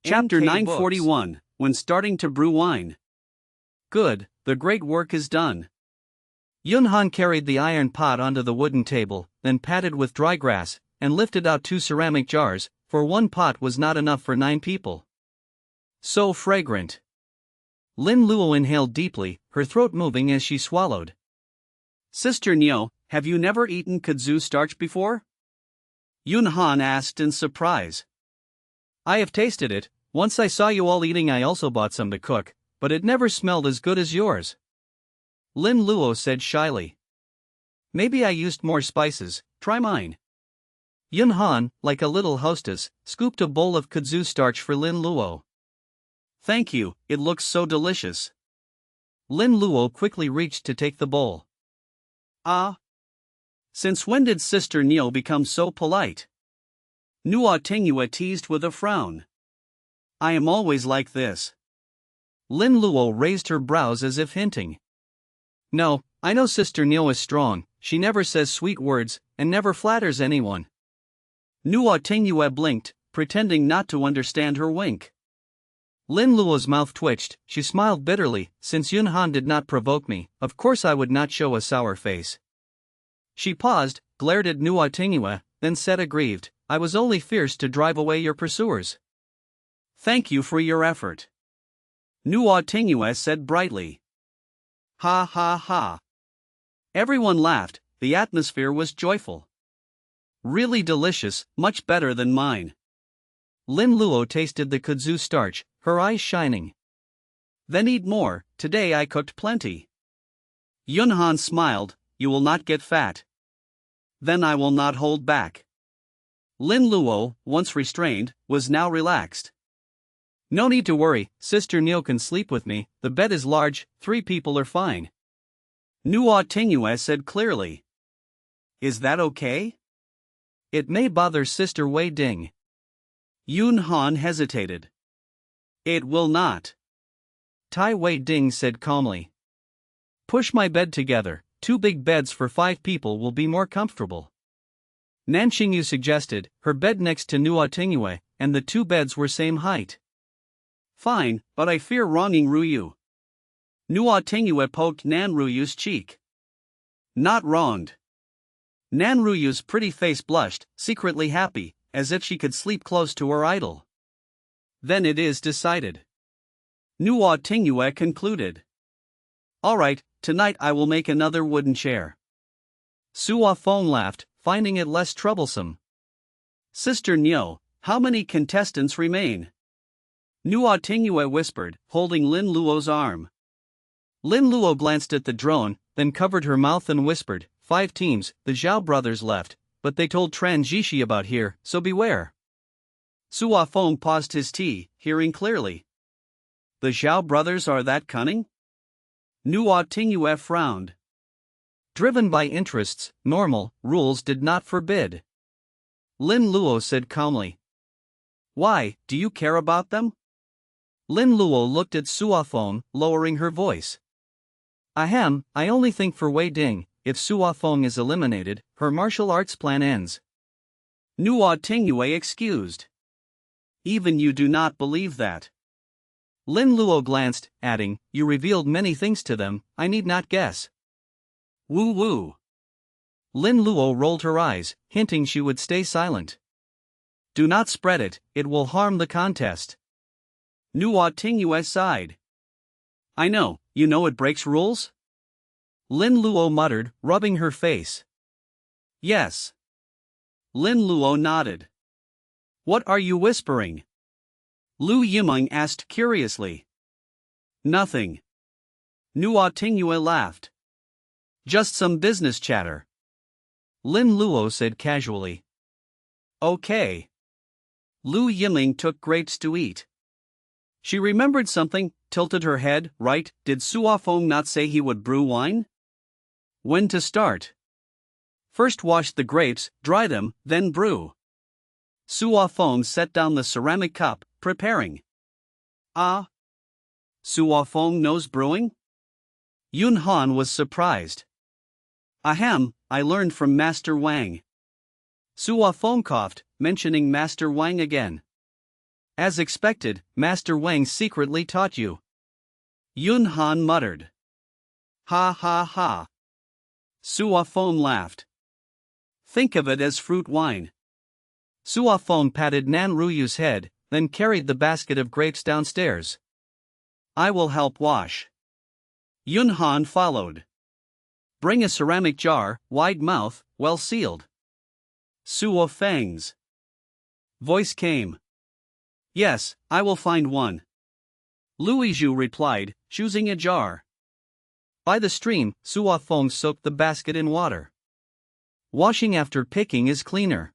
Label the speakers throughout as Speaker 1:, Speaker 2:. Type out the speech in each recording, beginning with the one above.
Speaker 1: Chapter
Speaker 2: NK
Speaker 1: 941, When Starting to Brew Wine. Good, the great work is done.
Speaker 2: Yunhan carried the iron pot onto the wooden table, then patted with dry grass, and lifted out 2 ceramic jars, for one pot was not enough for 9 people. So fragrant. Lin Luo inhaled deeply, her throat moving as she swallowed.
Speaker 1: Sister Niu, have you never eaten kudzu starch before? Yunhan asked in surprise.
Speaker 2: I have tasted it. Once I saw you all eating, I also bought some to cook, but it never smelled as good as yours. Lin Luo said shyly. Maybe I used more spices, try mine. Yunhan, like a little hostess, scooped a bowl of kudzu starch for Lin Luo.
Speaker 1: Thank you, it looks so delicious.
Speaker 2: Lin Luo quickly reached to take the bowl.
Speaker 1: Ah. Since when did Sister Niu become so polite? Nua Tingyue teased with a frown. I am always like this.
Speaker 2: Lin Luo raised her brows as if hinting. No, I know Sister Niu is strong, she never says sweet words, and never flatters anyone.
Speaker 1: Nua Tingyue blinked, pretending not to understand her wink.
Speaker 2: Lin Luo's mouth twitched, she smiled bitterly, since Yunhan did not provoke me, of course I would not show a sour face. She paused, glared at Nua Tingyue, then said aggrieved, I was only fierce to drive away your pursuers.
Speaker 1: Thank you for your effort. Nua Tingyue said brightly. Ha ha ha. Everyone laughed, the atmosphere was joyful. Really delicious, much better than mine.
Speaker 2: Lin Luo tasted the kudzu starch, her eyes shining.
Speaker 1: Then eat more, today I cooked plenty. Yunhan smiled, you will not get fat. Then I will not hold back. Lin Luo, once restrained, was now relaxed.
Speaker 2: No need to worry, Sister Niu can sleep with me, the bed is large, 3 people are fine.
Speaker 1: Nua Tingyue said clearly. Is that okay?
Speaker 2: It may bother Sister Wei Ding.
Speaker 1: Yunhan hesitated. It will not.
Speaker 2: Tai Wei Ding said calmly. Push my bed together, 2 big beds for 5 people will be more comfortable. Nanxingyu suggested, her bed next to Nua Tingyue, and the 2 beds were same height.
Speaker 1: Fine, but I fear wronging Ruyu. Nua Tingyue poked Nan Ruyu's cheek. Not wronged. Nan Ruyu's pretty face blushed, secretly happy, as if she could sleep close to her idol. Then it is decided. Nua Tingyue concluded. Alright, tonight I will make another wooden chair.
Speaker 2: Sua Feng laughed, finding it less troublesome.
Speaker 1: Sister Niu, how many contestants remain? Nua Tingyue whispered, holding Lin Luo's arm.
Speaker 2: Lin Luo glanced at the drone, then covered her mouth and whispered, 5 teams, the Zhao brothers left, but they told Tran Jishi about here, so beware.
Speaker 1: Sua Feng paused his tea, hearing clearly. The Zhao brothers are that cunning? Nua Tingyue frowned.
Speaker 2: Driven by interests, normal rules did not forbid.
Speaker 1: Lin Luo said calmly. Why, do you care about them?
Speaker 2: Lin Luo looked at Sua Feng, lowering her voice. Ahem, I only think for Wei Ding, if Sua Feng is eliminated, her martial arts plan ends.
Speaker 1: Nua Tingyue excused. Even you do not believe that.
Speaker 2: Lin Luo glanced, adding, you revealed many things to them, I need not guess.
Speaker 1: Woo woo.
Speaker 2: Lin Luo rolled her eyes, hinting she would stay silent.
Speaker 1: Do not spread it, it will harm the contest. Nua Tingyue sighed. I know, you know it breaks rules?
Speaker 2: Lin Luo muttered, rubbing her face.
Speaker 1: Yes. Lin Luo nodded. What are you whispering? Lu Yimeng asked curiously. Nothing. Nua Tingyue laughed. Just some business chatter.
Speaker 2: Lin Luo said casually.
Speaker 1: Okay. Lu Yimeng took grapes to eat. She remembered something, tilted her head, right, did Sua Feng not say he would brew wine? When to start? First wash the grapes, dry them, then brew. Sua Feng set down the ceramic cup, preparing. Ah. Sua Feng knows brewing? Yunhan was surprised. Ahem, I learned from Master Wang. Sua Feng coughed, mentioning Master Wang again. As expected, Master Wang secretly taught you. Yun Han muttered. Ha ha ha. Suafong laughed. Think of it as fruit wine. Suafong patted Nan Ruyu's head, then carried the basket of grapes downstairs. I will help wash. Yun Han followed. Bring a ceramic jar, wide mouth, well sealed. Suofeng's voice came. Yes, I will find one. Luizhu replied, choosing a jar. By the stream, Suafong soaked the basket in water. Washing after picking is cleaner.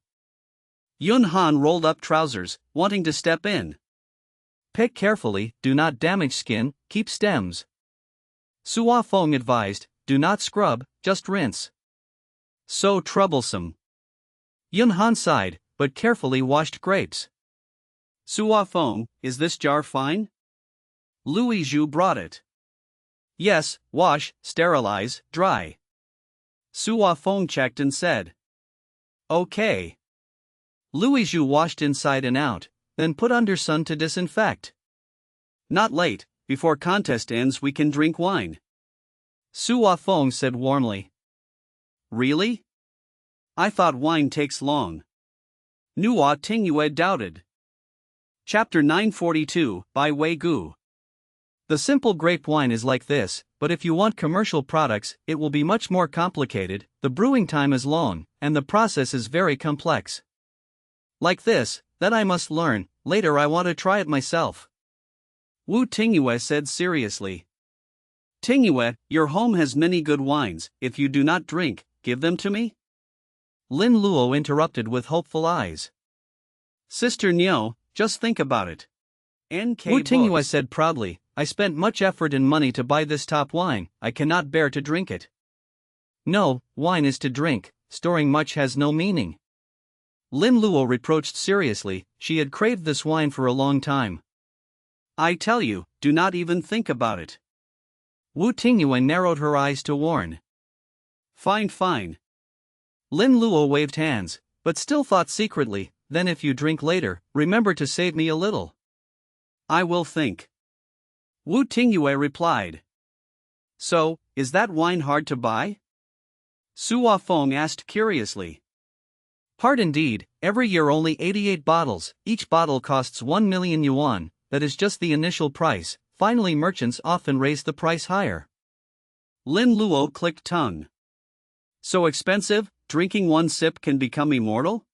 Speaker 1: Yun Han rolled up trousers, wanting to step in. Pick carefully, do not damage skin, keep stems. Suafong advised, do not scrub, just rinse. So troublesome. Yun Han sighed, but carefully washed grapes. Suafong, is this jar fine? Luizhu brought it. Yes, wash, sterilize, dry. Suafong checked and said. Okay. Luizhu washed inside and out, then put under sun to disinfect. Not late, before contest ends we can drink wine. Suafong said warmly. Really? I thought wine takes long. Nuo Tingyue doubted. Chapter 942, by Wei Gu. The simple grape wine is like this, but if you want commercial products, it will be much more complicated, the brewing time is long, and the process is very complex. Like this, that I must learn, later I want to try it myself. Wu Tingyue said seriously. Tingyue, your home has many good wines, if you do not drink, give them to me? Lin Luo interrupted with hopeful eyes. Sister Niu, just think about it. Wu Tingyue said proudly, I spent much effort and money to buy this top wine, I cannot bear to drink it. No, wine is to drink, storing much has no meaning. Lin Luo reproached seriously, she had craved this wine for a long time. I tell you, do not even think about it. Wu Tingyue narrowed her eyes to warn. Fine, fine. Lin Luo waved hands, but still thought secretly, then if you drink later, remember to save me a little. I will think. Wu Tingyue replied. So, is that wine hard to buy? Suafong asked curiously. Hard indeed, every year only 88 bottles, each bottle costs 1 million yuan, that is just the initial price, finally merchants often raise the price higher. Lin Luo clicked tongue. So expensive, drinking one sip can become immortal?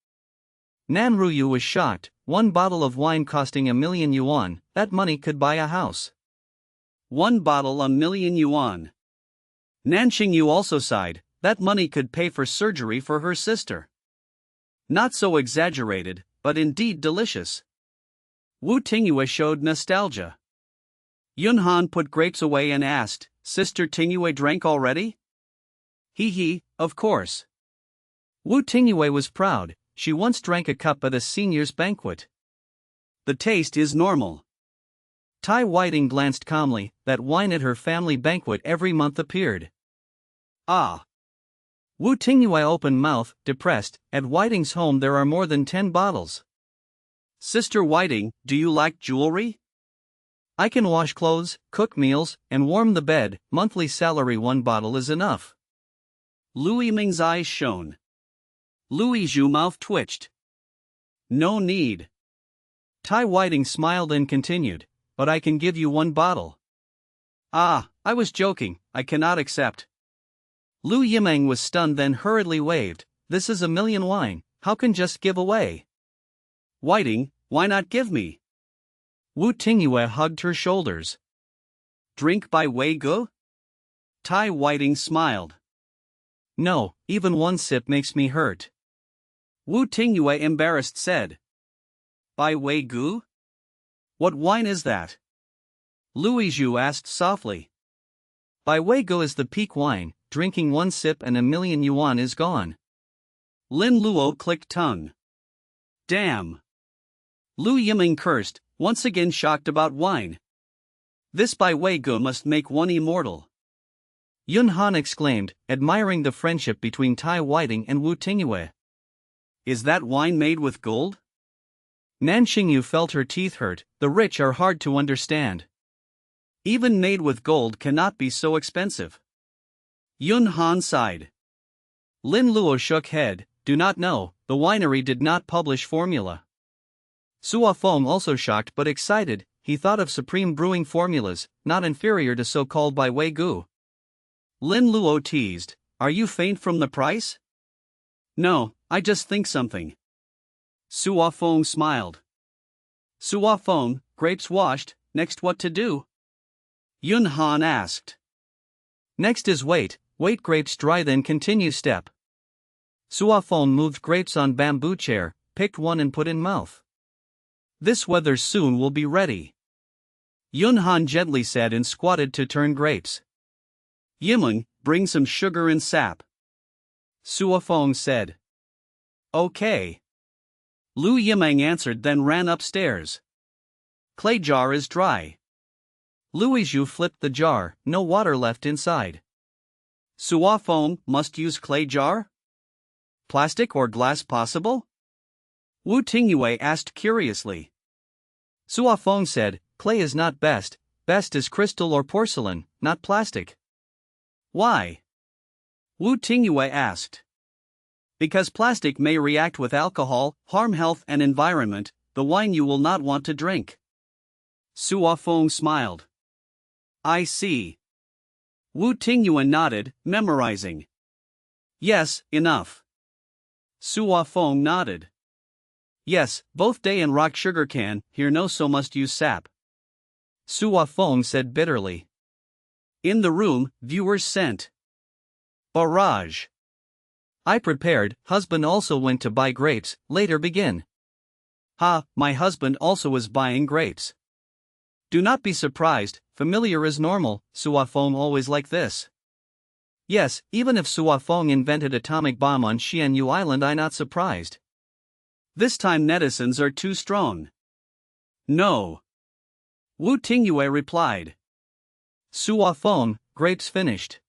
Speaker 1: Nan Ruyu was shocked, one bottle of wine costing 1 million yuan, that money could buy a house. One bottle 1 million yuan. Nan Xingyu also sighed, that money could pay for surgery for her sister. Not so exaggerated, but indeed delicious. Wu Tingyue showed nostalgia. Yun Han put grapes away and asked, Sister Tingyue drank already? He, of course. Wu Tingyue was proud, she once drank a cup at a senior's banquet. The taste is normal. Tai Whiting glanced calmly, that wine at her family banquet every month appeared. Ah. Wu Tingyue opened mouth, depressed, at Whiting's home there are more than 10 bottles. Sister Whiting, do you lack jewelry? I can wash clothes, cook meals, and warm the bed, monthly salary 1 bottle is enough. Lu Yiming's eyes shone. Luizhu's mouth twitched. No need. Tai Whiting smiled and continued, but I can give you 1 bottle. Ah, I was joking, I cannot accept. Lu Yiming was stunned then hurriedly waved, this is 1 million wine, how can just give away? Whiting, why not give me? Wu Tingyue hugged her shoulders. Drink by Wei Gu? Tai Whiting smiled. No, even 1 sip makes me hurt. Wu Tingyue embarrassed said. By Wei Gu? What wine is that? Luizhu asked softly. By Wei Gu is the peak wine, drinking 1 sip and 1 million yuan is gone. Lin Luo clicked tongue. Damn. Lu Yiming cursed, once again shocked about wine. This Bai Wei Gu must make one immortal. Yun Han exclaimed, admiring the friendship between Tai Whiting and Wu Tingyue. Is that wine made with gold?
Speaker 2: Nanxingyu felt her teeth hurt. The rich are hard to understand.
Speaker 1: Even made with gold cannot be so expensive. Yun Han sighed.
Speaker 2: Lin Luo shook head. Do not know, the winery did not publish formula. Sua Feng also shocked but excited. He thought of supreme brewing formulas, not inferior to so-called Bai Wei Gu.
Speaker 1: Lin Luo teased, are you faint from the price? No, I just think something. Sua Feng smiled. Sua Feng, grapes washed, next what to do? Yun Han asked.
Speaker 2: Next is wait grapes dry then continue step. Sua Feng moved grapes on bamboo chair, picked one and put in mouth. This weather soon will be ready.
Speaker 1: Yun Han gently said and squatted to turn grapes. Yimeng, bring some sugar and sap. Sua Feng said. Okay. Lu Yimeng answered then ran upstairs. Clay jar is dry.
Speaker 2: Louis Zhu flipped the jar, no water left inside.
Speaker 1: Sua Feng, must use clay jar? Plastic or glass possible? Wu Tingyue asked curiously.
Speaker 2: Sua Feng said, clay is not best is crystal or porcelain, not plastic.
Speaker 1: Why? Wu Tingyue asked. Because plastic may react with alcohol, harm health and environment, the wine you will not want to drink. Sua Feng smiled. I see. Wu Tingyue nodded, memorizing. Yes, enough. Sua Feng nodded. Yes, both day and rock sugar can, here no so must use sap.
Speaker 2: Sua Feng said bitterly.
Speaker 1: In the room, viewers sent. Barrage.
Speaker 2: I prepared, husband also went to buy grapes, later begin.
Speaker 1: Ha, my husband also is buying grapes. Do not be surprised, familiar is normal, Sua Feng always like this.
Speaker 2: Yes, even if Sua Feng invented atomic bomb on Xianyu Island I not surprised.
Speaker 1: This time netizens are too strong. No. Wu Tingyue replied.
Speaker 2: Sua Feng, grapes finished.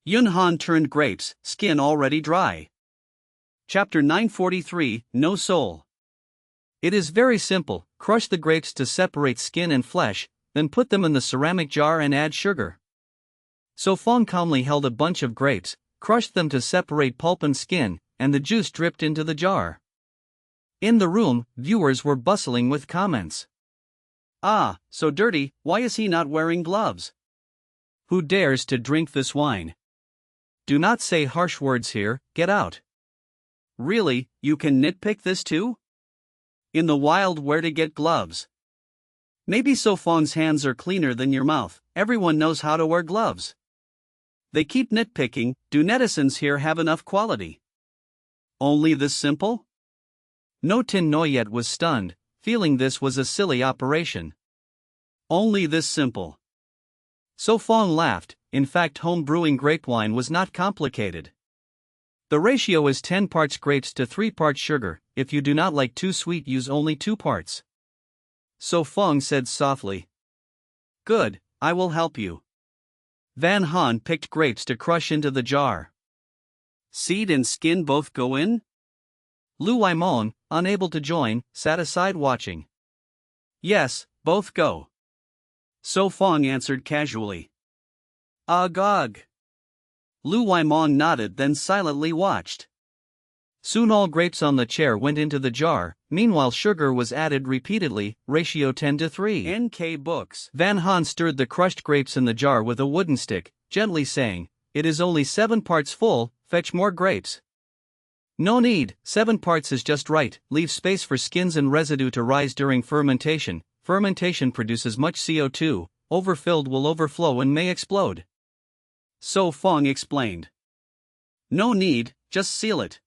Speaker 1: Yun Han turned grapes, skin already dry. Chapter 943, No Soul.
Speaker 2: It is very simple, crush the grapes to separate skin and flesh, then put them in the ceramic jar and add sugar. So Feng calmly held a bunch of grapes, crushed them to separate pulp and skin, and the juice dripped into the jar. In the room, viewers were bustling with comments.
Speaker 1: Ah, so dirty, why is he not wearing gloves? Who dares to drink this wine?
Speaker 2: Do not say harsh words here, get out.
Speaker 1: Really, you can nitpick this too? In the wild where to get gloves? Maybe So Feng's hands are cleaner than your mouth, everyone knows how to wear gloves. They keep nitpicking, do netizens here have enough quality? Only this simple?
Speaker 2: No Tin Noyet was stunned, feeling this was a silly operation.
Speaker 1: Only this simple.
Speaker 2: So Feng laughed, in fact home brewing grape wine was not complicated. The ratio is 10 parts grapes to 3 parts sugar, if you do not like too sweet use only 2 parts.
Speaker 1: So Feng said softly. Good, I will help you. Van Han picked grapes to crush into the jar. Seed and skin both go in?
Speaker 2: Lu Waimon, unable to join, sat aside watching.
Speaker 1: Yes, both go. So Feng answered casually. Agog. Lu Waimon nodded then silently watched.
Speaker 2: Soon all grapes on the chair went into the jar, meanwhile sugar was added repeatedly, ratio 10:3.
Speaker 1: NK Books.
Speaker 2: Van Han stirred the crushed grapes in the jar with a wooden stick, gently saying, it is only 7 parts full, fetch more grapes. No need, 7 parts is just right, leave space for skins and residue to rise during fermentation. Fermentation produces much CO2, overfilled will overflow and may explode.
Speaker 1: So Feng explained. No need, just seal it.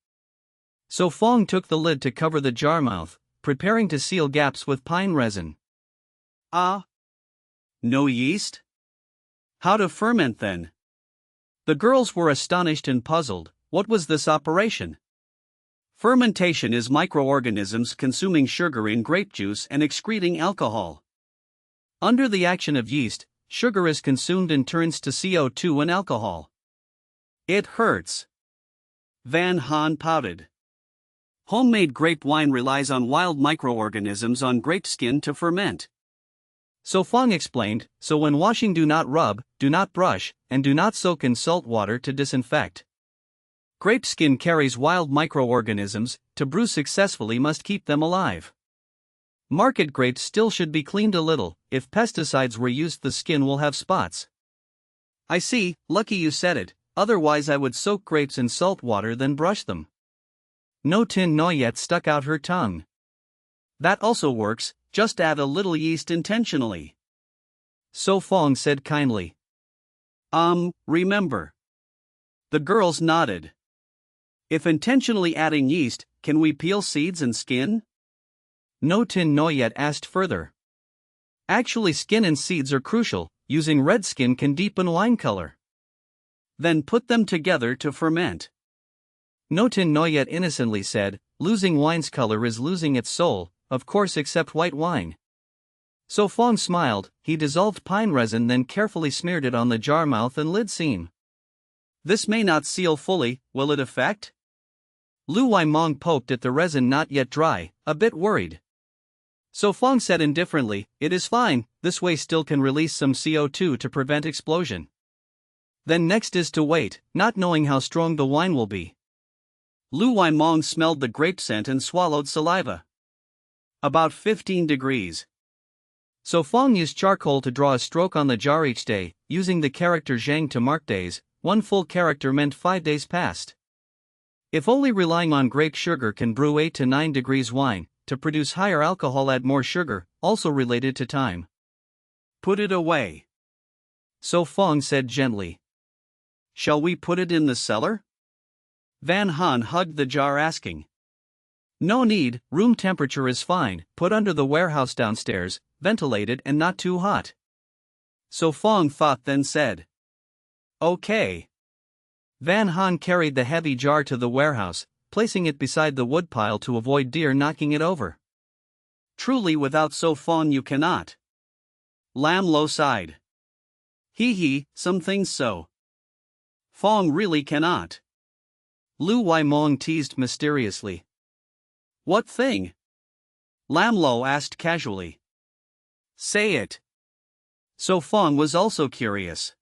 Speaker 2: So Feng took the lid to cover the jar mouth, preparing to seal gaps with pine resin.
Speaker 1: Ah? No yeast? How to ferment then? The girls were astonished and puzzled, what was this operation? Fermentation is microorganisms consuming sugar in grape juice and excreting alcohol. Under the action of yeast, sugar is consumed and turns to CO2 and alcohol. It hurts. Van Han pouted. Homemade grape wine relies on wild microorganisms on grape skin to ferment.
Speaker 2: So Fong explained, so when washing do not rub, do not brush, and do not soak in salt water to disinfect. Grape skin carries wild microorganisms, to brew successfully must keep them alive. Market grapes still should be cleaned a little, if pesticides were used the skin will have spots.
Speaker 1: I see, lucky you said it, otherwise I would soak grapes in salt water then brush them.
Speaker 2: No Tin Noyette stuck out her tongue.
Speaker 1: That also works, just add a little yeast intentionally.
Speaker 2: So Fong said kindly.
Speaker 1: Remember. The girls nodded. If intentionally adding yeast, can we peel seeds and skin?
Speaker 2: No Tin Noyette asked further. Actually, skin and seeds are crucial, using red skin can deepen wine color.
Speaker 1: Then put them together to ferment.
Speaker 2: No Tin Noyette innocently said, losing wine's color is losing its soul, of course except white wine. So Fong smiled, he dissolved pine resin then carefully smeared it on the jar mouth and lid seam.
Speaker 1: This may not seal fully, will it affect?
Speaker 2: Lu Waimong poked at the resin not yet dry, a bit worried.
Speaker 1: So Fong said indifferently, it is fine, this way still can release some CO2 to prevent explosion.
Speaker 2: Then next is to wait, not knowing how strong the wine will be.
Speaker 1: Lu Waimong smelled the grape scent and swallowed saliva. About 15 degrees.
Speaker 2: So Fong used charcoal to draw a stroke on the jar each day, using the character Zhang to mark days. One full character meant 5 days passed. If only relying on grape sugar can brew 8 to 9 degrees wine, to produce higher alcohol add more sugar, also related to time.
Speaker 1: Put it away.
Speaker 2: So Fong said gently.
Speaker 1: Shall we put it in the cellar? Van Han hugged the jar asking.
Speaker 2: No need, room temperature is fine, put under the warehouse downstairs, ventilated and not too hot.
Speaker 1: So Fong thought then said. Okay.
Speaker 2: Van Han carried the heavy jar to the warehouse, placing it beside the woodpile to avoid deer knocking it over.
Speaker 1: Truly without So Fong you cannot. Lam Lo sighed. Hee, some things so. Fong really cannot.
Speaker 2: Lu Waimong teased mysteriously.
Speaker 1: What thing? Lam Lo asked casually. Say it. So Fong was also curious.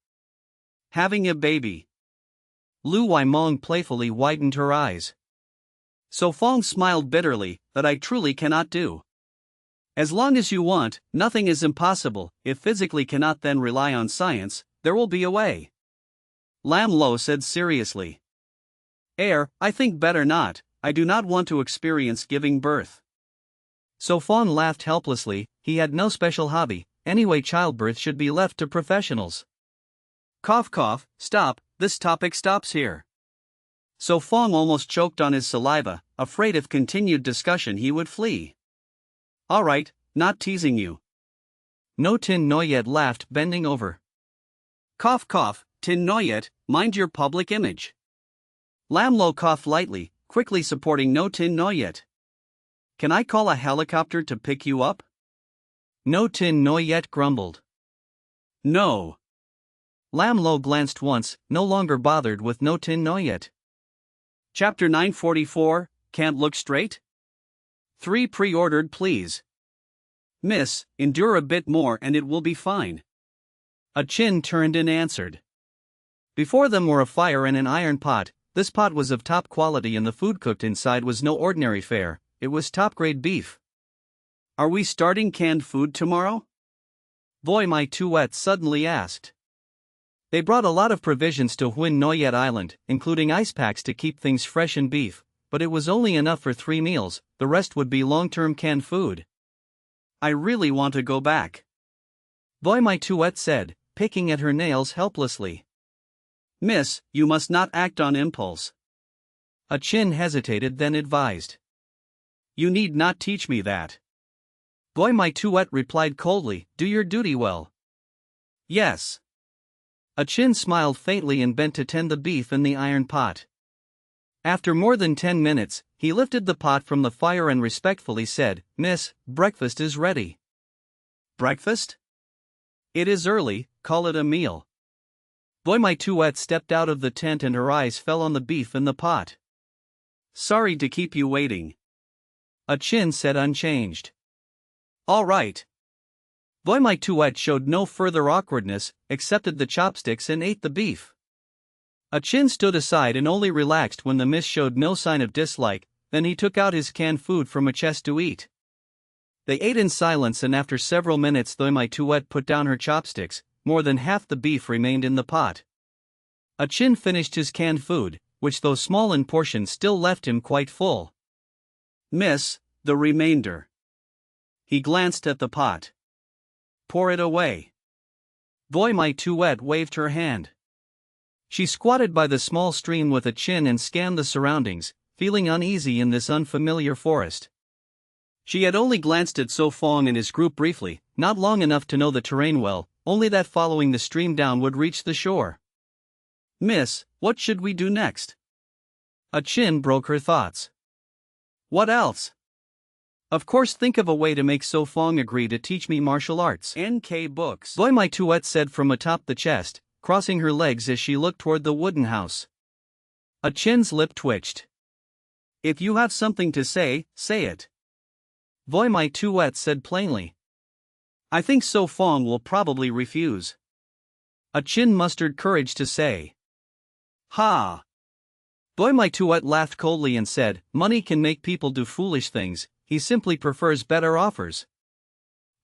Speaker 1: Having a baby.
Speaker 2: Lu Waimong playfully widened her eyes.
Speaker 1: So Fong smiled bitterly, that I truly cannot do. As long as you want, nothing is impossible, if physically cannot then rely on science, there will be a way. Lam Lo said seriously. I think better not, I do not want to experience giving birth.
Speaker 2: So Fong laughed helplessly, he had no special hobby, anyway childbirth should be left to professionals.
Speaker 1: Cough cough, stop, this topic stops here. So Fong almost choked on his saliva, afraid if continued discussion he would flee. Alright, not teasing you.
Speaker 2: No Tin Noyette laughed bending over.
Speaker 1: Cough cough, Tin Noyette, mind your public image. Lam Lo coughed lightly, quickly supporting No Tin Noyette. Can I call a helicopter to pick you up?
Speaker 2: No Tin Noyette grumbled.
Speaker 1: No.
Speaker 2: Lam Lo glanced once, no longer bothered with No Tin Noyette.
Speaker 1: Chapter 944, Can't Look Straight? 3 pre-ordered please. Miss, endure a bit more and it will be fine.
Speaker 2: A chin turned and answered. Before them were a fire and an iron pot. This pot was of top quality and the food cooked inside was no ordinary fare, it was top-grade beef.
Speaker 1: Are we starting canned food tomorrow?
Speaker 2: Boy My Tuet suddenly asked. They brought a lot of provisions to Huin Noyette Island, including ice packs to keep things fresh and beef, but it was only enough for 3 meals, the rest would be long-term canned food.
Speaker 1: I really want to go back.
Speaker 2: Boy My Tuet said, picking at her nails helplessly.
Speaker 1: Miss, you must not act on impulse.
Speaker 2: A chin hesitated then advised.
Speaker 1: You need not teach me that.
Speaker 2: Boy My Tuet replied coldly, do your duty well.
Speaker 1: Yes.
Speaker 2: A chin smiled faintly and bent to tend the beef in the iron pot. After more than 10 minutes, he lifted the pot from the fire and respectfully said, Miss, breakfast is ready.
Speaker 1: Breakfast? It is early, call it a meal.
Speaker 2: Boy My Tuet stepped out of the tent and her eyes fell on the beef in the pot.
Speaker 1: Sorry to keep you waiting.
Speaker 2: Chin said unchanged. All right. Boy My Tuet showed no further awkwardness, accepted the chopsticks and ate the beef. Chin stood aside and only relaxed when the miss showed no sign of dislike, then he took out his canned food from a chest to eat. They ate in silence, and after several minutes Thoy My Tuet put down her chopsticks. More than half the beef remained in the pot. Chin finished his canned food, which though small in portion still left him quite full.
Speaker 1: Miss, the remainder. He glanced at the pot. Pour it away.
Speaker 2: Thoy My Tuet waved her hand. She squatted by the small stream with Chin and scanned the surroundings, feeling uneasy in this unfamiliar forest.
Speaker 1: She had only glanced at So Fong and his group briefly, not long enough to know the terrain well, only that following the stream down would reach the shore.
Speaker 2: Miss, what should we do next? Chin broke her thoughts.
Speaker 1: What else?
Speaker 2: Of course, think of a way to make So Fong agree to teach me martial arts.
Speaker 1: NK books.
Speaker 2: Thoy My Tuet said from atop the chest, crossing her legs as she looked toward the wooden house. Chin's lip twitched.
Speaker 1: If you have something to say, say it.
Speaker 2: Thoy My Tuet said plainly.
Speaker 1: I think So Fong will probably refuse.
Speaker 2: Chin mustered courage to say.
Speaker 1: Ha!
Speaker 2: Thoy My Tuet laughed coldly and said, money can make people do foolish things, he simply prefers better offers.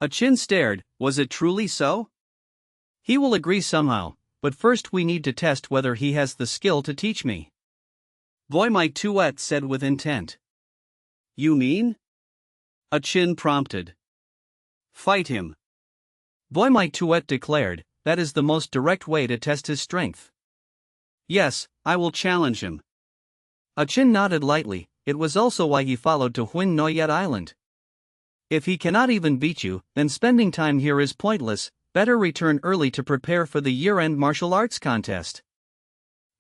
Speaker 1: Chin stared, was it truly so?
Speaker 2: He will agree somehow, but first we need to test whether he has the skill to teach me.
Speaker 1: Thoy My Tuet said with intent. You mean?
Speaker 2: Chin prompted.
Speaker 1: Fight him.
Speaker 2: Thoy My Tuet declared, that is the most direct way to test his strength.
Speaker 1: Yes, I will challenge him.
Speaker 2: Chin nodded lightly. It was also why he followed to Huin Noyet Island. If he cannot even beat you, then spending time here is pointless, better return early to prepare for the year-end martial arts contest.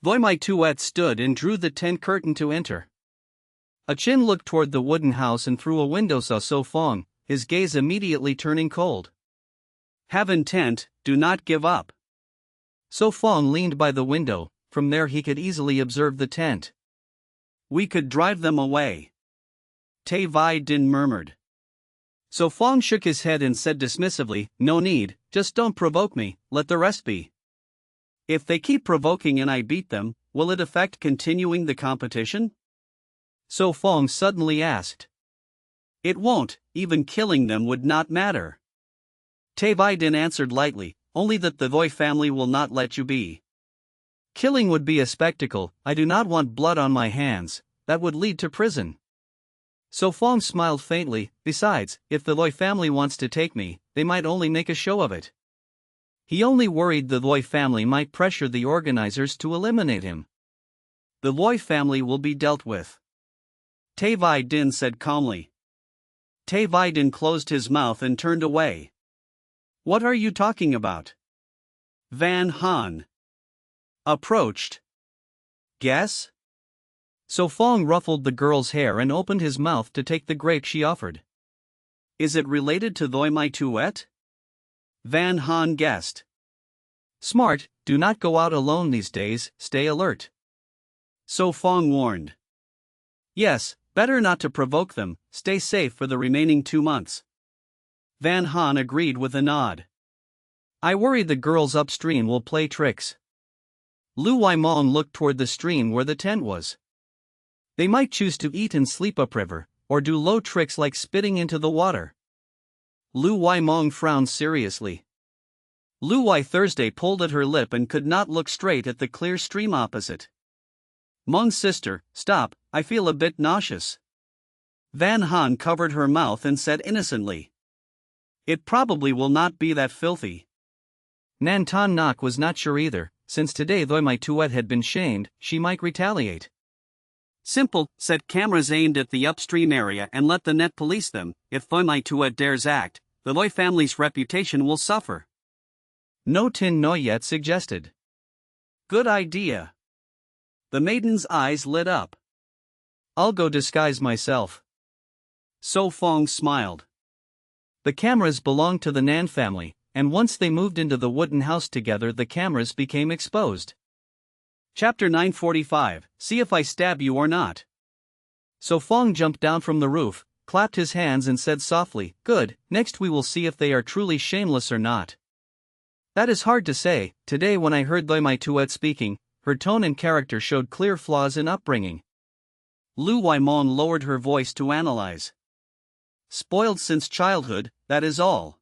Speaker 1: Thoy My Tuet stood and drew the tent curtain to enter.
Speaker 2: Chin looked toward the wooden house and through a window saw So Fong, his gaze immediately turning cold.
Speaker 1: Have intent, do not give up.
Speaker 2: So Fong leaned by the window, from there he could easily observe the tent.
Speaker 1: We could drive them away. Tay Vai Din murmured. So Fong shook his head and said dismissively, no need, just don't provoke me, let the rest be. If they keep provoking and I beat them, will it affect continuing the competition?
Speaker 2: So Fong suddenly asked.
Speaker 1: It won't, even killing them would not matter. Tay Vai Din answered lightly, only that the Thoy family will not let you be.
Speaker 2: Killing would be a spectacle, I do not want blood on my hands, that would lead to prison. So Fong smiled faintly, besides, if the Thoy family wants to take me, they might only make a show of it. He only worried the Thoy family might pressure the organizers to eliminate him.
Speaker 1: The Thoy family will be dealt with. Tay Vai Din said calmly. Tay Vai Din closed his mouth and turned away. What are you talking about? Van Han approached. Guess?
Speaker 2: So Fong ruffled the girl's hair and opened his mouth to take the grape she offered.
Speaker 1: Is it related to Thoy My Tuet? Van Han guessed.
Speaker 2: Smart, do not go out alone these days, stay alert.
Speaker 1: So Fong warned. Yes, better not to provoke them, stay safe for the remaining 2 months. Van Han agreed with a nod.
Speaker 2: I worry the girls upstream will play tricks. Lu Waimong looked toward the stream where the tent was. They might choose to eat and sleep upriver, or do low tricks like spitting into the water.
Speaker 1: Lu Waimong frowned seriously. Lu Wai Thursday pulled at her lip and could not look straight at the clear stream opposite. Meng's sister, stop, I feel a bit nauseous. Van Han covered her mouth and said innocently. It probably will not be that filthy.
Speaker 2: Nan Tan Nok was not sure either, since today Thoy My Tuet had been shamed, she might retaliate.
Speaker 1: Simple, set cameras aimed at the upstream area and let the net police them. If Thoy My Tuet dares act, the Thoy family's reputation will suffer.
Speaker 2: No Tin Noyet suggested.
Speaker 1: Good idea. The maiden's eyes lit up.
Speaker 2: I'll go disguise myself.
Speaker 1: So Fong smiled.
Speaker 2: The cameras belonged to the Nan family, and once they moved into the wooden house together the cameras became exposed.
Speaker 1: Chapter 945, See if I stab you or not.
Speaker 2: So Fong jumped down from the roof, clapped his hands and said softly, "Good, next we will see if they are truly shameless or not." That is hard to say. Today when I heard my Tuet speaking, her tone and character showed clear flaws in upbringing.
Speaker 1: Lu Waimong lowered her voice to analyze. Spoiled since childhood, that is all.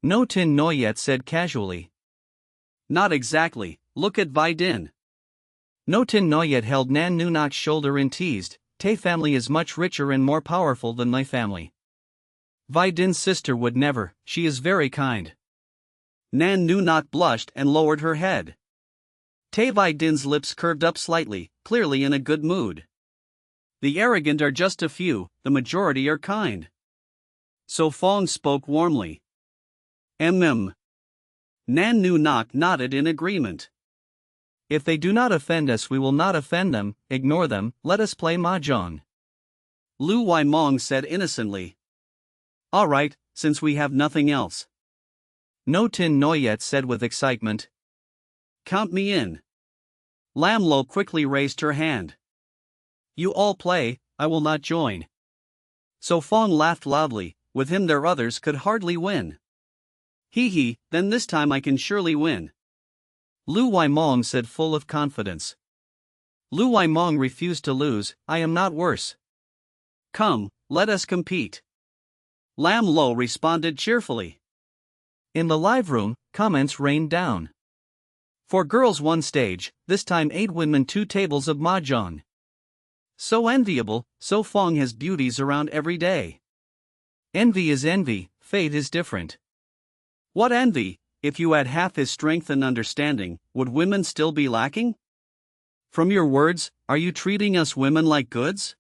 Speaker 2: No Tin Noyet said casually.
Speaker 1: Not exactly, look at Vi Din.
Speaker 2: No Tin Noyet held Nan Nunak's shoulder and teased, "Tay family is much richer and more powerful than my family. Vi Din's sister would never, she is very kind."
Speaker 1: Nan Nunak blushed and lowered her head. Tay Vi Din's lips curved up slightly, clearly in a good mood. The arrogant are just a few, the majority are kind. So Fong spoke warmly. Nan Nunak nodded in agreement.
Speaker 2: "If they do not offend us we will not offend them, ignore them, let us play mahjong."
Speaker 1: Lu Waimong said innocently. All right, since we have nothing else.
Speaker 2: No Tin Noyet said with excitement.
Speaker 1: Count me in. Lam Lo quickly raised her hand. You all play, I will not join. So Fong laughed loudly, with him their others could hardly win. Hee, then this time I can surely win.
Speaker 2: Lu Waimong said full of confidence. Lu Waimong refused to lose, I am not worse.
Speaker 1: Come, let us compete. Lam Lo responded cheerfully.
Speaker 2: In the live room, comments rained down. For girls 1 stage, this time 8 women 2 tables of mahjong. So enviable, so Fong has beauties around every day. Envy is envy, fate is different.
Speaker 1: What envy? If you had half his strength and understanding, would women still be lacking? From your words, are you treating us women like goods?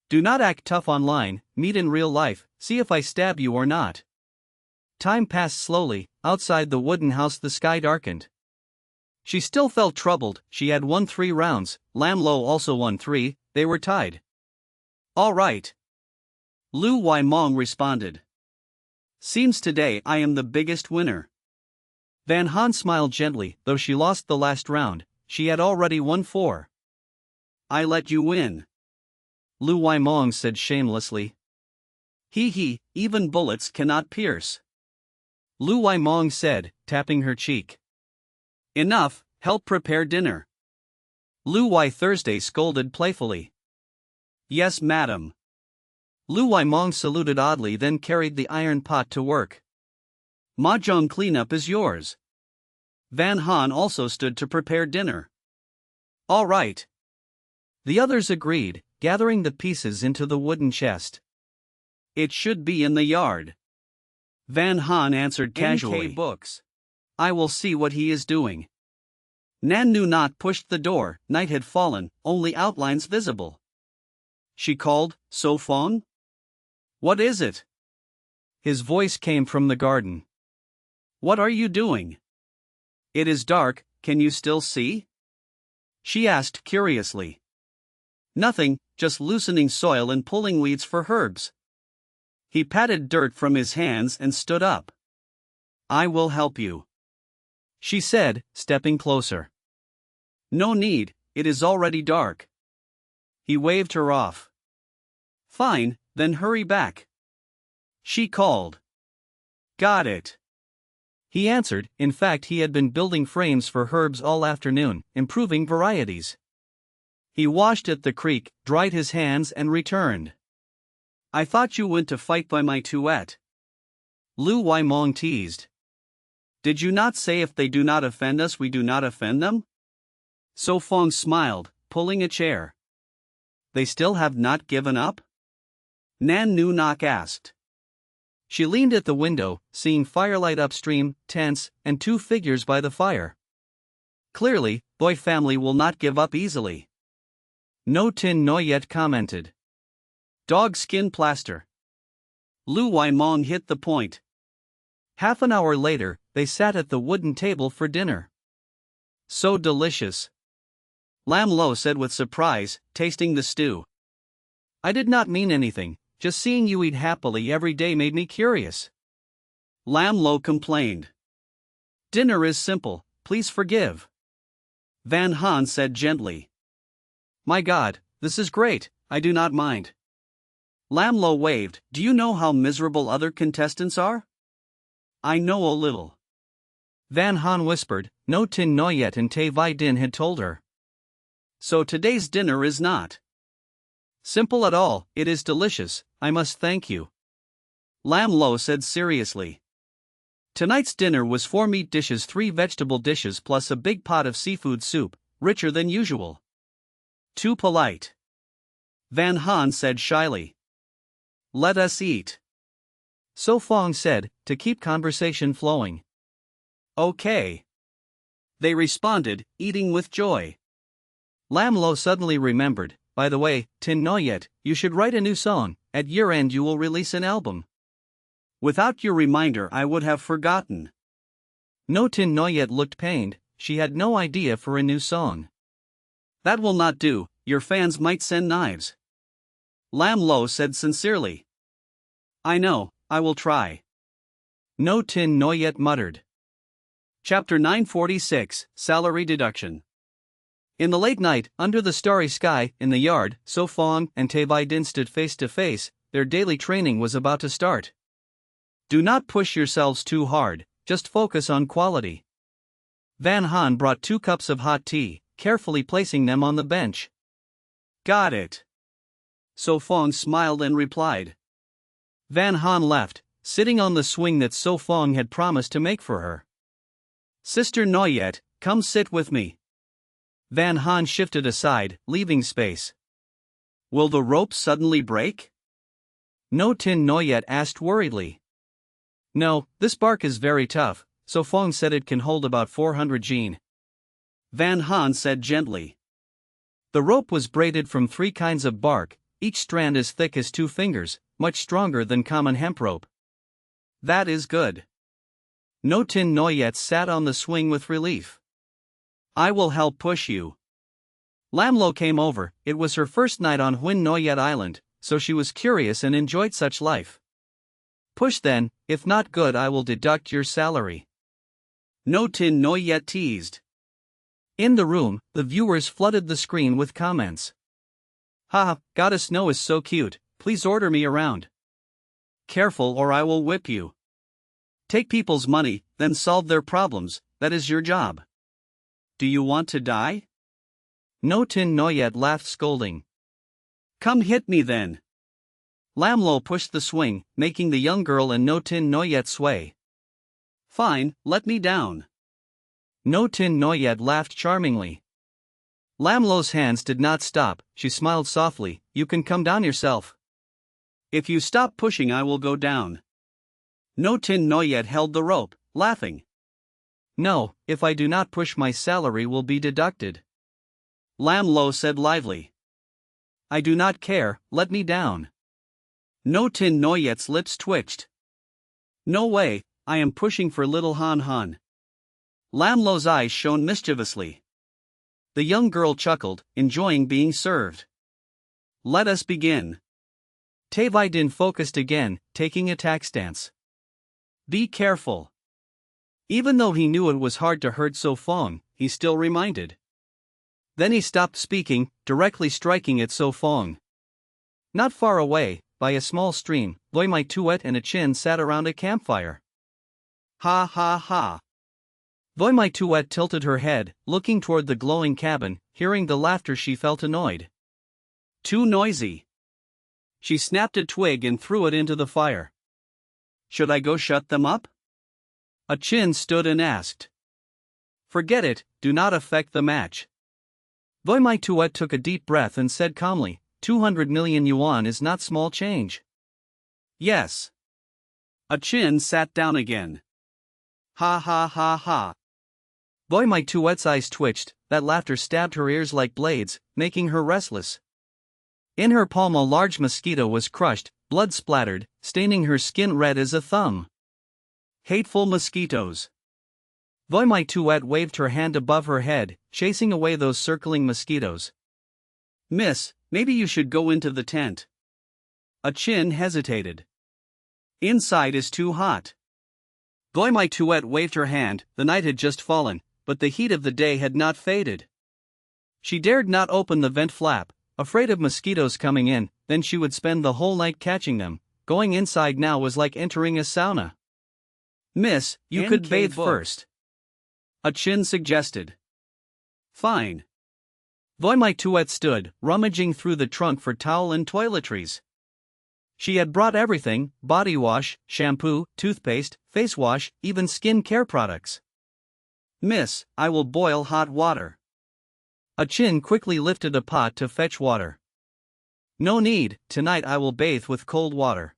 Speaker 1: Do not act tough online, meet in real life, see if I stab you or not. Time passed slowly, outside the wooden house the sky darkened. She still felt troubled, she had won 3 rounds, Lam Lo also won 3, they were tied. All right. Lu Waimong responded. Seems today I am the biggest winner. Van Han smiled gently, though she lost the last round, she had already won 4. I let you win. Lu Waimong said shamelessly. Hee, even bullets cannot pierce. Lu Waimong said, tapping her cheek. Enough, help prepare dinner. Lu Wai Thursday scolded playfully. Yes, madam. Lu Waimong saluted oddly, then carried the iron pot to work. Mahjong cleanup is yours. Van Han also stood to prepare dinner. All right. The others agreed, gathering the pieces into the wooden chest. It should be in the yard. Van Han answered casually. NK Books. I will see what he is doing. Nan Nunak pushed the door, night had fallen, only outlines visible. She called, So Fong? What is it? His voice came from the garden. What are you doing? It is dark, can you still see? She asked curiously. Nothing, just loosening soil and pulling weeds for herbs. He patted dirt from his hands and stood up. I will help you, she said, stepping closer. No need, it is already dark. He waved her off. Fine, then hurry back, she called. Got it. He answered, in fact he had been building frames for herbs all afternoon, improving varieties. He washed at the creek, dried his hands and returned. I thought you went to fight by my Tuet. Lu Waimong teased. Did you not say if they do not offend us we do not offend them? So Fong smiled, pulling a chair. They still have not given up? Nan Nunak asked. She leaned at the window, seeing firelight upstream, tents, and 2 figures by the fire. Clearly, Boy family will not give up easily. No Tin Noyet commented. Dog skin plaster. Lu Waimong hit the point. Half an hour later, they sat at the wooden table for dinner. So delicious. Lam Lo said with surprise, tasting the stew. I did not mean anything, just seeing you eat happily every day made me curious. Lam Lo complained. Dinner is simple, please forgive. Van Han said gently. My God, this is great, I do not mind. Lamlo waved. Do you know how miserable other contestants are? I know a little.
Speaker 2: Van Han whispered. No Tin Noyet and Tay Vi Din had told her.
Speaker 1: So today's dinner is not
Speaker 2: simple at all. It is delicious, I must thank you.
Speaker 1: Lamlo said seriously. Tonight's dinner was 4 meat dishes, 3 vegetable dishes plus a big pot of seafood soup, richer than usual. Too polite. Van Han said shyly. Let us eat.
Speaker 2: So Fong said, to keep conversation flowing.
Speaker 1: Okay. They responded, eating with joy.
Speaker 2: Lamlo suddenly remembered, by the way, Tin Noyet, you should write a new song. At year end you will release an album.
Speaker 1: Without your reminder I would have forgotten.
Speaker 2: No Tin Noyet looked pained, she had no idea for a new song.
Speaker 1: That will not do, your fans might send knives. Lamlo said sincerely. I know, I will try.
Speaker 2: No Tin Noyet muttered.
Speaker 1: Chapter 946, Salary Deduction.
Speaker 2: In the late night, under the starry sky, in the yard, So Fong and Tay Vi Din stood face to face. Their daily training was about to start.
Speaker 1: Do not push yourselves too hard, just focus on quality.
Speaker 2: Van Han brought 2 cups of hot tea, carefully placing them on the bench.
Speaker 1: Got it. So Fong smiled and replied.
Speaker 2: Van Han left, sitting on the swing that So Fong had promised to make for her.
Speaker 1: Sister Noyet, come sit with me.
Speaker 2: Van Han shifted aside, leaving space.
Speaker 1: Will the rope suddenly break?
Speaker 2: No Tin Noyet asked worriedly. No, this bark is very tough, So Fong said it can hold about 400 jin.
Speaker 1: Van Han said gently.
Speaker 2: The rope was braided from 3 kinds of bark, each strand as thick as 2 fingers, much stronger than common hemp rope.
Speaker 1: That is good.
Speaker 2: No Tin Noyet sat on the swing with relief.
Speaker 1: I will help push you.
Speaker 2: Lamlo came over. It was her first night on Huin Noyet Island, so she was curious and enjoyed such life. Push then, if not good I will deduct your salary.
Speaker 1: No Tin Noyet teased.
Speaker 2: In the room, the viewers flooded the screen with comments. Haha, Goddess No is so cute, please order me around.
Speaker 1: Careful or I will whip you. Take people's money, then solve their problems, that is your job. Do you want to die?
Speaker 2: No Tin Noyet laughed scolding.
Speaker 1: Come hit me then.
Speaker 2: Lamlo pushed the swing, making the young girl and No Tin Noyet sway.
Speaker 1: Fine, let me down.
Speaker 2: No Tin Noyet laughed charmingly. Lamlo's hands did not stop, she smiled softly, you can come down yourself.
Speaker 1: If you stop pushing I will go down. No Tin Noyet held the rope, laughing.
Speaker 2: No, if I do not push my salary will be deducted.
Speaker 1: Lamlo said lively.
Speaker 2: I do not care, let me down.
Speaker 1: No Tin Noyet's lips twitched. No way, I am pushing for little Han Han. Lamlo's eyes shone mischievously. The young girl chuckled, enjoying being served. Let us begin.
Speaker 2: Tay Vi Din focused again, taking attack stance.
Speaker 1: Be careful. Even though he knew it was hard to hurt So Fong, he still reminded.
Speaker 2: Then he stopped speaking, directly striking at So Fong. Not far away, by a small stream, Loi Mai Tuet and a Chin sat around a campfire.
Speaker 1: Ha ha ha.
Speaker 2: Loi Mai Tuet tilted her head, looking toward the glowing cabin. Hearing the laughter she felt annoyed.
Speaker 1: Too noisy. She snapped a twig and threw it into the fire. Should I go shut them up?
Speaker 2: A Chin stood and asked.
Speaker 1: Forget it, do not affect the match.
Speaker 2: Loi Mai Tuet took a deep breath and said calmly, 200 million yuan is not small change.
Speaker 1: Yes. A Chin sat down again. Ha ha ha ha.
Speaker 2: Loi Mai Tuet's eyes twitched, that laughter stabbed her ears like blades, making her restless. In her palm a large mosquito was crushed, blood splattered, staining her skin red as a thumb.
Speaker 1: Hateful mosquitoes.
Speaker 2: Loi Mai Tuet waved her hand above her head, chasing away those circling mosquitoes.
Speaker 1: Miss, maybe you should go into the tent. A Chin hesitated. Inside is too hot. Loi Mai Tuet waved her hand. The night had just fallen, but the heat of the day had not faded. She dared not open the vent flap, afraid of mosquitoes coming in,
Speaker 2: then she would spend the whole night catching them. Going inside now was like entering a sauna.
Speaker 1: Miss, you could bathe first. A Chin suggested. Fine.
Speaker 2: Voimai stood, rummaging through the trunk for towel and toiletries. She had brought everything: body wash, shampoo, toothpaste, face wash, even skin care products.
Speaker 1: Miss, I will boil hot water.
Speaker 2: A Chin quickly lifted a pot to fetch water. No need, tonight I will bathe with cold water.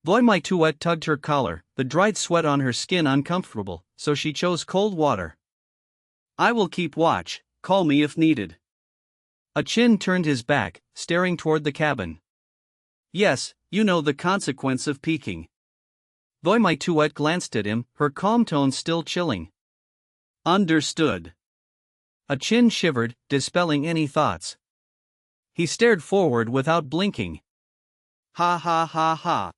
Speaker 2: Voimai tugged her collar, the dried sweat on her skin uncomfortable, so she chose cold water.
Speaker 1: I will keep watch, call me if needed.
Speaker 2: A Chin turned his back, staring toward the cabin.
Speaker 1: Yes, you know the consequence of peeking.
Speaker 2: Voimai glanced at him, her calm tone still chilling.
Speaker 1: Understood.
Speaker 2: A Chin shivered, dispelling any thoughts. He stared forward without blinking.
Speaker 1: Ha ha ha ha.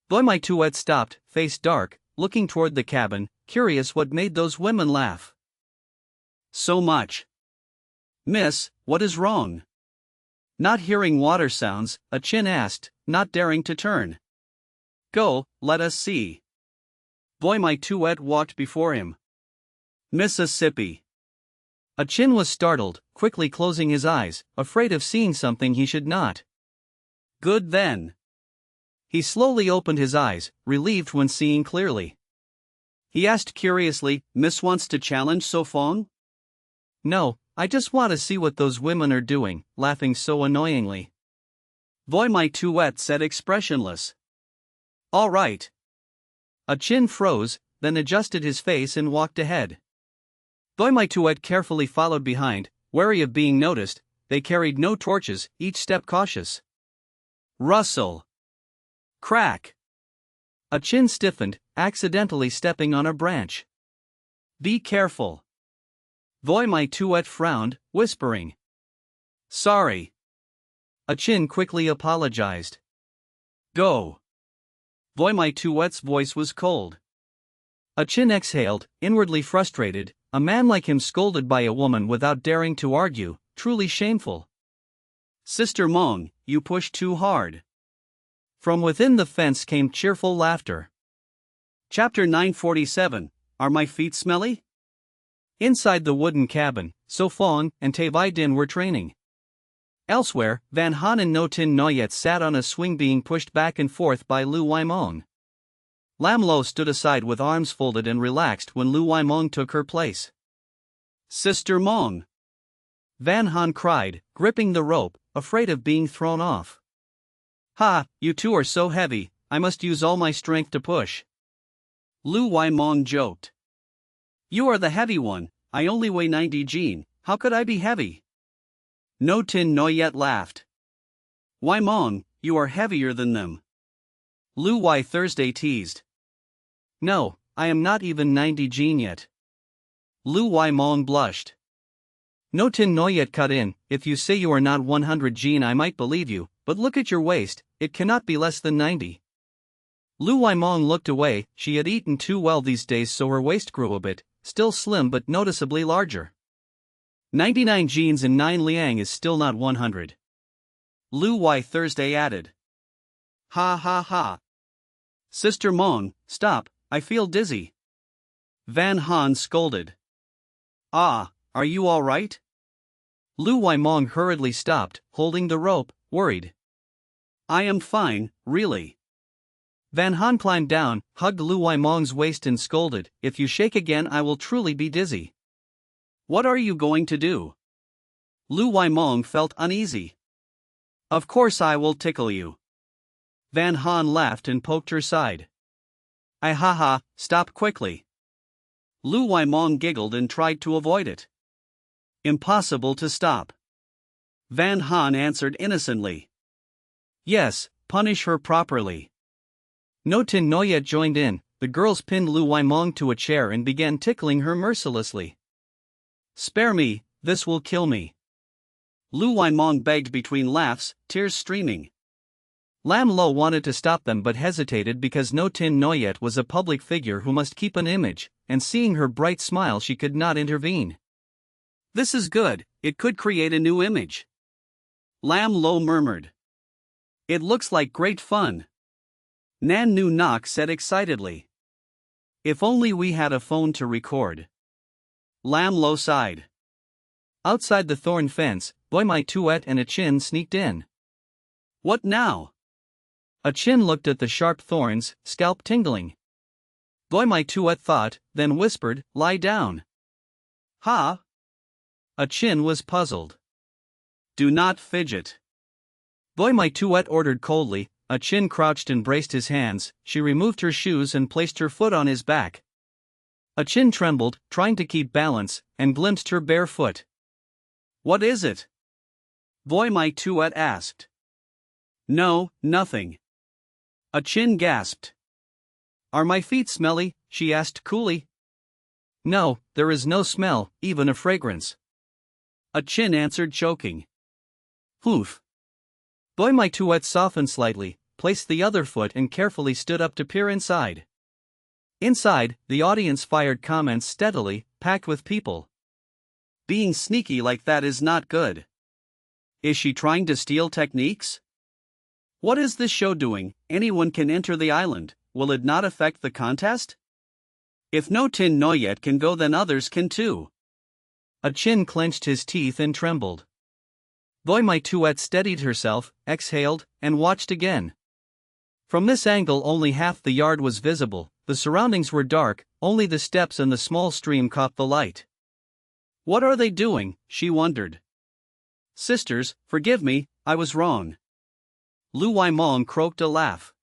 Speaker 2: Voimai stopped, face dark, looking toward the cabin, curious what made those women laugh.
Speaker 1: So much. Miss, what is wrong? Not hearing water sounds, A Chin asked, not daring to turn. Go, let us see. Voimai walked before him. Mississippi.
Speaker 2: A Chin was startled, quickly closing his eyes, afraid of seeing something he should not.
Speaker 1: Good then.
Speaker 2: He slowly opened his eyes, relieved when seeing clearly.
Speaker 1: He asked curiously, Miss wants to challenge Sofong?
Speaker 2: No, I just want to see what those women are doing, laughing so annoyingly.
Speaker 1: Voimai said expressionless. All right.
Speaker 2: A Chin froze, then adjusted his face and walked ahead. Voimai carefully followed behind, wary of being noticed. They carried no torches, each step cautious.
Speaker 1: Rustle. Crack.
Speaker 2: A Chin stiffened, accidentally stepping on a branch.
Speaker 1: Be careful. Voimai frowned, whispering. Sorry.
Speaker 2: A Chin quickly apologized.
Speaker 1: Go. Voimai voice was cold.
Speaker 2: A Chin exhaled, inwardly frustrated. A man like him scolded by a woman without daring to argue, truly shameful.
Speaker 1: Sister Mong, you pushed too hard.
Speaker 2: From within the fence came cheerful laughter.
Speaker 1: Chapter 947, Are my feet smelly?
Speaker 2: Inside the wooden cabin, Sofong and Tevai Din were training. Elsewhere, Van Han and No Tin Noyet sat on a swing being pushed back and forth by Lu Waimong. Lam Lo stood aside with arms folded and relaxed when Lu Waimong took her place.
Speaker 1: Sister Mong!
Speaker 2: Van Han cried, gripping the rope, afraid of being thrown off.
Speaker 1: Ha, you two are so heavy, I must use all my strength to push. Lu Waimong joked. You are the heavy one, I only weigh 90 jin, how could I be heavy? No Tin Noyet laughed. Waimong, you are heavier than them. Lu Wai Thursday teased.
Speaker 2: No, I am not even 90 jin yet.
Speaker 1: Lu Waimong blushed.
Speaker 2: No Tin Noyet cut in, if you say you are not 100 jin I might believe you, but look at your waist, it cannot be less than 90. Lu Waimong looked away, she had eaten too well these days so her waist grew a bit, still slim but noticeably larger.
Speaker 1: 99 jeans and 9 liang is still not 100. Lu Wai Thursday added. Ha ha ha. Sister Mong, stop, I feel dizzy. Van Han scolded. Ah, are you all right?
Speaker 2: Lu Waimong hurriedly stopped, holding the rope, worried.
Speaker 1: I am fine, really.
Speaker 2: Van Han climbed down, hugged Lu Waimong's waist and scolded, if you shake again I will truly be dizzy.
Speaker 1: What are you going to do? Lu Waimong felt uneasy. Of course I will tickle you. Van Han laughed and poked her side. I ha, stop quickly. Lu Waimong giggled and tried to avoid it. Impossible to stop. Van Han answered innocently. Yes, punish her properly.
Speaker 2: No Tin Noyet joined in, the girls pinned Lu Waimong to a chair and began tickling her mercilessly.
Speaker 1: Spare me, this will kill me. Lu Waimong begged between laughs, tears streaming.
Speaker 2: Lam Lo wanted to stop them but hesitated because No Tin Noyet was a public figure who must keep an image, and seeing her bright smile she could not intervene.
Speaker 1: This is good, it could create a new image. Lam Lo murmured. It looks like great fun, Nan Nu Nok said excitedly. If only we had a phone to record. Lam Lo sighed.
Speaker 2: Outside the thorn fence, Boy My Tuet and Achin sneaked in.
Speaker 1: What now?
Speaker 2: Achin looked at the sharp thorns, scalp tingling. Boy My Tuet thought, then whispered, "Lie down."
Speaker 1: Ha!
Speaker 2: Achin was puzzled.
Speaker 1: Do not fidget.
Speaker 2: Boy My Tuet ordered coldly. Achin crouched and braced his hands. She removed her shoes and placed her foot on his back. Achin trembled, trying to keep balance, and glimpsed her bare foot.
Speaker 1: What is it? Boy My Tuet asked. No, nothing. Achin gasped.
Speaker 2: Are my feet smelly? She asked coolly. No, there is no smell, even a fragrance.
Speaker 1: Achin answered choking.
Speaker 2: Oof. Boy My Tuet softened slightly, placed the other foot and carefully stood up to peer inside. Inside, the audience fired comments steadily, packed with people.
Speaker 1: Being sneaky like that is not good. Is she trying to steal techniques? What is this show doing? Anyone can enter the island, will it not affect the contest? If no Tin Noyet can go, then others can too.
Speaker 2: Achin clenched his teeth and trembled. Boy My Tuet steadied herself, exhaled, and watched again. From this angle only half the yard was visible, the surroundings were dark, only the steps and the small stream caught the light.
Speaker 1: What are they doing? She wondered. Sisters, forgive me, I was wrong. Lu Waimong croaked a laugh.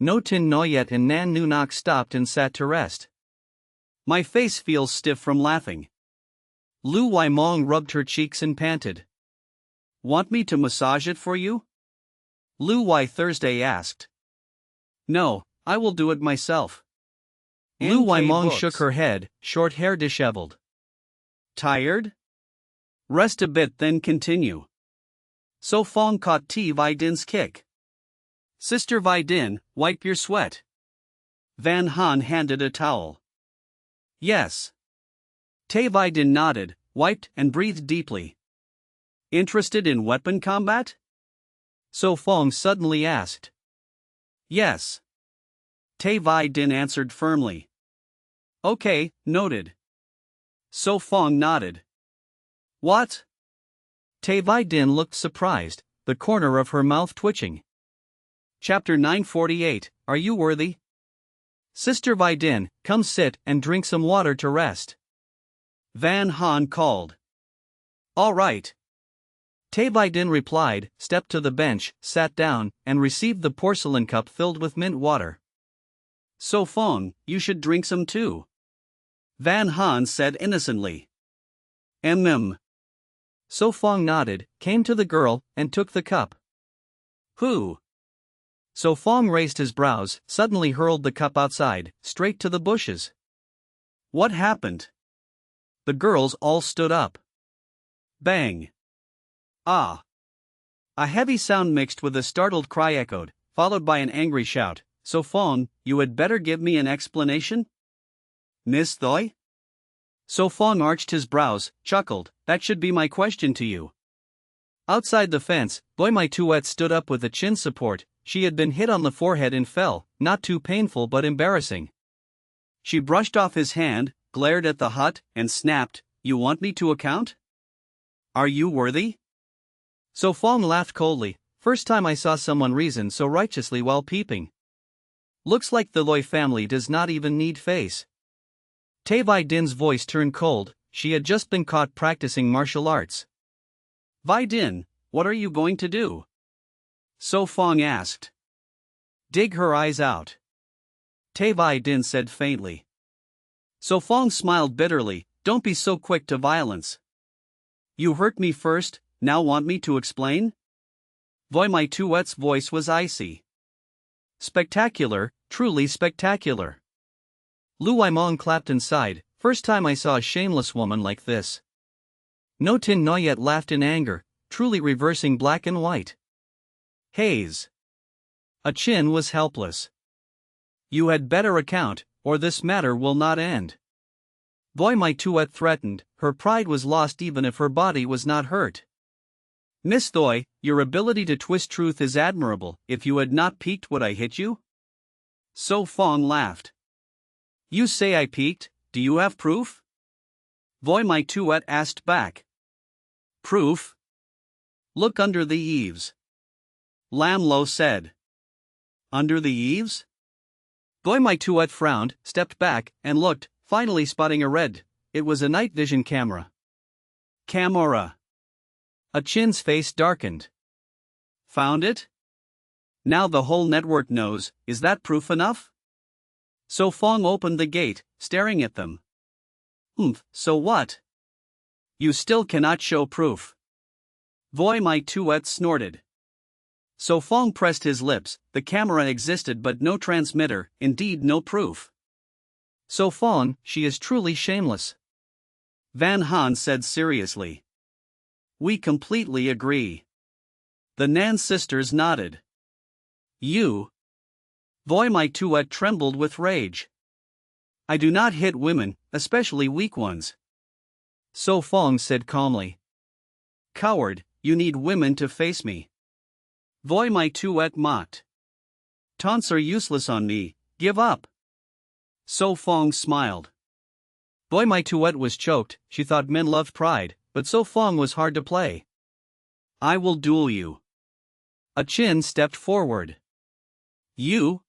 Speaker 2: No Tin Noyet and Nan Nu Nok stopped and sat to rest.
Speaker 1: My face feels stiff from laughing. Lu Waimong rubbed her cheeks and panted. Want me to massage it for you? Lu Wai Thursday asked. No, I will do it myself.
Speaker 2: Lu Waimong shook her head, short hair disheveled.
Speaker 1: Tired? Rest a bit then continue. So Fong caught T Vi Din's kick. Sister Vi Din, wipe your sweat. Van Han handed a towel. Yes. Te Vi Din nodded, wiped and breathed deeply. Interested in weapon combat?
Speaker 2: So Fong suddenly asked.
Speaker 1: Yes. Te Vi Din answered firmly. Okay, noted. So Fong nodded. What?
Speaker 2: Te Vi Din looked surprised, the corner of her mouth twitching.
Speaker 1: Chapter 948, Are You Worthy?
Speaker 2: Sister Vi Din, come sit and drink some water to rest.
Speaker 1: Van Han called. All right.
Speaker 2: Te Vi Din replied, stepped to the bench, sat down, and received the porcelain cup filled with mint water.
Speaker 1: So Fong, you should drink some too. Van Han said innocently.
Speaker 2: So Fong nodded, came to the girl, and took the cup.
Speaker 1: Who?
Speaker 2: So Fong raised his brows, suddenly hurled the cup outside, straight to the bushes.
Speaker 1: What happened? The girls all stood up. Bang! Ah! A heavy sound mixed with a startled cry echoed, followed by an angry shout. So Fong, you had better give me an explanation? Miss Thoi? So Fong arched his brows, chuckled, that should be my question to you.
Speaker 2: Outside the fence, Boy My Tuet stood up with a chin support. She had been hit on the forehead and fell, not too painful but embarrassing.
Speaker 1: She brushed off his hand, glared at the hut, and snapped, You want me to account? Are you worthy?
Speaker 2: So Fong laughed coldly, first time I saw someone reason so righteously while peeping. Looks like the Loi family does not even need face. Te Vi Din's voice turned cold, she had just been caught practicing martial arts.
Speaker 1: Vi Din, what are you going to do? So Fong asked. Dig her eyes out. Te Vi Din said faintly. So Fong smiled bitterly, don't be so quick to violence. You hurt me first, now want me to explain? Boy My Tuet's voice was icy. Spectacular, truly spectacular.
Speaker 2: Lu Waimong clapped and sighed, first time I saw a shameless woman like this. No Tin Noyet laughed in anger, truly reversing black and white.
Speaker 1: Haze.
Speaker 2: Achin was helpless. You had better account, or this matter will not end. Boy My Tuet threatened, her pride was lost even if her body was not hurt.
Speaker 1: Miss Thoy, your ability to twist truth is admirable. If you had not peeked, would I hit you? So Fong laughed. You say I peeked, do you have proof? Voy My Tuet asked back. Proof? Look under the eaves. Lam Lo said. Under the eaves? Voy My Tuet frowned, stepped back, and looked, finally spotting a red. It was a night vision camera. Camera. A Chin's face darkened. Found it? Now the whole network knows, is that proof enough? So Fong opened the gate, staring at them. So what? You still cannot show proof. Voy My Tuet snorted. So Fong pressed his lips. The camera existed but no transmitter, indeed no proof. So Fong, she is truly shameless. Van Han said seriously. We completely agree. The Nan sisters nodded. You? Voy My Tuet trembled with rage. I do not hit women, especially weak ones. So Fong said calmly. Coward, you need women to face me. Voy My Tuet mocked. Taunts are useless on me, give up. So Fong smiled. Voy My Tuet was choked. She thought men loved pride, but So Fong was hard to play. I will duel you. A Chin stepped forward. You?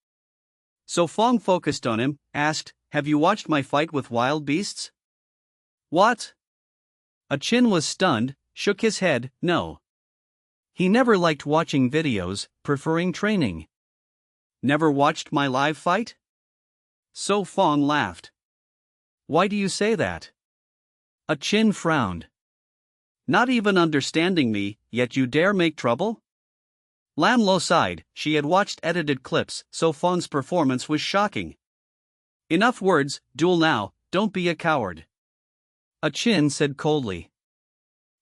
Speaker 1: So Fong focused on him, asked, have you watched my fight with wild beasts? What? A Chin was stunned, shook his head, no. He never liked watching videos, preferring training. Never watched my live fight? So Fong laughed. Why do you say that? A Chin frowned. Not even understanding me, yet you dare make trouble? Lam Lo sighed. She had watched edited clips, so Fong's performance was shocking. Enough words, duel now, don't be a coward. A Chin said coldly.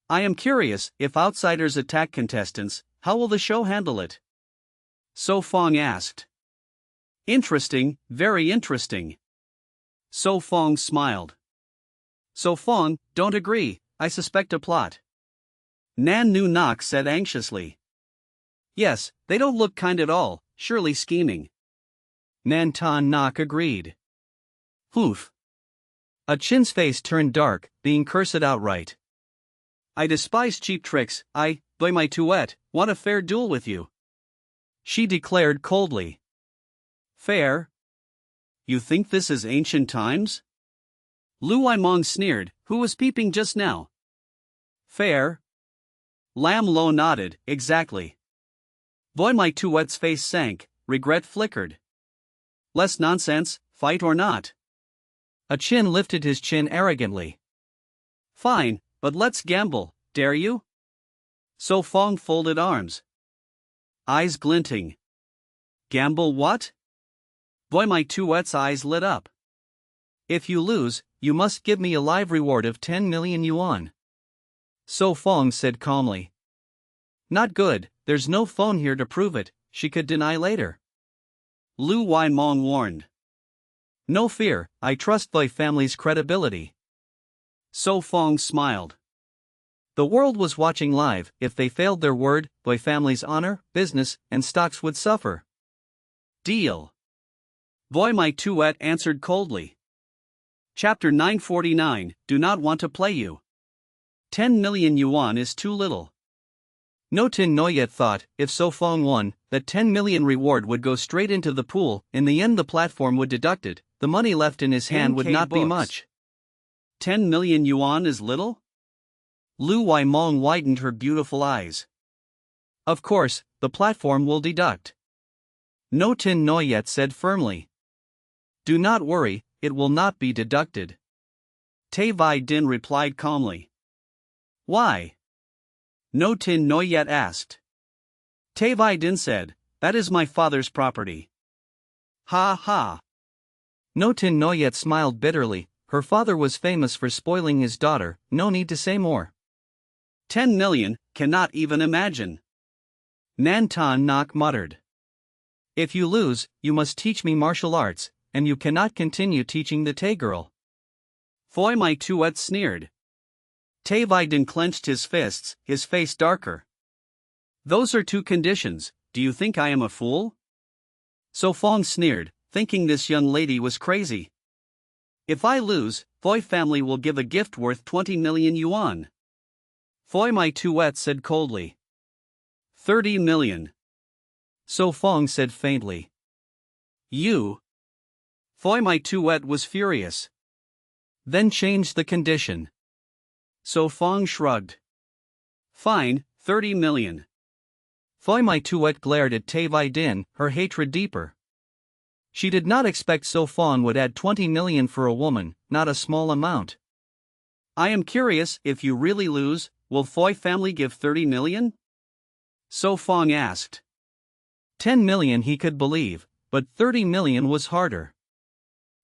Speaker 1: I am curious, if outsiders attack contestants, how will the show handle it? So Fong asked. Interesting, very interesting. So Fong smiled. So Fong, don't agree, I suspect a plot. Nan Nu Nok said anxiously. Yes, they don't look kind at all, surely scheming. Nan Tan Nok agreed. Hoof. A Chin's face turned dark, being cursed outright. I despise cheap tricks. I, Voy My Tuet, want a fair duel with you. She declared coldly. Fair? You think this is ancient times? Lu Imong sneered, who was peeping just now. Fair? Lam Lo nodded, exactly. Voy My Tuet's face sank, regret flickered. Less nonsense, fight or not. A Chin lifted his chin arrogantly. Fine, but let's gamble, dare you? So Fong folded arms. Eyes glinting. Gamble what? Voy My Tuet's eyes lit up. If you lose, you must give me a live reward of 10 million yuan. So Fong said calmly. Not good, there's no phone here to prove it, she could deny later. Lu Wai-mong warned. No fear, I trust thy family's credibility. So Fong smiled. The world was watching live. If they failed their word, thy family's honor, business, and stocks would suffer. Deal. Voy My Tuet answered coldly. Chapter 949, Do not want to play you. 10 million yuan is too little. No Tin Noyet thought, if So Fong won, that 10 million reward would go straight into the pool. In the end the platform would deduct it. The money left in his hand would not be much. 10 million yuan is little? Lu Wai-mong widened her beautiful eyes. Of course, the platform will deduct. No Tin Noyet said firmly. Do not worry, it will not be deducted. Tai Vai Din replied calmly. Why? No Tin Noyet asked. Tai Vai Din said, that is my father's property. Ha ha. No Tin Noyet smiled bitterly. Her father was famous for spoiling his daughter, no need to say more. 10 million, cannot even imagine. Nan Tan Nok muttered. If you lose, you must teach me martial arts, and you cannot continue teaching the Tay girl. Voy My Tuet sneered. Tai Vai Din clenched his fists, his face darker. Those are two conditions. Do you think I am a fool? So Fong sneered, thinking this young lady was crazy. If I lose, Foy family will give a gift worth 20 million yuan. Foy my tuet said coldly. 30 million. So Fong said faintly. You. Foy my tuet was furious. Then changed the condition. So Fong shrugged. Fine, 30 million. Foy my tuet glared at Tai Vai Din, her hatred deeper. She did not expect So Fong would add 20 million for a woman, not a small amount. I am curious, if you really lose, will Foy family give 30 million? So Fong asked. 10 million he could believe, but 30 million was harder.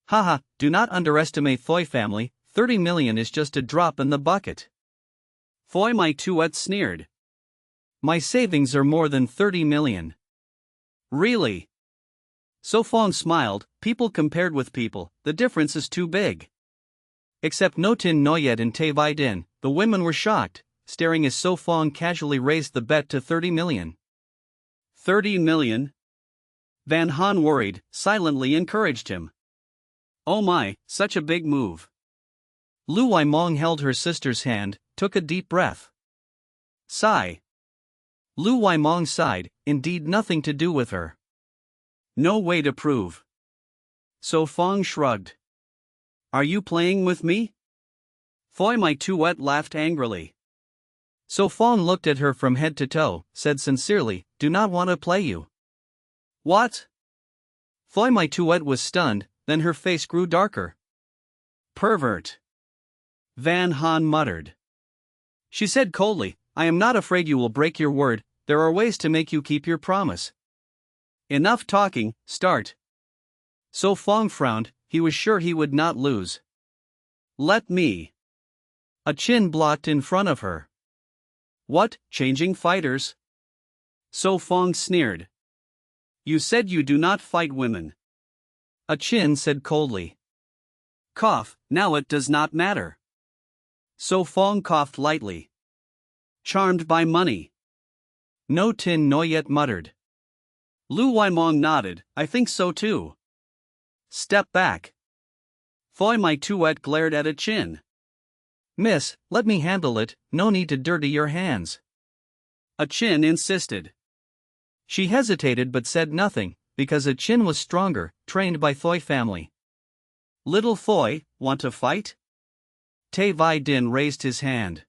Speaker 1: Haha, do not underestimate Foy family, 30 million is just a drop in the bucket. Foy my tuet sneered. My savings are more than 30 million. Really? So Fong smiled, people compared with people, the difference is too big. Except No Tin Noyet and Tai Vai Din, the women were shocked, staring as So Fong casually raised the bet to 30 million. 30 million? Van Han worried, silently encouraged him. Oh my, such a big move. Lu Waimong held her sister's hand, took a deep breath. Sigh. Lu Waimong sighed, indeed nothing to do with her. No way to prove. So Fong shrugged. Are you playing with me? Foy my tuet laughed angrily. So Fong looked at her from head to toe, said sincerely, do not want to play you. What? Foy my tuet was stunned, then her face grew darker. Pervert. Van Han muttered. She said coldly, I am not afraid you will break your word, there are ways to make you keep your promise. Enough talking, start. So Fong frowned, he was sure he would not lose. Let me. A chin blocked in front of her. What, changing fighters? So Fong sneered. You said you do not fight women. A chin said coldly. Cough, now it does not matter. So Fong coughed lightly. Charmed by money. No Tin Noyet muttered. Lu Waimong nodded, I think so too. Step back. Foy my tuet glared at a chin. Miss, let me handle it, no need to dirty your hands. A chin insisted. She hesitated but said nothing, because a chin was stronger, trained by Foy family. Little Foy, want to fight? Tai Vai Din raised his hand.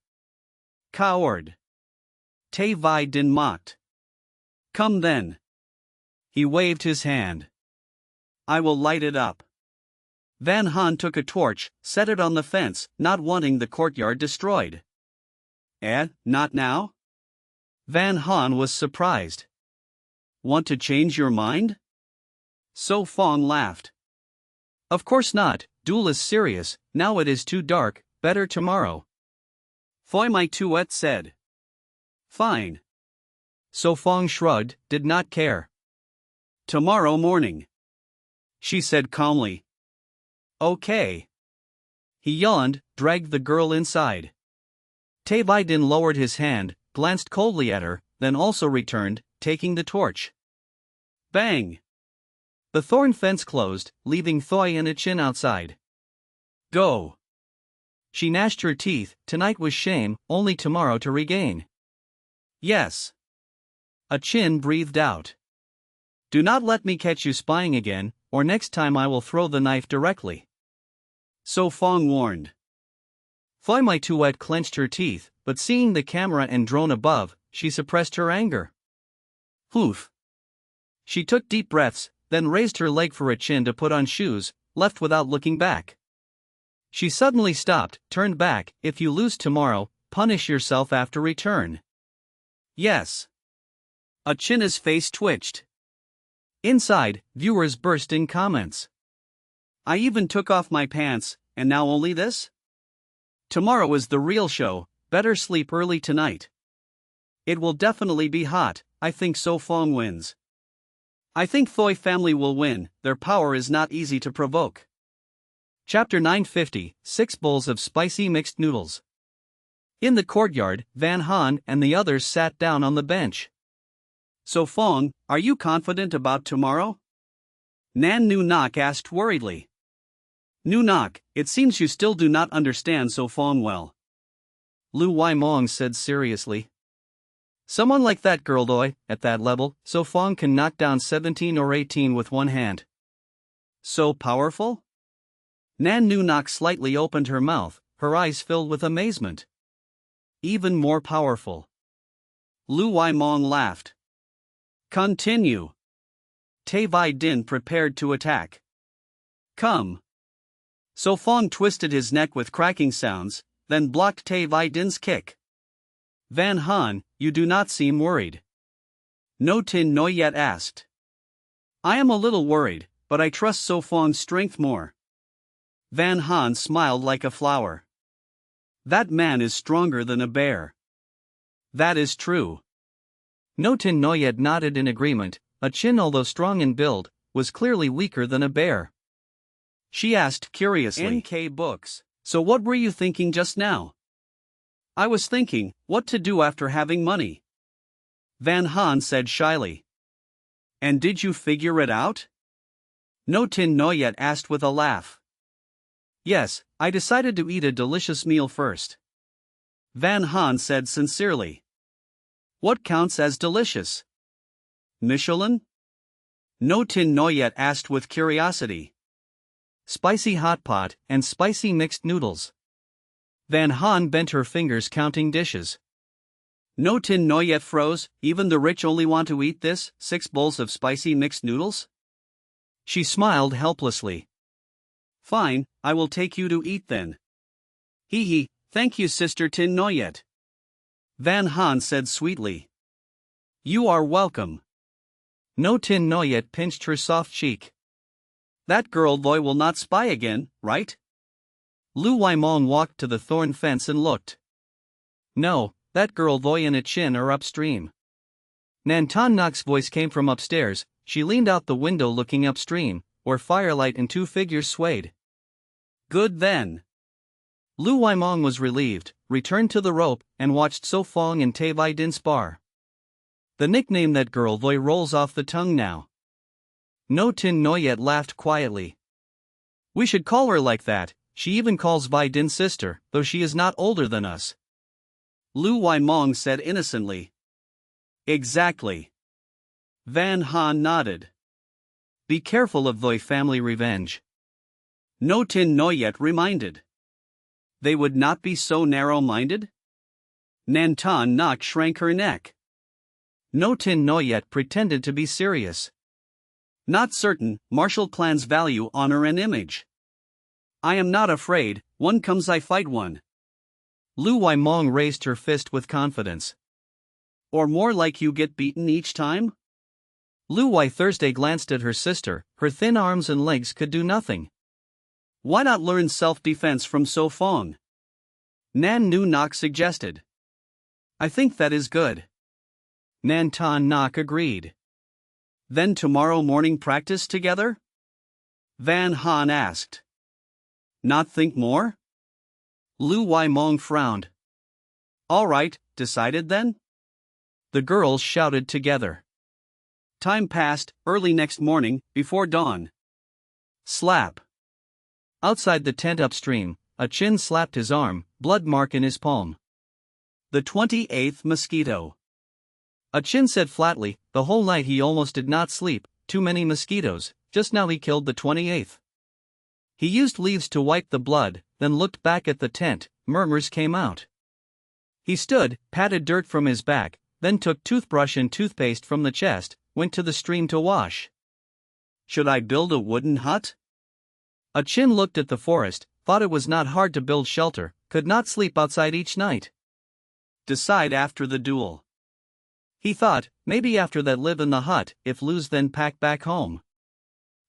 Speaker 1: Coward. Tai Vai Din mocked. Come then. He waved his hand. I will light it up. Van Han took a torch, set it on the fence, not wanting the courtyard destroyed. Not now? Van Han was surprised. Want to change your mind? So Fong laughed. Of course not, duel is serious, now it is too dark, better tomorrow. Foy my tuet said. Fine. So Fong shrugged, did not care. Tomorrow morning. She said calmly. Okay. He yawned, dragged the girl inside. Tai Vai Din lowered his hand, glanced coldly at her, then also returned, taking the torch. Bang! The thorn fence closed, leaving Thoy and a chin outside. Go! She gnashed her teeth, tonight was shame, only tomorrow to regain. Yes. A chin breathed out. Do not let me catch you spying again, or next time I will throw the knife directly. So Fong warned. Foy my tuet clenched her teeth, but seeing the camera and drone above, she suppressed her anger. Oof. She took deep breaths, then raised her leg for a chin to put on shoes, left without looking back. She suddenly stopped, turned back, if you lose tomorrow, punish yourself after return. Yes. A chin's face twitched. Inside, viewers burst in comments. I even took off my pants, and now only this? Tomorrow is the real show, better sleep early tonight. It will definitely be hot, I think So Fong wins. I think Thoy family will win, their power is not easy to provoke. Chapter 950, 6 bowls of spicy mixed noodles. In the courtyard, Van Han and the others sat down on the bench. So Fong, are you confident about tomorrow? Nan Nu Nok asked worriedly. Nu Nok, it seems you still do not understand So Fong well.
Speaker 2: Lu Waimong said seriously. Someone like that girl doi, at that level, So Fong can knock down 17 or 18 with one hand.
Speaker 1: So powerful? Nan Nu Nok slightly opened her mouth, her eyes filled with amazement. Even more powerful. Lu Waimong laughed. Continue. Tai Vai Din prepared to attack. Come. So Fong twisted his neck with cracking sounds, then blocked Tai Vai Din's kick. Van Han, you do not seem worried. No Tin Noyet asked. I am a little worried, but I trust So Fong's strength more. Van Han smiled like a flower. That man is stronger than a bear. That is true.
Speaker 2: No Tin Noyet nodded in agreement. A Chin, although strong in build, was clearly weaker than a bear.
Speaker 1: She asked curiously. NK Books. So what were you thinking just now? I was thinking, what to do after having money. Van Han said shyly. And did you figure it out? No Tin Noyet asked with a laugh. Yes, I decided to eat a delicious meal first. Van Han said sincerely. What counts as delicious? Michelin? No Tin Noyet asked with curiosity.
Speaker 2: Spicy hot pot and spicy mixed noodles. Van Han bent her fingers counting dishes.
Speaker 1: No Tin Noyet froze, even the rich only want to eat this, 6 bowls of spicy mixed noodles?
Speaker 2: She smiled helplessly.
Speaker 1: Fine, I will take you to eat then. Hee hee, thank you Sister Tin Noyet. Van Han said sweetly. You are welcome.
Speaker 2: No Tin Noyet pinched her soft cheek.
Speaker 1: That girl boy will not spy again, right?
Speaker 2: Lu Waimong walked to the thorn fence and looked. No, that girl boy and a Chin are upstream. Nan Ton Nok's voice came from upstairs. She leaned out the window looking upstream, where firelight and 2 figures swayed.
Speaker 1: Good then.
Speaker 2: Lu Waimong was relieved, returned to the rope, and watched So Fong and Tai Vai Din spar. The nickname that girl boy rolls off the tongue now. No Tin Noyet laughed quietly. We should call her like that. She even calls Vai Din's sister, though she is not older than us.
Speaker 1: Lu Waimong said innocently. Exactly. Van Han nodded. Be careful of thy family revenge. No Tin Noyet reminded. They would not be so narrow-minded? Nan Ton Nok shrank her neck.
Speaker 2: No Tin Noyet pretended to be serious.
Speaker 1: Not certain, martial clans value honor and image. I am not afraid, one comes I fight one.
Speaker 2: Lu Waimong raised her fist with confidence.
Speaker 1: Or more like you get beaten each time?
Speaker 2: Lu Wai Thursday glanced at her sister, her thin arms and legs could do nothing.
Speaker 1: Why not learn self-defense from So Fong? Nan Nu Nok suggested. I think that is good.
Speaker 2: Nan Ton Nok agreed.
Speaker 1: Then tomorrow morning practice together? Van Han asked. Not think more?
Speaker 2: Lu Waimong frowned.
Speaker 1: All right, decided then?
Speaker 2: The girls shouted together.
Speaker 1: Time passed, early next morning, before dawn. Slap.
Speaker 2: Outside the tent upstream, a Chin slapped his arm, blood mark in his palm.
Speaker 1: The 28th mosquito.
Speaker 2: A Chin said flatly, the whole night he almost did not sleep, too many mosquitoes, just now he killed the 28th. He used leaves to wipe the blood, then looked back at the tent, murmurs came out. He stood, patted dirt from his back, then took toothbrush and toothpaste from the chest, went to the stream to wash.
Speaker 1: Should I build a wooden hut?
Speaker 2: A Chin looked at the forest, thought it was not hard to build shelter, could not sleep outside each night.
Speaker 1: Decide after the duel.
Speaker 2: He thought, maybe after that live in the hut, if lose then pack back home.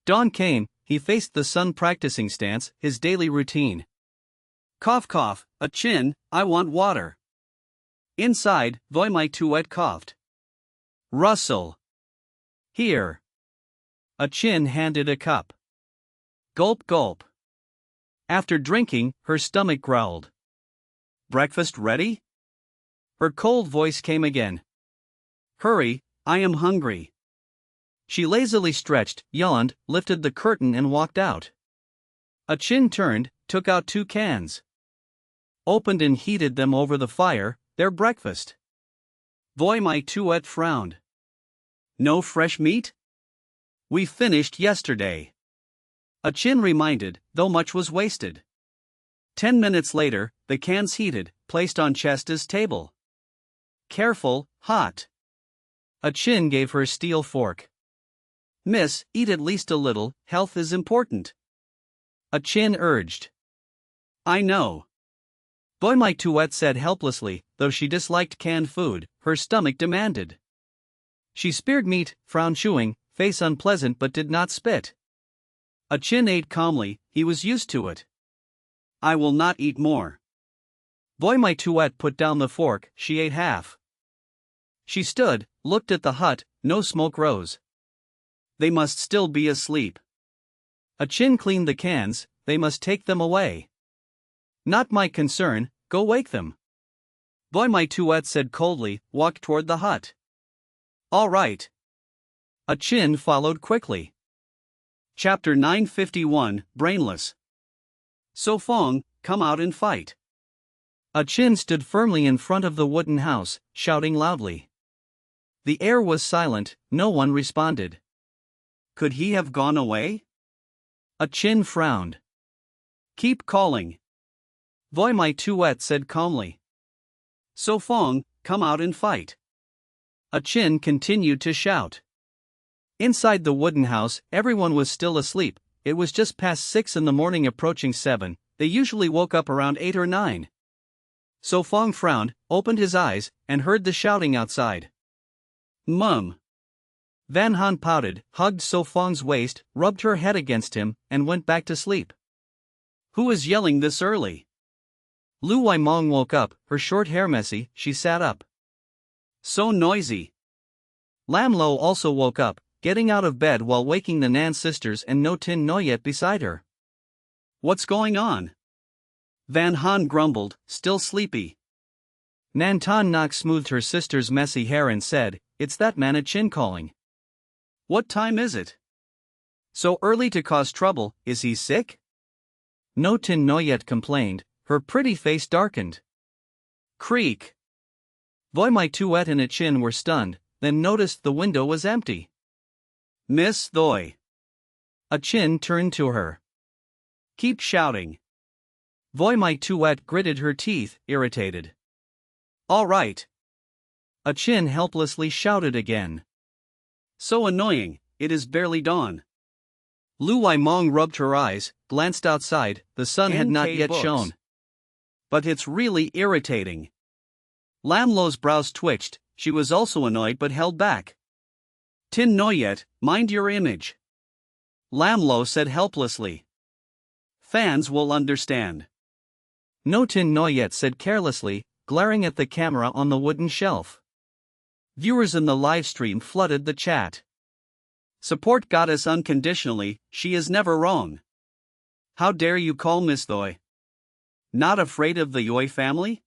Speaker 2: Dawn came, he faced the sun practicing stance, his daily routine.
Speaker 1: Cough cough, a Chin, I want water. Inside, Voy my Tuet coughed. Rustle.
Speaker 2: Here. A Chin handed a cup.
Speaker 1: Gulp gulp.
Speaker 2: After drinking, her stomach growled.
Speaker 1: Breakfast ready?
Speaker 2: Her cold voice came again.
Speaker 1: Hurry, I am hungry.
Speaker 2: She lazily stretched, yawned, lifted the curtain and walked out. A Chin turned, took out 2 cans. Opened and heated them over the fire, their breakfast.
Speaker 1: Boy my Tuet frowned. No fresh meat? We finished yesterday. A Chin reminded, though much was wasted. 10 minutes later, the cans heated, placed on Chesta's table. Careful, hot.
Speaker 2: A Chin gave her steel fork.
Speaker 1: Miss, eat at least a little, health is important.
Speaker 2: A Chin urged.
Speaker 1: I know.
Speaker 2: Boy my Tuet said helplessly, though she disliked canned food, her stomach demanded. She speared meat, frowned chewing, face unpleasant but did not spit.
Speaker 1: A Chin ate calmly, he was used to it. I will not eat more.
Speaker 2: Boy my Tuet put down the fork, she ate half. She stood, looked at the hut, no smoke rose.
Speaker 1: They must still be asleep.
Speaker 2: A Chin cleaned the cans, they must take them away. Not my concern, go wake them.
Speaker 1: Boy my Tuet said coldly, walked toward the hut. All right.
Speaker 2: A Chin followed quickly.
Speaker 1: Chapter 951, Brainless. So Fong, come out and fight.
Speaker 2: A Chin stood firmly in front of the wooden house, shouting loudly. The air was silent, no one responded.
Speaker 1: Could he have gone away?
Speaker 2: A Chin frowned.
Speaker 1: Keep calling.
Speaker 2: Boy my Tuet said calmly.
Speaker 1: So Fong, come out and fight.
Speaker 2: A Chin continued to shout. Inside the wooden house, everyone was still asleep. It was just past 6 in the morning, approaching 7. They usually woke up around 8 or 9. So Fong frowned, opened his eyes, and heard the shouting outside.
Speaker 1: Mum.
Speaker 2: Van Han pouted, hugged So Fong's waist, rubbed her head against him, and went back to sleep.
Speaker 1: Who is yelling this early?
Speaker 2: Lu Waimong woke up, her short hair messy, she sat up.
Speaker 1: So noisy.
Speaker 2: Lam Lo also woke up, getting out of bed while waking the Nan sisters and No Tin Noyet beside her.
Speaker 1: What's going on? Van Han grumbled, still sleepy.
Speaker 2: Nan Tan Nok smoothed her sister's messy hair and said, It's that man A Chin calling.
Speaker 1: What time is it? So early to cause trouble, is he sick?
Speaker 2: No Tin Noyet complained, her pretty face darkened.
Speaker 1: Creak.
Speaker 2: Boy my Tuet and A Chin were stunned, then noticed the window was empty.
Speaker 1: Miss Thoi.
Speaker 2: A Chin turned to her.
Speaker 1: Keep shouting.
Speaker 2: Boy my Tuet gritted her teeth, irritated.
Speaker 1: All right.
Speaker 2: A Chin helplessly shouted again.
Speaker 1: So annoying, it is barely dawn.
Speaker 2: Lu Waimong rubbed her eyes, glanced outside, the sun had not yet shone.
Speaker 1: But it's really irritating. Lam Lo's brows twitched, she was also annoyed but held back. Tin Noyet, mind your image. Lam Lo said helplessly. Fans will understand.
Speaker 2: No Tin Noyet said carelessly, glaring at the camera on the wooden shelf. Viewers in the live stream flooded the chat.
Speaker 1: Support Goddess unconditionally, she is never wrong. How dare you call Miss Thoi? Not afraid of the Yoi family?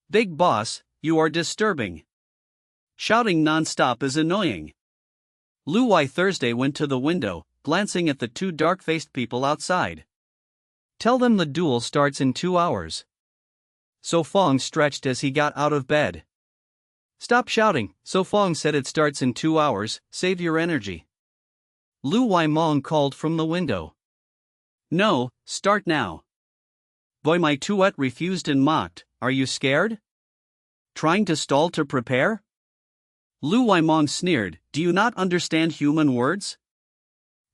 Speaker 1: Big boss, you are disturbing. Shouting non-stop is annoying. Lu Wai Thursday went to the window, glancing at the 2 dark-faced people outside.
Speaker 2: Tell them the duel starts in 2 hours. So Fong stretched as he got out of bed. Stop shouting, So Fong said, it starts in 2 hours, save your energy. Lu Waimong called from the window.
Speaker 1: No, start now. Boy my Tuet refused and mocked, are you scared? Trying to stall to prepare? Lu Waimong sneered, do you not understand human words?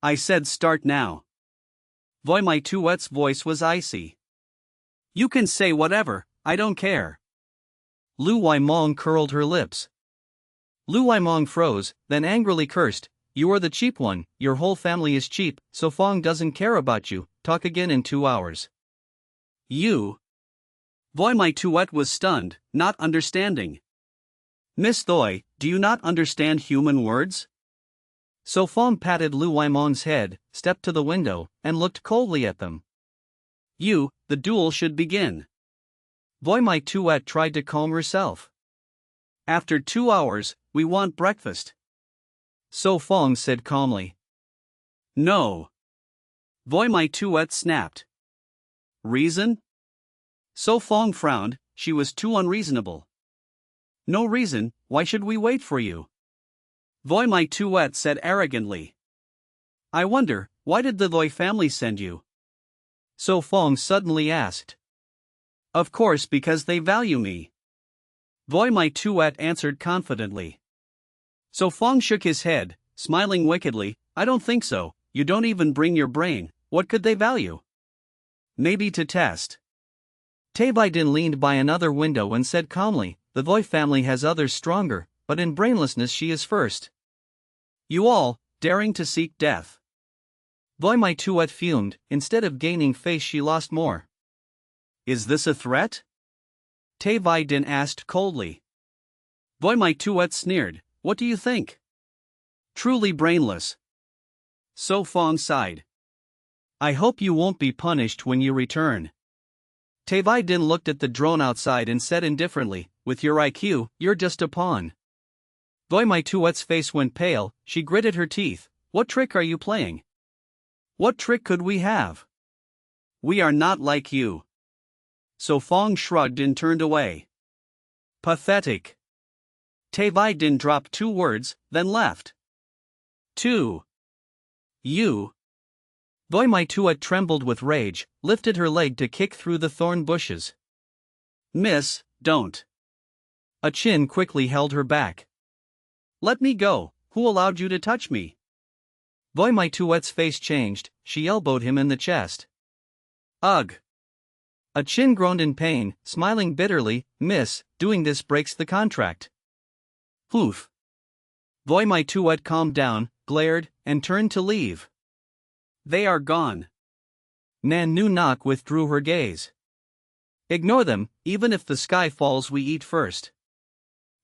Speaker 1: I said start now. Boy my Tuet's voice was icy. You can say whatever, I don't care.
Speaker 2: Lu Waimong curled her lips. Lu Waimong froze, then angrily cursed, you are the cheap one, your whole family is cheap, So Fong doesn't care about you, talk again in 2 hours.
Speaker 1: You? Boy my Tuet was stunned, not understanding. Miss Thoi, do you not understand human words?
Speaker 2: So Fong patted Lu Waimong's head, stepped to the window, and looked coldly at them.
Speaker 1: You, the duel should begin.
Speaker 2: Boy my Tuet tried to calm herself.
Speaker 1: After 2 hours, we want breakfast.
Speaker 2: So Fong said calmly.
Speaker 1: No. Voy my tuet snapped. Reason? So Fong frowned, she was too unreasonable. No reason, why should we wait for you? Voy my tuet said arrogantly. I wonder, why did the Voy family send you?
Speaker 2: So Fong suddenly asked.
Speaker 1: Of course, because they value me. Voy my tuet answered confidently. So Fong shook his head, smiling wickedly. I don't think so, you don't even bring your brain, what could they value? Maybe to test.
Speaker 2: Tai Din leaned by another window and said calmly, the Voy family has others stronger, but in brainlessness she is first.
Speaker 1: You all, daring to seek death.
Speaker 2: Voy my tuet fumed, instead of gaining face she lost more.
Speaker 1: Is this a threat? Tai Din asked coldly. Voy my tuet sneered, what do you think? Truly brainless. So Fong sighed. I hope you won't be punished when you return.
Speaker 2: Tai Din looked at the drone outside and said indifferently, with your IQ, you're just a pawn.
Speaker 1: Voy my tuet's face went pale, she gritted her teeth. What trick are you playing? What trick could we have? We are not like you. So Fong shrugged and turned away. Pathetic. Tai Din dropped 2 words, then left. 2. You.
Speaker 2: Voy my tuet trembled with rage, lifted her leg to kick through the thorn bushes.
Speaker 1: Miss, don't.
Speaker 2: A chin quickly held her back.
Speaker 1: Let me go, who allowed you to touch me?
Speaker 2: Voy my tuet's face changed, she elbowed him in the chest.
Speaker 1: Ugh.
Speaker 2: A chin groaned in pain, smiling bitterly, Miss, doing this breaks the contract.
Speaker 1: Poof.
Speaker 2: Voy my tuet calmed down, glared, and turned to leave.
Speaker 1: They are gone.
Speaker 2: Nan Nu Nok withdrew her gaze.
Speaker 1: Ignore them, even if the sky falls we eat first.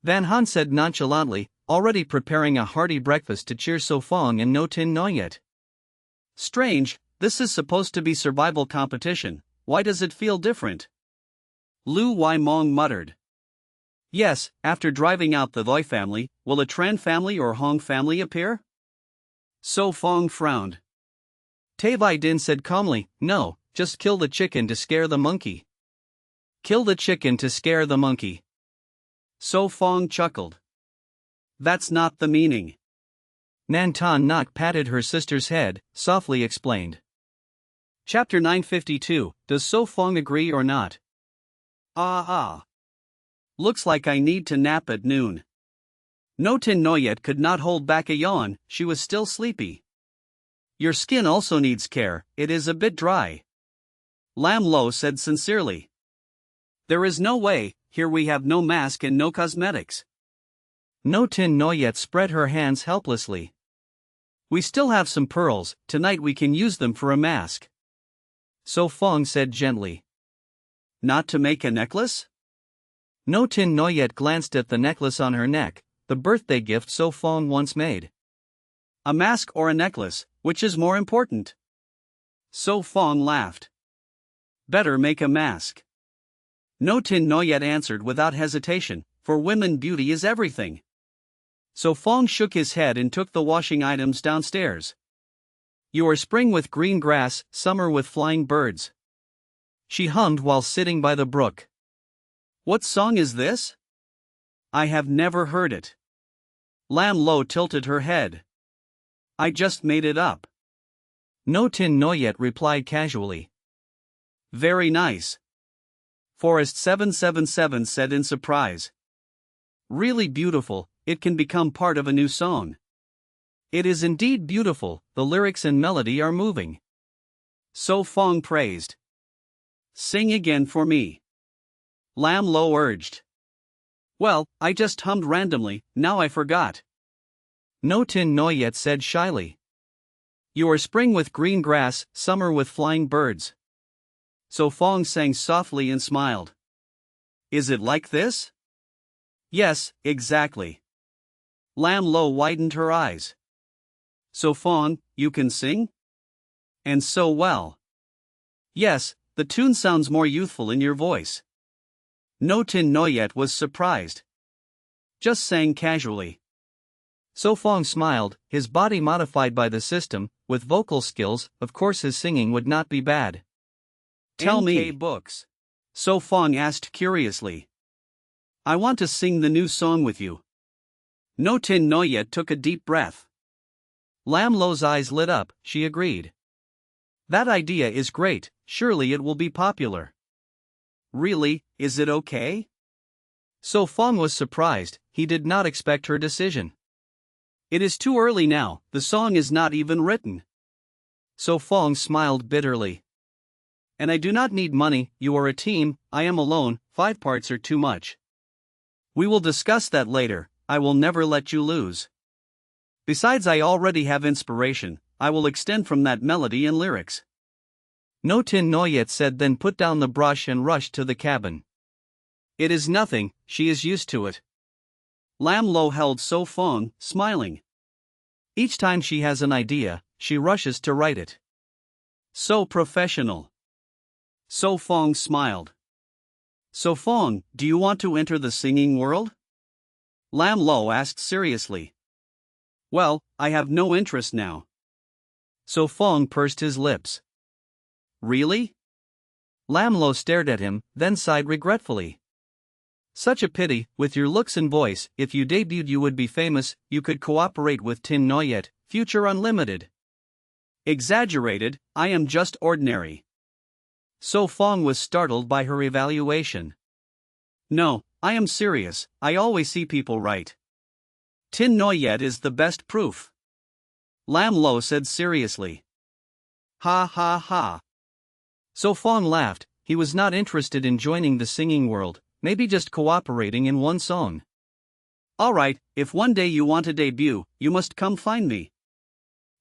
Speaker 2: Van Han said nonchalantly, already preparing a hearty breakfast to cheer So Fong and No Tin Noyet.
Speaker 1: Strange, this is supposed to be survival competition, why does it feel different? Lu Wai Mong muttered. Yes, after driving out the Voy family, will a Tran family or Hong family appear? So Fong frowned.
Speaker 2: Tai Din said calmly, no, just kill the chicken to scare the monkey.
Speaker 1: Kill the chicken to scare the monkey. So Fong chuckled. That's not the meaning.
Speaker 2: Nan Tan Nok patted her sister's head, softly explained.
Speaker 1: Chapter 952, does So Fong agree or not? Looks like I need to nap at noon. No Tin Noyet could not hold back a yawn, she was still sleepy. Your skin also needs care, it is a bit dry. Lam Lo said sincerely. There is no way, here we have no mask and no cosmetics.
Speaker 2: No Tin Noyet spread her hands helplessly.
Speaker 1: We still have some pearls, tonight we can use them for a mask.
Speaker 2: So Fong said gently.
Speaker 1: Not to make a necklace?
Speaker 2: No Tin Noyet glanced at the necklace on her neck, the birthday gift So Fong once made.
Speaker 1: A mask or a necklace, which is more important? So Fong laughed. Better make a mask. No Tin Noyet answered without hesitation, for women beauty is everything. So Fong shook his head and took the washing items downstairs. You are spring with green grass, summer with flying birds. She hummed while sitting by the brook. What song is this? I have never heard it. Lam Lo tilted her head. I just made it up.
Speaker 2: No Tin Noyet replied casually.
Speaker 1: Very nice. Forest 777 said in surprise. Really beautiful, it can become part of a new song. It is indeed beautiful, the lyrics and melody are moving. So Fong praised. Sing again for me. Lam Lo urged. Well, I just hummed randomly, now I forgot.
Speaker 2: No Tin Noyet said shyly.
Speaker 1: You are spring with green grass, summer with flying birds. So Fong sang softly and smiled. Is it like this? Yes, exactly. Lam Lo widened her eyes. So Fong, you can sing? And so well. Yes, the tune sounds more youthful in your voice. No Tin Noyet was surprised. Just sang casually.
Speaker 2: So Fong smiled, his body modified by the system. With vocal skills, of course his singing would not be bad.
Speaker 1: Tell
Speaker 2: NK
Speaker 1: me.
Speaker 2: books.
Speaker 1: So Fong asked curiously. I want to sing the new song with you. No Tin Noyet took a deep breath.
Speaker 2: Lam Lo's eyes lit up, she agreed. That idea is great, surely it will be popular.
Speaker 1: Really, is it okay?
Speaker 2: So Fong was surprised, he did not expect her decision.
Speaker 1: It is too early now, the song is not even written.
Speaker 2: So Fong smiled bitterly.
Speaker 1: And I do not need money, you are a team, I am alone, 5 parts are too much. We will discuss that later, I will never let you lose. Besides, I already have inspiration, I will extend from that melody and lyrics.
Speaker 2: No Tin Noyet said, then put down the brush and rushed to the cabin.
Speaker 1: It is nothing, she is used to it. Lam Lo held So Fong, smiling.
Speaker 2: Each time she has an idea, she rushes to write it.
Speaker 1: So professional. So Fong smiled. So Fong, do you want to enter the singing world? Lam Lo asked seriously. Well, I have no interest now.
Speaker 2: So Fong pursed his lips.
Speaker 1: Really?
Speaker 2: Lam Lo stared at him, then sighed regretfully. Such a pity, with your looks and voice, if you debuted you would be famous, you could cooperate with Tin Noyet, future unlimited.
Speaker 1: Exaggerated, I am just ordinary.
Speaker 2: So Fong was startled by her evaluation.
Speaker 1: No, I am serious, I always see people right. Tin Noyet is the best proof. Lam Lo said seriously. Ha ha ha.
Speaker 2: So Fong laughed, he was not interested in joining the singing world, maybe just cooperating in one song.
Speaker 1: Alright, if one day you want to debut, you must come find me.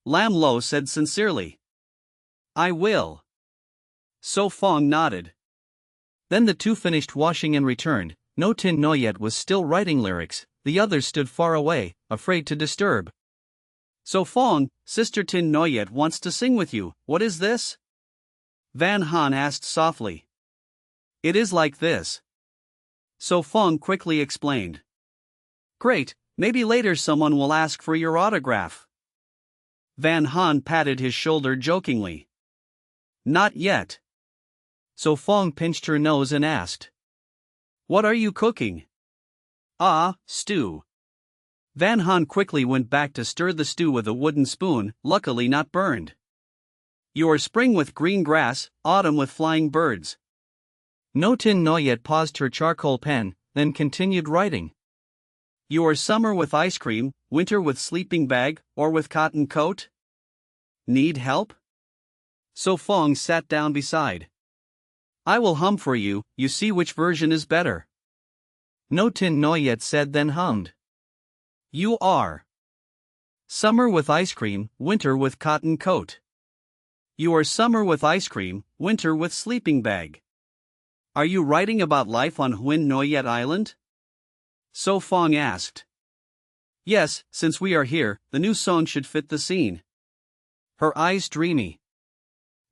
Speaker 1: Lam Lo said sincerely. I will. So Fong nodded.
Speaker 2: Then the two finished washing and returned. No Tin Noyet was still writing lyrics, the others stood far away, afraid to disturb.
Speaker 1: So Fong, Sister Tin Noyet wants to sing with you, what is this? Van Han asked softly. It is like this. So Fong quickly explained. Great, maybe later someone will ask for your autograph. Van Han patted his shoulder jokingly. Not yet.
Speaker 2: So Fong pinched her nose and asked.
Speaker 1: What are you cooking? Ah, stew. Van Han quickly went back to stir the stew with a wooden spoon, luckily not burned. Your spring with green grass, autumn with flying birds.
Speaker 2: No Tin Noyet paused her charcoal pen, then continued writing.
Speaker 1: Your summer with ice cream, winter with sleeping bag, or with cotton coat? Need help? So Fong sat down beside. I will hum for you, you see which version is better.
Speaker 2: No Tin Noyet said, then hummed.
Speaker 1: You are. Summer with ice cream, winter with cotton coat. You are summer with ice cream, winter with sleeping bag. Are you writing about life on Huin Noyet Island? So Fong asked. Yes, since we are here, the new song should fit the scene. Her eyes dreamy.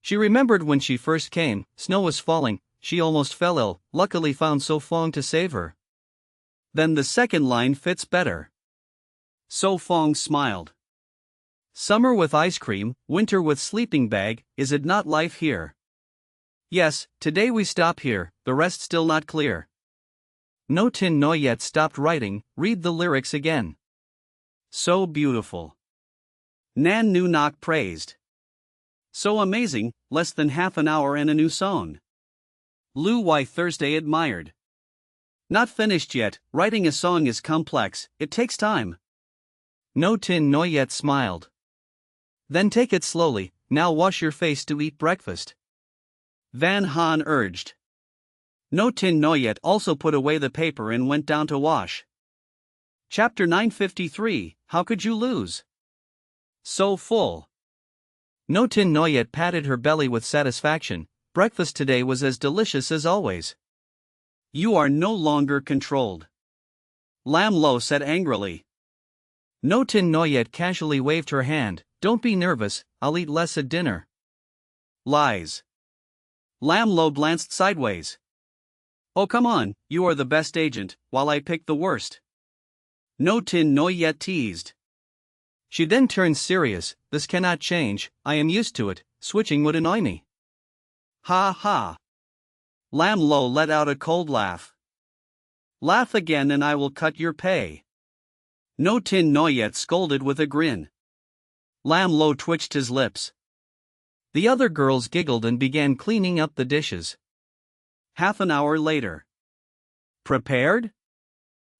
Speaker 2: She remembered when she first came, snow was falling, she almost fell ill, luckily found So Fong to save her.
Speaker 1: Then the second line fits better. So Fong smiled. Summer with ice cream, winter with sleeping bag, is it not life here? Yes, today we stop here, the rest still not clear.
Speaker 2: No Tin Noyet stopped writing, read the lyrics again.
Speaker 1: So beautiful. Nan Nu Nok praised. So amazing, less than half an hour and a new song. Lu Wai Thursday admired. Not finished yet, writing a song is complex, it takes time.
Speaker 2: No Tin Noyet smiled. Then take it slowly, now wash your face to eat breakfast.
Speaker 1: Van Han urged. No Tin Noyet also put away the paper and went down to wash. Chapter 953, How Could You Lose? So full.
Speaker 2: No Tin Noyet patted her belly with satisfaction, breakfast today was as delicious as always.
Speaker 1: You are no longer controlled. Lam Lo said angrily.
Speaker 2: No Tin Noyet casually waved her hand, don't be nervous, I'll eat less at dinner.
Speaker 1: Lies. Lam Lo glanced sideways. Oh come on, you are the best agent, while I pick the worst. No Tin Noyet teased.
Speaker 2: She then turned serious. This cannot change, I am used to it, switching would annoy me.
Speaker 1: Ha ha. Lam Lo let out a cold laugh. Laugh again and I will cut your pay. No Tin Noyet scolded with a grin. Lam Lo twitched his lips.
Speaker 2: The other girls giggled and began cleaning up the dishes.
Speaker 1: Half an hour later. Prepared?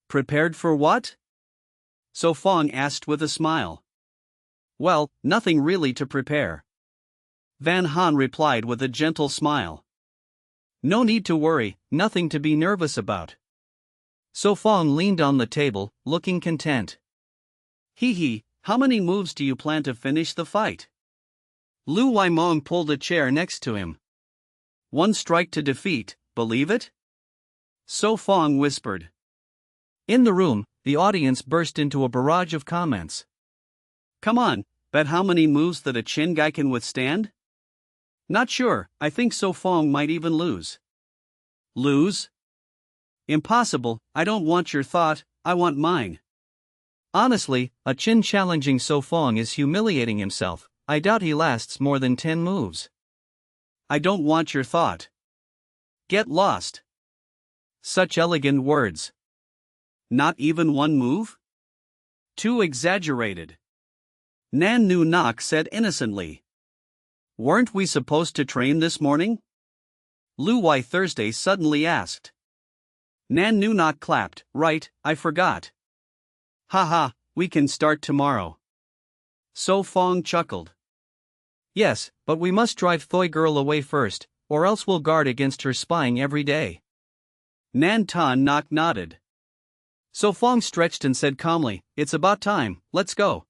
Speaker 1: Prepared for what? So Fong asked with a smile. Well, nothing really to prepare. Van Han replied with a gentle smile. No need to worry, nothing to be nervous about. So Fong leaned on the table, looking content. Hee hee, how many moves do you plan to finish the fight? Lu Waimong pulled a chair next to him. One strike to defeat, believe it? So Fong whispered.
Speaker 2: In the room, the audience burst into a barrage of comments.
Speaker 1: Come on, bet how many moves that a Chin guy can withstand? Not sure, I think So Fong might even lose. Lose? Impossible, I don't want your thought, I want mine.
Speaker 2: Honestly, a Chin challenging So Fong is humiliating himself. I doubt he lasts more than 10 moves.
Speaker 1: I don't want your thought. Get lost. Such elegant words. Not even one move? Too exaggerated. Nan Nu Nok said innocently. Weren't we supposed to train this morning? Lu Wai Thursday suddenly asked. Nan Nu Nok clapped, right, I forgot. Haha, we can start tomorrow. So Fong chuckled.
Speaker 2: Yes, but we must drive Thoi girl away first, or else we'll guard against her spying every day.
Speaker 1: Nan Tan Nok nodded. So Fong stretched and said calmly, it's about time, let's go.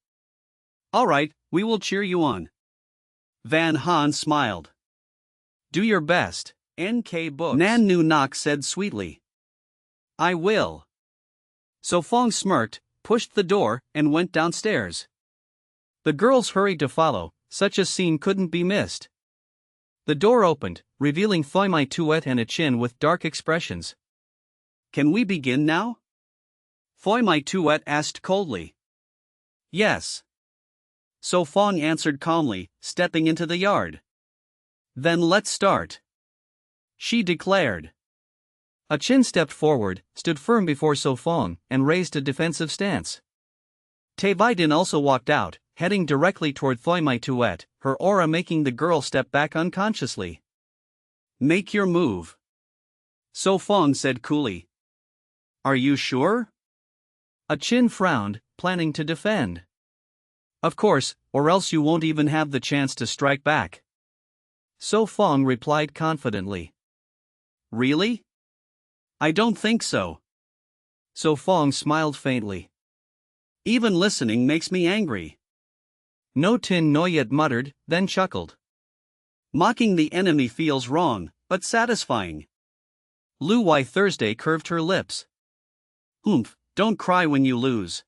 Speaker 1: All right, we will cheer you on. Van Han smiled. Do your best, NK Books. Nan Nu Nok said sweetly. I will. So Fong smirked, pushed the door, and went downstairs. The girls hurried to follow, such a scene couldn't be missed. The door opened, revealing Thoi Mai Tuet and a Chin with dark expressions. Can we begin now? Thoi Mai Tuet asked coldly. Yes. So Fong answered calmly, stepping into the yard. Then let's start. She declared.
Speaker 2: A Chin stepped forward, stood firm before So Fong, and raised a defensive stance.
Speaker 1: Tae Vidin also walked out, heading directly toward Thoi Mai Tuet, her aura making the girl step back unconsciously. Make your move. So Fong said coolly. Are you sure?
Speaker 2: A Chin frowned, planning to defend.
Speaker 1: Of course, or else you won't even have the chance to strike back. So Fong replied confidently. Really? I don't think so. So Fong smiled faintly. Even listening makes me angry.
Speaker 2: No Tin Noyet muttered, then chuckled.
Speaker 1: Mocking the enemy feels wrong, but satisfying. Lu Wai Thursday curved her lips. Oomph, don't cry when you lose.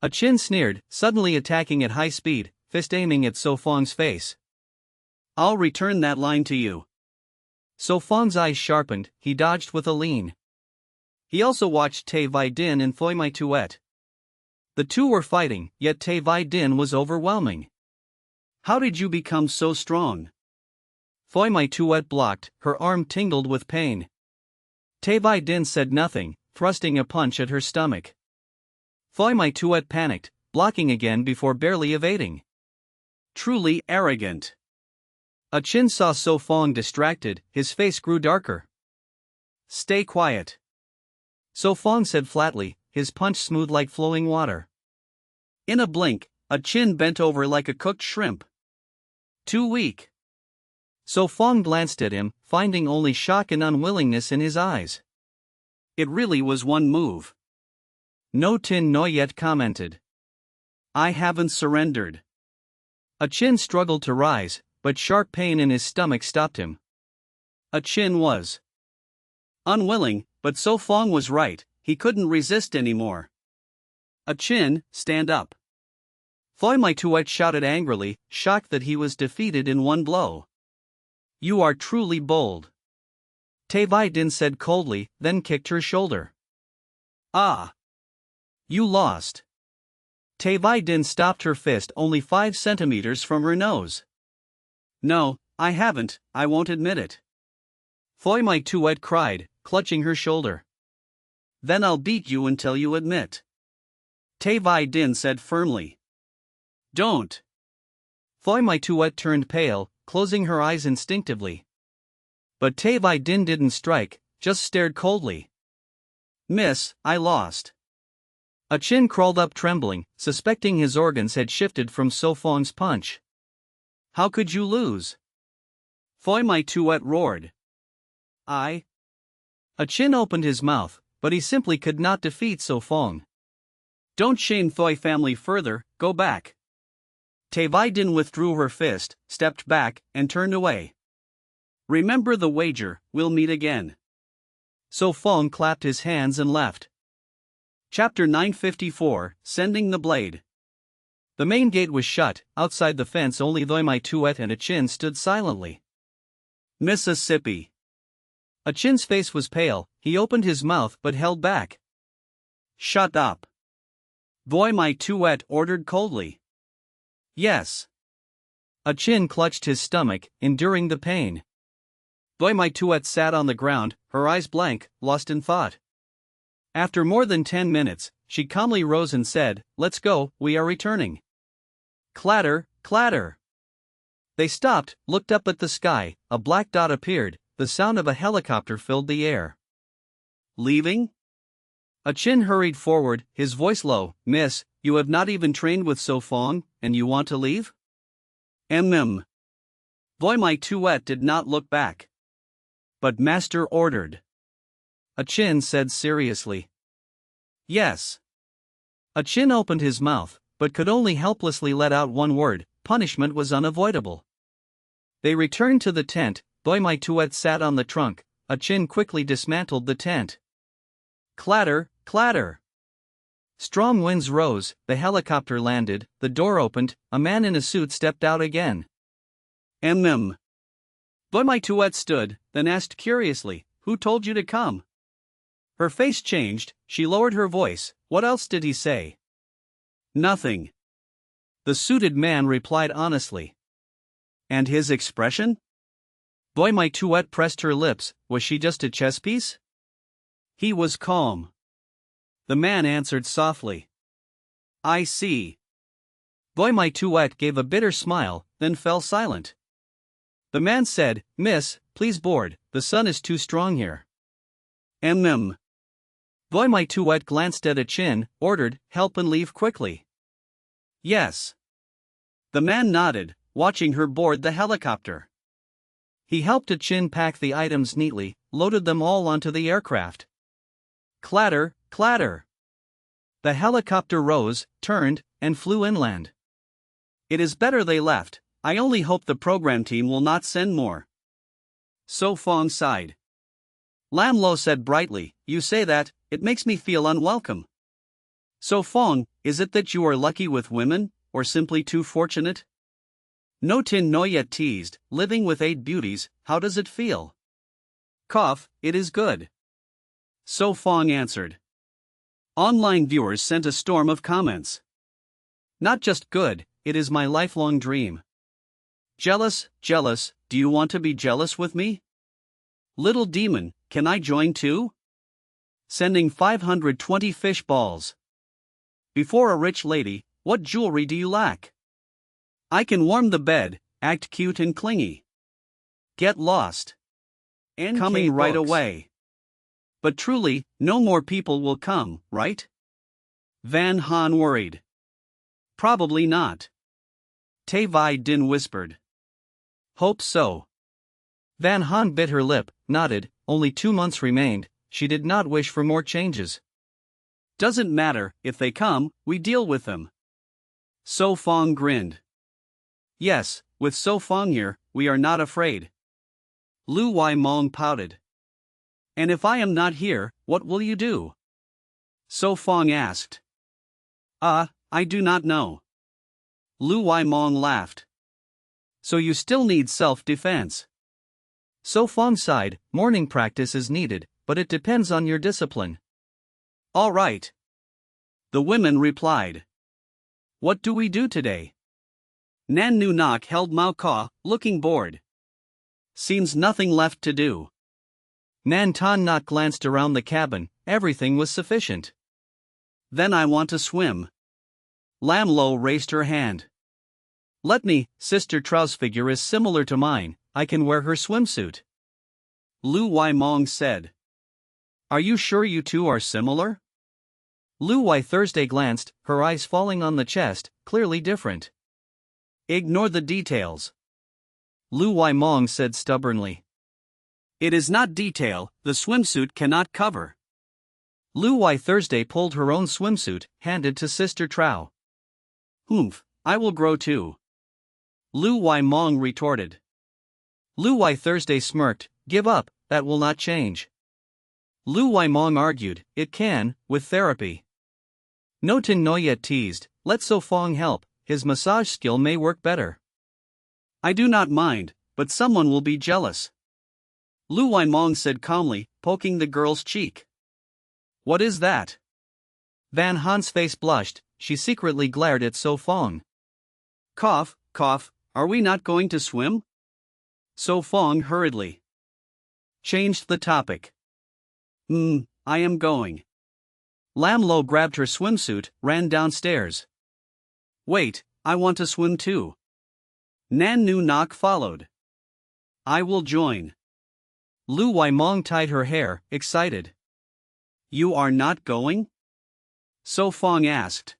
Speaker 2: A Chin sneered, suddenly attacking at high speed, fist aiming at So Fong's face.
Speaker 1: I'll return that line to you.
Speaker 2: So Fong's eyes sharpened, he dodged with a lean.
Speaker 1: He also watched Tae Vidin and Thoi Mai Tuet. The two were fighting, yet Tae Vidin was overwhelming. How did you become so strong? Thoi Mai Tuet blocked, her arm tingled with pain. Tae Vidin said nothing, thrusting a punch at her stomach. Thoi Mai Tuet panicked, blocking again before barely evading. Truly arrogant. A Chin saw So Fong distracted, his face grew darker. Stay quiet. So Fong said flatly, his punch smooth like flowing water. In a blink, a Chin bent over like a cooked shrimp. Too weak. So Fong glanced at him, finding only shock and unwillingness in his eyes. It really was one move. No Tin Noyet commented. I haven't surrendered. A Chin struggled to rise, but sharp pain in his stomach stopped him. A Chin was unwilling, but So Fong was right, he couldn't resist anymore. A Chin, stand up. Thoi Mai Tuet shouted angrily, shocked that he was defeated in one blow. You are truly bold. Tae Vidin said coldly, then kicked her shoulder. Ah. You lost. Tai Din stopped her fist only 5 centimeters from her nose. No, I haven't, I won't admit it. Thoi Mai Tuet cried, clutching her shoulder. Then I'll beat you until you admit. Tai Din said firmly. Don't. Thoi Mai Tuet turned pale, closing her eyes instinctively. But Tai Din didn't strike, just stared coldly. Miss, I lost. A chin crawled up trembling, suspecting his organs had shifted from So Fong's punch. How could you lose? Thoi Mai Tuet roared. A chin opened his mouth, but he simply could not defeat So Fong. Don't shame Thoi family further, go back. Tai Din withdrew her fist, stepped back, and turned away. Remember the wager, we'll meet again. So Fong clapped his hands and left. Chapter 954, Sending the Blade. The main gate was shut, outside the fence only Thoi Mai Tuet and A Chin stood silently. Mississippi. A Chin's face was pale, he opened his mouth but held back. Shut up. Thoi Mai Tuet ordered coldly. Yes. A Chin clutched his stomach, enduring the pain. Thoi Mai Tuet sat on the ground, her eyes blank, lost in thought. After more than 10 minutes, she calmly rose and said, Let's go, we are returning. Clatter, clatter. They stopped, looked up at the sky, a black dot appeared, the sound of a helicopter filled the air. Leaving? A Chin hurried forward, his voice low. Miss, you have not even trained with So Fong, and you want to leave? Thoi Mai Tuet did not look back. But Master ordered. A Chin said seriously. Yes. A Chin opened his mouth, but could only helplessly let out one word. Punishment was unavoidable. They returned to the tent. Thoi Mai Tuet sat on the trunk. A Chin quickly dismantled the tent. Clatter, clatter. Strong winds rose, the helicopter landed, the door opened, a man in a suit stepped out again. Thoi Mai Tuet stood, then asked curiously, Who told you to come? Her face changed, she lowered her voice. What else did he say? Nothing. The suited man replied honestly. And his expression? Thoi Mai Tuet pressed her lips. Was she just a chess piece? He was calm. The man answered softly. I see. Thoi Mai Tuet gave a bitter smile, then fell silent. The man said, Miss, please board, the sun is too strong here. Thoi Mai Tuet glanced at A Chin, ordered, help and leave quickly. Yes. The man nodded, watching her board the helicopter. He helped A Chin pack the items neatly, loaded them all onto the aircraft. Clatter, clatter. The helicopter rose, turned, and flew inland. It is better they left, I only hope the program team will not send more. So Fong sighed. Lam Lo said brightly, You say that, it makes me feel unwelcome. So Fong, is it that you are lucky with women, or simply too fortunate? No Tin Noyet teased, living with 8 beauties, how does it feel? Cough, it is good. So Fong answered. Online viewers sent a storm of comments. Not just good, it is my lifelong dream. Jealous, jealous, do you want to be jealous with me? Little demon, can I join too? Sending 520 fish balls. Before a rich lady, what jewelry do you lack? I can warm the bed, act cute and clingy. Get lost. NK Coming right books. Away. But truly, no more people will come, right? Van Han worried. Probably not. Tai Din whispered. Hope so. Van Han bit her lip, nodded, only 2 months remained, she did not wish for more changes. Doesn't matter, if they come, we deal with them. So Fong grinned. Yes, with So Fong here, we are not afraid. Lu Wai Mong pouted. And if I am not here, what will you do? So Fong asked. I do not know. Lu Wai Mong laughed. So you still need self-defense. So Fong sighed, morning practice is needed, but it depends on your discipline. All right. The women replied. What do we do today? Nan Nu Nok held Mao Ka, looking bored. Seems nothing left to do.
Speaker 2: Nan Ton Nok glanced around the cabin, everything was sufficient.
Speaker 1: Then I want to swim. Lam Lo raised her hand.
Speaker 2: Let me, Sister Trow's figure is similar to mine, I can wear her swimsuit.
Speaker 1: Lu Wai Mong said. Are you sure you two are similar?
Speaker 2: Lu Wai Thursday glanced, her eyes falling on the chest, clearly different.
Speaker 1: Ignore the details.
Speaker 2: Lu Wai Mong said stubbornly.
Speaker 1: It is not detail, the swimsuit cannot cover.
Speaker 2: Lu Wai Thursday pulled her own swimsuit, handed to Sister Trow.
Speaker 1: Humph, I will grow too. Lu Wai Mong retorted.
Speaker 2: Lu Wai Thursday smirked, give up, that will not change. Lu Wai Mong argued, it can, with therapy. No Tin Noyet teased, let So Fong help, his massage skill may work better.
Speaker 1: I do not mind, but someone will be jealous. Lu Wai Mong said calmly, poking the girl's cheek. What is that?
Speaker 2: Van Han's face blushed, she secretly glared at So Fong.
Speaker 1: Cough, cough, are we not going to swim? So Fong hurriedly changed the topic. I am going.
Speaker 2: Lam Lo grabbed her swimsuit, ran downstairs.
Speaker 1: Wait, I want to swim too. Nan Nu Nok followed. I will join.
Speaker 2: Lu Wai Mong tied her hair, excited.
Speaker 1: You are not going? So Fong asked.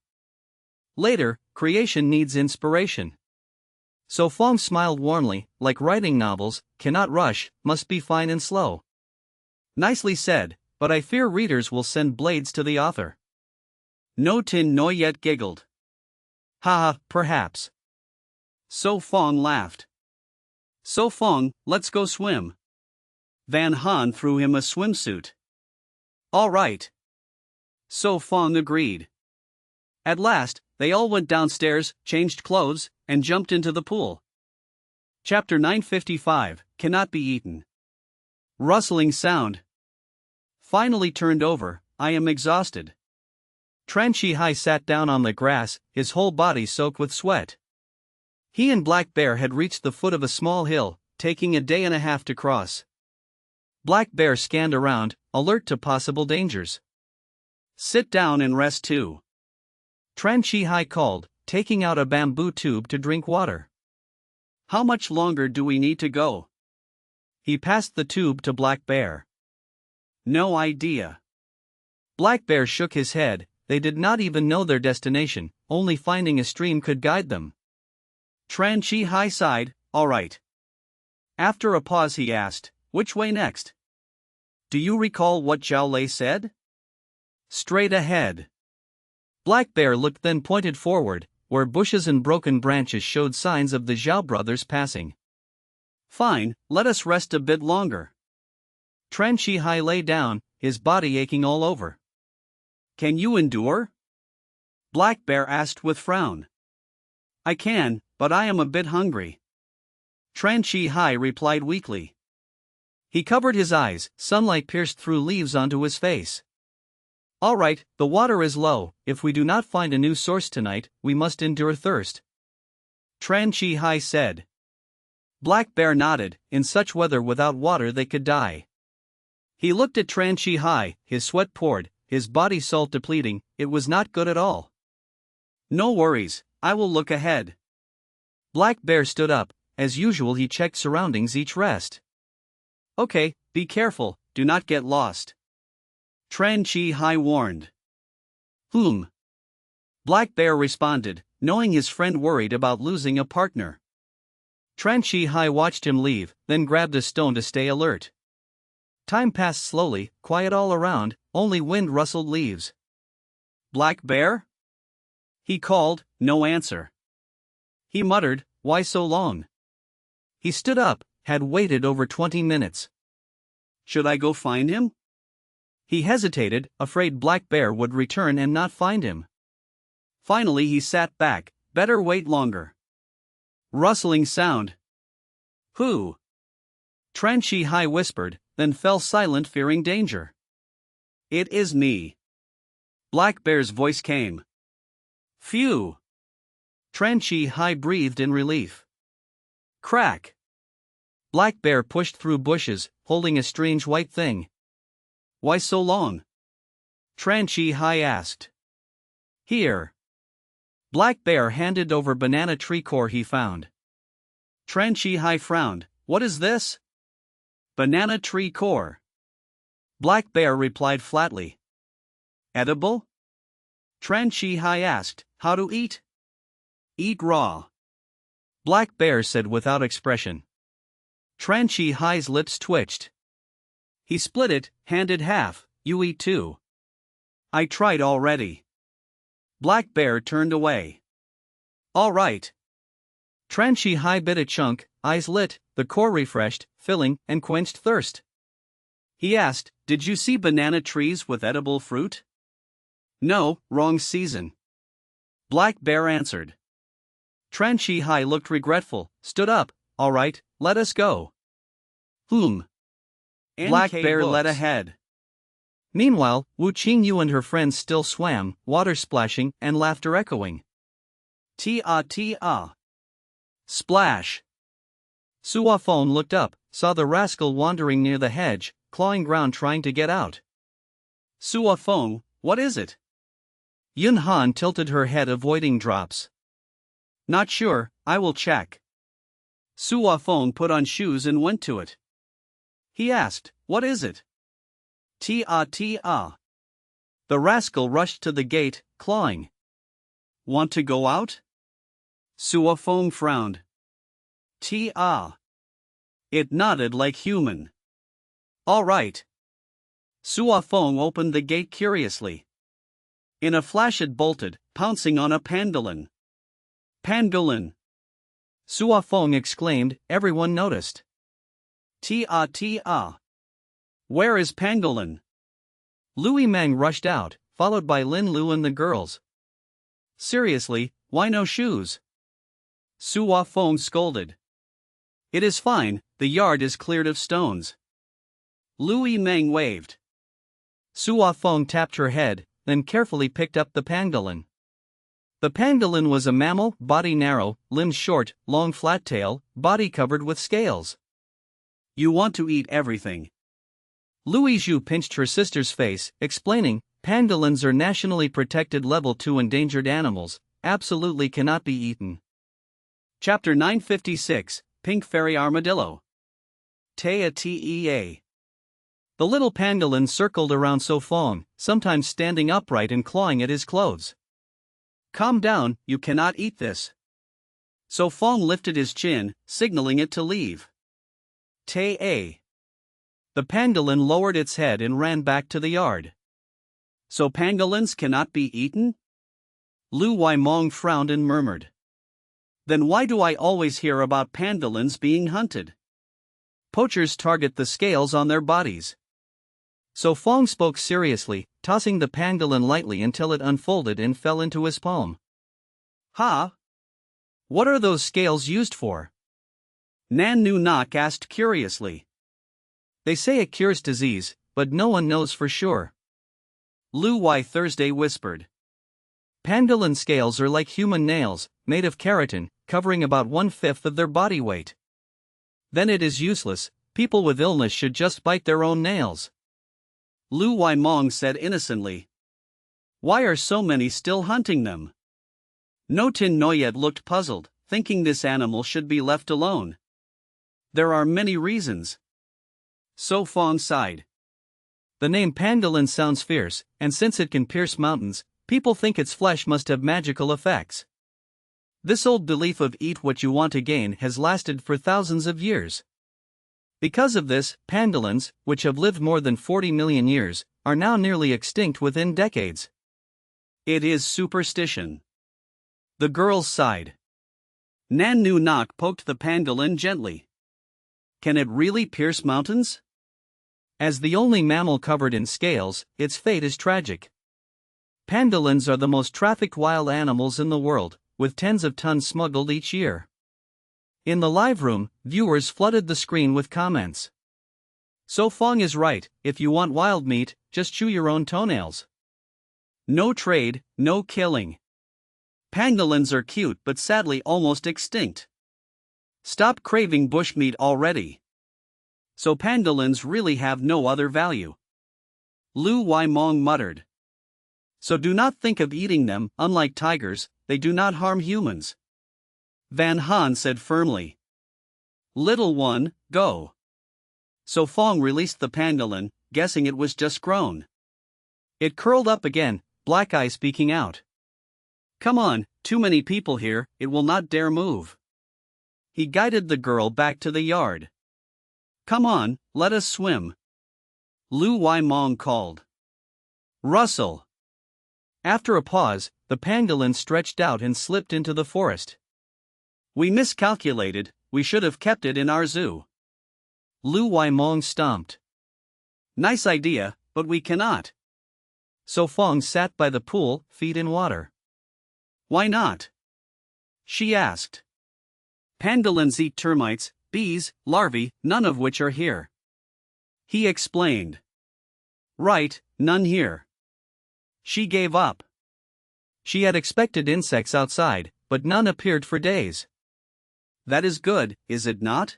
Speaker 2: Later, creation needs inspiration. So Fong smiled warmly, like writing novels, cannot rush, must be fine and slow. Nicely said, but I fear readers will send blades to the author.
Speaker 1: No Tin Noyet giggled.
Speaker 2: Haha, perhaps.
Speaker 1: So Fong laughed. So Fong, let's go swim. Van Han threw him a swimsuit. All right. So Fong agreed. At last, they all went downstairs, changed clothes, and jumped into the pool. Chapter 955, Cannot Be Eaten. Rustling sound. Finally turned over, I am exhausted.
Speaker 2: Tran Chi Hai sat down on the grass, his whole body soaked with sweat. He and Black Bear had reached the foot of a small hill, taking a day and a half to cross. Black Bear scanned around, alert to possible dangers.
Speaker 1: Sit down and rest too.
Speaker 2: Tran Chi Hai called, taking out a bamboo tube to drink water.
Speaker 1: How much longer do we need to go?
Speaker 2: He passed the tube to Black Bear.
Speaker 1: No idea.
Speaker 2: Black Bear shook his head, they did not even know their destination, only finding a stream could guide them.
Speaker 1: Tran Chi Hai sighed, all right. After a pause he asked, which way next? Do you recall what Zhao Lei said? Straight ahead.
Speaker 2: Black Bear looked then pointed forward, where bushes and broken branches showed signs of the Zhao brothers passing.
Speaker 1: Fine, let us rest a bit longer.
Speaker 2: Tran Chi Hai lay down, his body aching all over.
Speaker 1: Can you endure? Black Bear asked with frown. I can, but I am a bit hungry. Tran Chi Hai replied weakly.
Speaker 2: He covered his eyes, sunlight pierced through leaves onto his face. All right, the water is low, if we do not find a new source tonight, we must endure thirst.
Speaker 1: Tran Chi Hai said. Black Bear nodded, in such weather without water they could die. He looked at Tran Chi Hai, his sweat poured, his body salt depleting, it was not good at all. No worries, I will look ahead.
Speaker 2: Black Bear stood up, as usual he checked surroundings each rest.
Speaker 1: Okay, be careful, do not get lost. Tran Chi Hai warned. Black Bear responded, knowing his friend worried about losing a partner.
Speaker 2: Tran Chi Hai watched him leave, then grabbed a stone to stay alert. Time passed slowly, quiet all around, only wind rustled leaves.
Speaker 1: Black Bear? He called, no answer. He muttered, why so long?
Speaker 2: He stood up, had waited over 20 minutes.
Speaker 1: Should I go find him?
Speaker 2: He hesitated, afraid Black Bear would return and not find him.
Speaker 1: Finally he sat back, better wait longer. Rustling sound. Who?
Speaker 2: Tran Chi Hai whispered, then fell silent fearing danger.
Speaker 1: It is me. Black Bear's voice came. Phew. Tran Chi Hai breathed in relief. Crack! Black Bear pushed through bushes, holding a strange white thing. Why so long? Tran Chi Hai asked. Here. Black Bear handed over banana tree core he found. Tran Chi Hai frowned. What is this? Banana tree core. Black Bear replied flatly. Edible? Tran Chi Hai asked, how to eat? Eat raw. Black Bear said without expression. Tran Chi Hai's lips twitched. He split it, handed half, you eat too. I tried already. Black Bear turned away. All right. Tran Chi Hai bit a chunk, eyes lit, the core refreshed, filling, and quenched thirst. He asked, did you see banana trees with edible fruit? No, wrong season. Black Bear answered. Tran Chi Hai looked regretful, stood up, all right, let us go. Black Bear led ahead. Meanwhile, Wu Qingyu and her friends still swam, water splashing and laughter echoing. Tia. Splash. Suafong looked up, saw the rascal wandering near the hedge, clawing ground trying to get out. Suafong, what is it? Yun Han tilted her head avoiding drops. Not sure, I will check. Suafong put on shoes and went to it. He asked, what is it? Tia. The rascal rushed to the gate, clawing. Want to go out? Suafong frowned. Tia. It nodded like human. All right. Suafong opened the gate curiously. In a flash it bolted, pouncing on a pangolin. Pangolin! Suafong exclaimed, everyone noticed. Tia. Where is pangolin? Louis Meng rushed out, followed by Lin Lu and the girls. Seriously, why no shoes? Suafong scolded. It is fine, the yard is cleared of stones. Louis Meng waved. Suafong tapped her head, then carefully picked up the pangolin. The pangolin was a mammal, body narrow, limbs short, long flat tail, body covered with scales. You want to eat everything. Louis Zhu pinched her sister's face, explaining, pangolins are nationally protected level 2 endangered animals, absolutely cannot be eaten. Chapter 956, Pink Fairy Armadillo. Tea. The little pangolin circled around Suafong, sometimes standing upright and clawing at his clothes. Calm down, you cannot eat this. Suafong lifted his chin, signaling it to leave. Tea. The pangolin lowered its head and ran back to the yard. So pangolins cannot be eaten? Lu Waimong frowned and murmured. Then why do I always hear about pangolins being hunted? Poachers target the scales on their bodies. Suafong spoke seriously, tossing the pangolin lightly until it unfolded and fell into his palm. Ha! What are those scales used for? Nan Nu Nok asked curiously. They say it cures disease, but no one knows for sure. Lu Wai Thursday whispered. Pangolin scales are like human nails, made of keratin, covering about 1/5 of their body weight. Then it is useless, people with illness should just bite their own nails. Lu Waimong said innocently. Why are so many still hunting them? No Tin Noyet looked puzzled, thinking this animal should be left alone. There are many reasons. Suafong sighed. The name pangolin sounds fierce, and since it can pierce mountains, people think its flesh must have magical effects. This old belief of eat what you want to gain has lasted for thousands of years. Because of this, pangolins, which have lived more than 40 million years, are now nearly extinct within decades. It is superstition. The girls sighed. Nan Nu Nok poked the pangolin gently. Can it really pierce mountains? As the only mammal covered in scales, its fate is tragic. Pangolins are the most trafficked wild animals in the world, with tens of tons smuggled each year. In the live room, viewers flooded the screen with comments. Suafong is right, if you want wild meat, just chew your own toenails. No trade, no killing. Pangolins are cute but sadly almost extinct. Stop craving bushmeat already. So pangolins really have no other value. Lu Waimong muttered. So do not think of eating them. Unlike tigers, they do not harm humans. Van Han said firmly. Little one, go. So Fong released the pangolin, guessing it was just grown. It curled up again, Black Eye speaking out. Come on, too many people here, it will not dare move. He guided the girl back to the yard. Come on, let us swim. Lu Waimong called. Russell. After a pause, the pangolin stretched out and slipped into the forest. We miscalculated, we should have kept it in our zoo. Lu Waimong stomped. Nice idea, but we cannot. So Fong sat by the pool, feet in water. Why not? She asked. Pangolins eat termites, bees, larvae, none of which are here. He explained. Right, none here. She gave up. She had expected insects outside, but none appeared for days. That is good, is it not?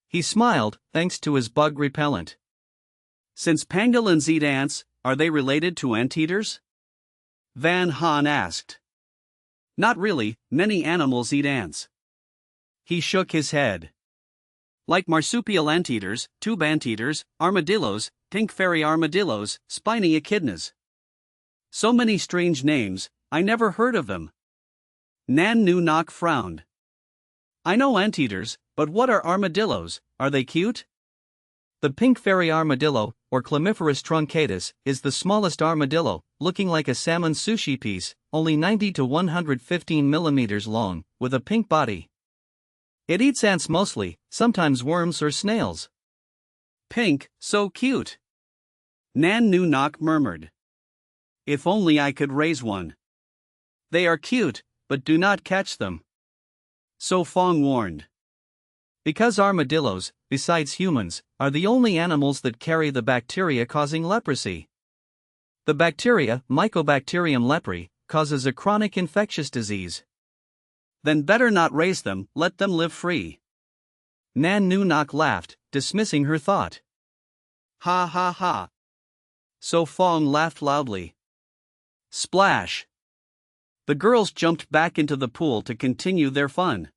Speaker 1: He smiled, thanks to his bug repellent. Since pangolins eat ants, are they related to anteaters? Van Han asked. Not really, many animals eat ants. He shook his head. Like marsupial anteaters, tube anteaters, armadillos, pink fairy armadillos, spiny echidnas. So many strange names, I never heard of them. Nan Nu Nok frowned. I know anteaters, but what are armadillos, are they cute? The pink fairy armadillo, or Chlamyphorus truncatus, is the smallest armadillo, looking like a salmon sushi piece, only 90 to 115 millimeters long, with a pink body. It eats ants mostly, sometimes worms or snails. Pink, so cute. Nan Nu Nok murmured. If only I could raise one. They are cute, but do not catch them. So Fong warned. Because armadillos, besides humans, are the only animals that carry the bacteria causing leprosy. The bacteria, Mycobacterium leprae, causes a chronic infectious disease. Then better not raise them, let them live free. Nan Nu Nok laughed, dismissing her thought. Ha ha ha. So Fong laughed loudly. Splash. The girls jumped back into the pool to continue their fun.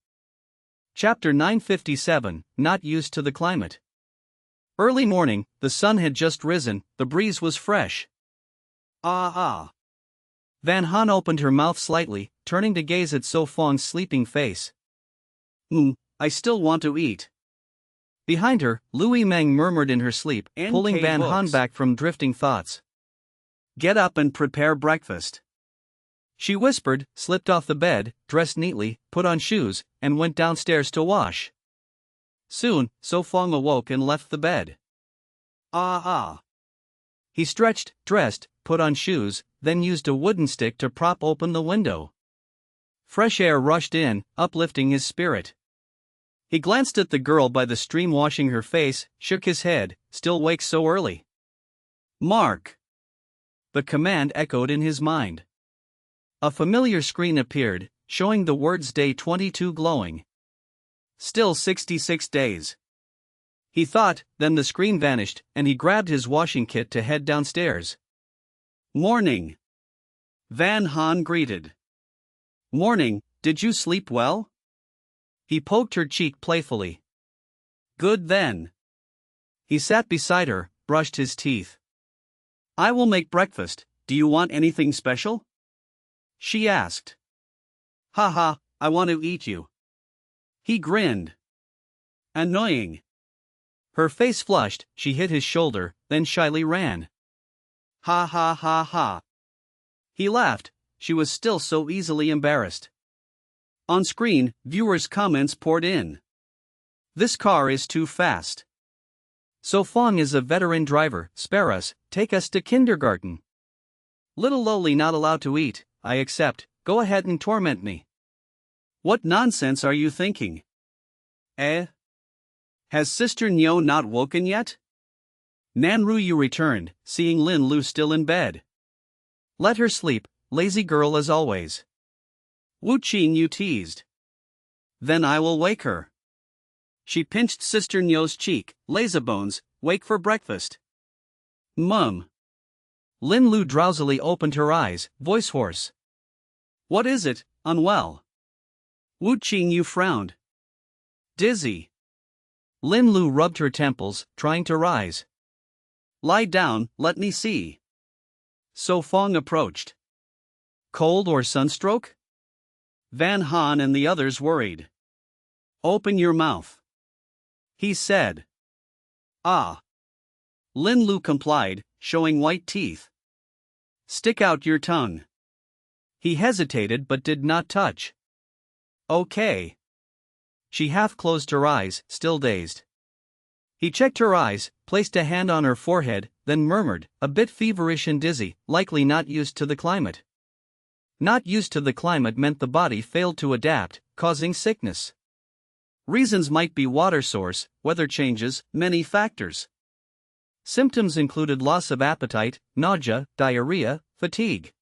Speaker 1: Chapter 957, Not Used to the Climate. Early morning, the sun had just risen, the breeze was fresh. Ah. Van Han opened her mouth slightly, turning to gaze at So Fong's sleeping face. I still want to eat. Behind her, Louis Meng murmured in her sleep, pulling Van Han back from drifting thoughts. Get up and prepare breakfast. She whispered, slipped off the bed, dressed neatly, put on shoes, and went downstairs to wash. Soon, So Fong awoke and left the bed. Ah. He stretched, dressed, put on shoes, then used a wooden stick to prop open the window. Fresh air rushed in, uplifting his spirit. He glanced at the girl by the stream washing her face, shook his head, still wake so early. Mark. The command echoed in his mind. A familiar screen appeared, showing the words Day 22 glowing. Still 66 days. He thought, then the screen vanished, and he grabbed his washing kit to head downstairs. Morning. Van Han greeted. Morning, did you sleep well? He poked her cheek playfully. Good then. He sat beside her, brushed his teeth. I will make breakfast, do you want anything special? She asked. Haha, I want to eat you. He grinned. Annoying. Her face flushed, she hit his shoulder, then shyly ran. Ha ha ha ha. He laughed, she was still so easily embarrassed. On screen, viewers' comments poured in. This car is too fast. So Fong is a veteran driver, spare us, take us to kindergarten. Little lowly not allowed to eat, I accept, go ahead and torment me. What nonsense are you thinking? Has Sister Nyo not woken yet? Nanruyu returned, seeing Lin Lu still in bed. Let her sleep, lazy girl as always. Wu Qingyu teased. Then I will wake her. She pinched Sister Nyo's cheek. Lazybones, wake for breakfast. Mum.
Speaker 2: Lin Lu drowsily opened her eyes, voice hoarse.
Speaker 1: What is it, unwell? Wu Qingyu frowned. Dizzy.
Speaker 2: Lin Lu rubbed her temples, trying to rise.
Speaker 1: Lie down, let me see. So Fong approached.
Speaker 2: Cold or sunstroke?
Speaker 1: Van Han and the others worried. Open your mouth. He said. Ah. Lin Lu complied, showing white teeth. Stick out your tongue.
Speaker 2: He hesitated but did not touch.
Speaker 1: Okay.
Speaker 2: She half closed her eyes, still dazed. He checked her eyes, placed a hand on her forehead, then murmured, a bit feverish and dizzy, likely not used to the climate. Not used to the climate meant the body failed to adapt, causing sickness.
Speaker 1: Reasons might be water source, weather changes, many factors.
Speaker 2: Symptoms included loss of appetite, nausea, diarrhea, fatigue.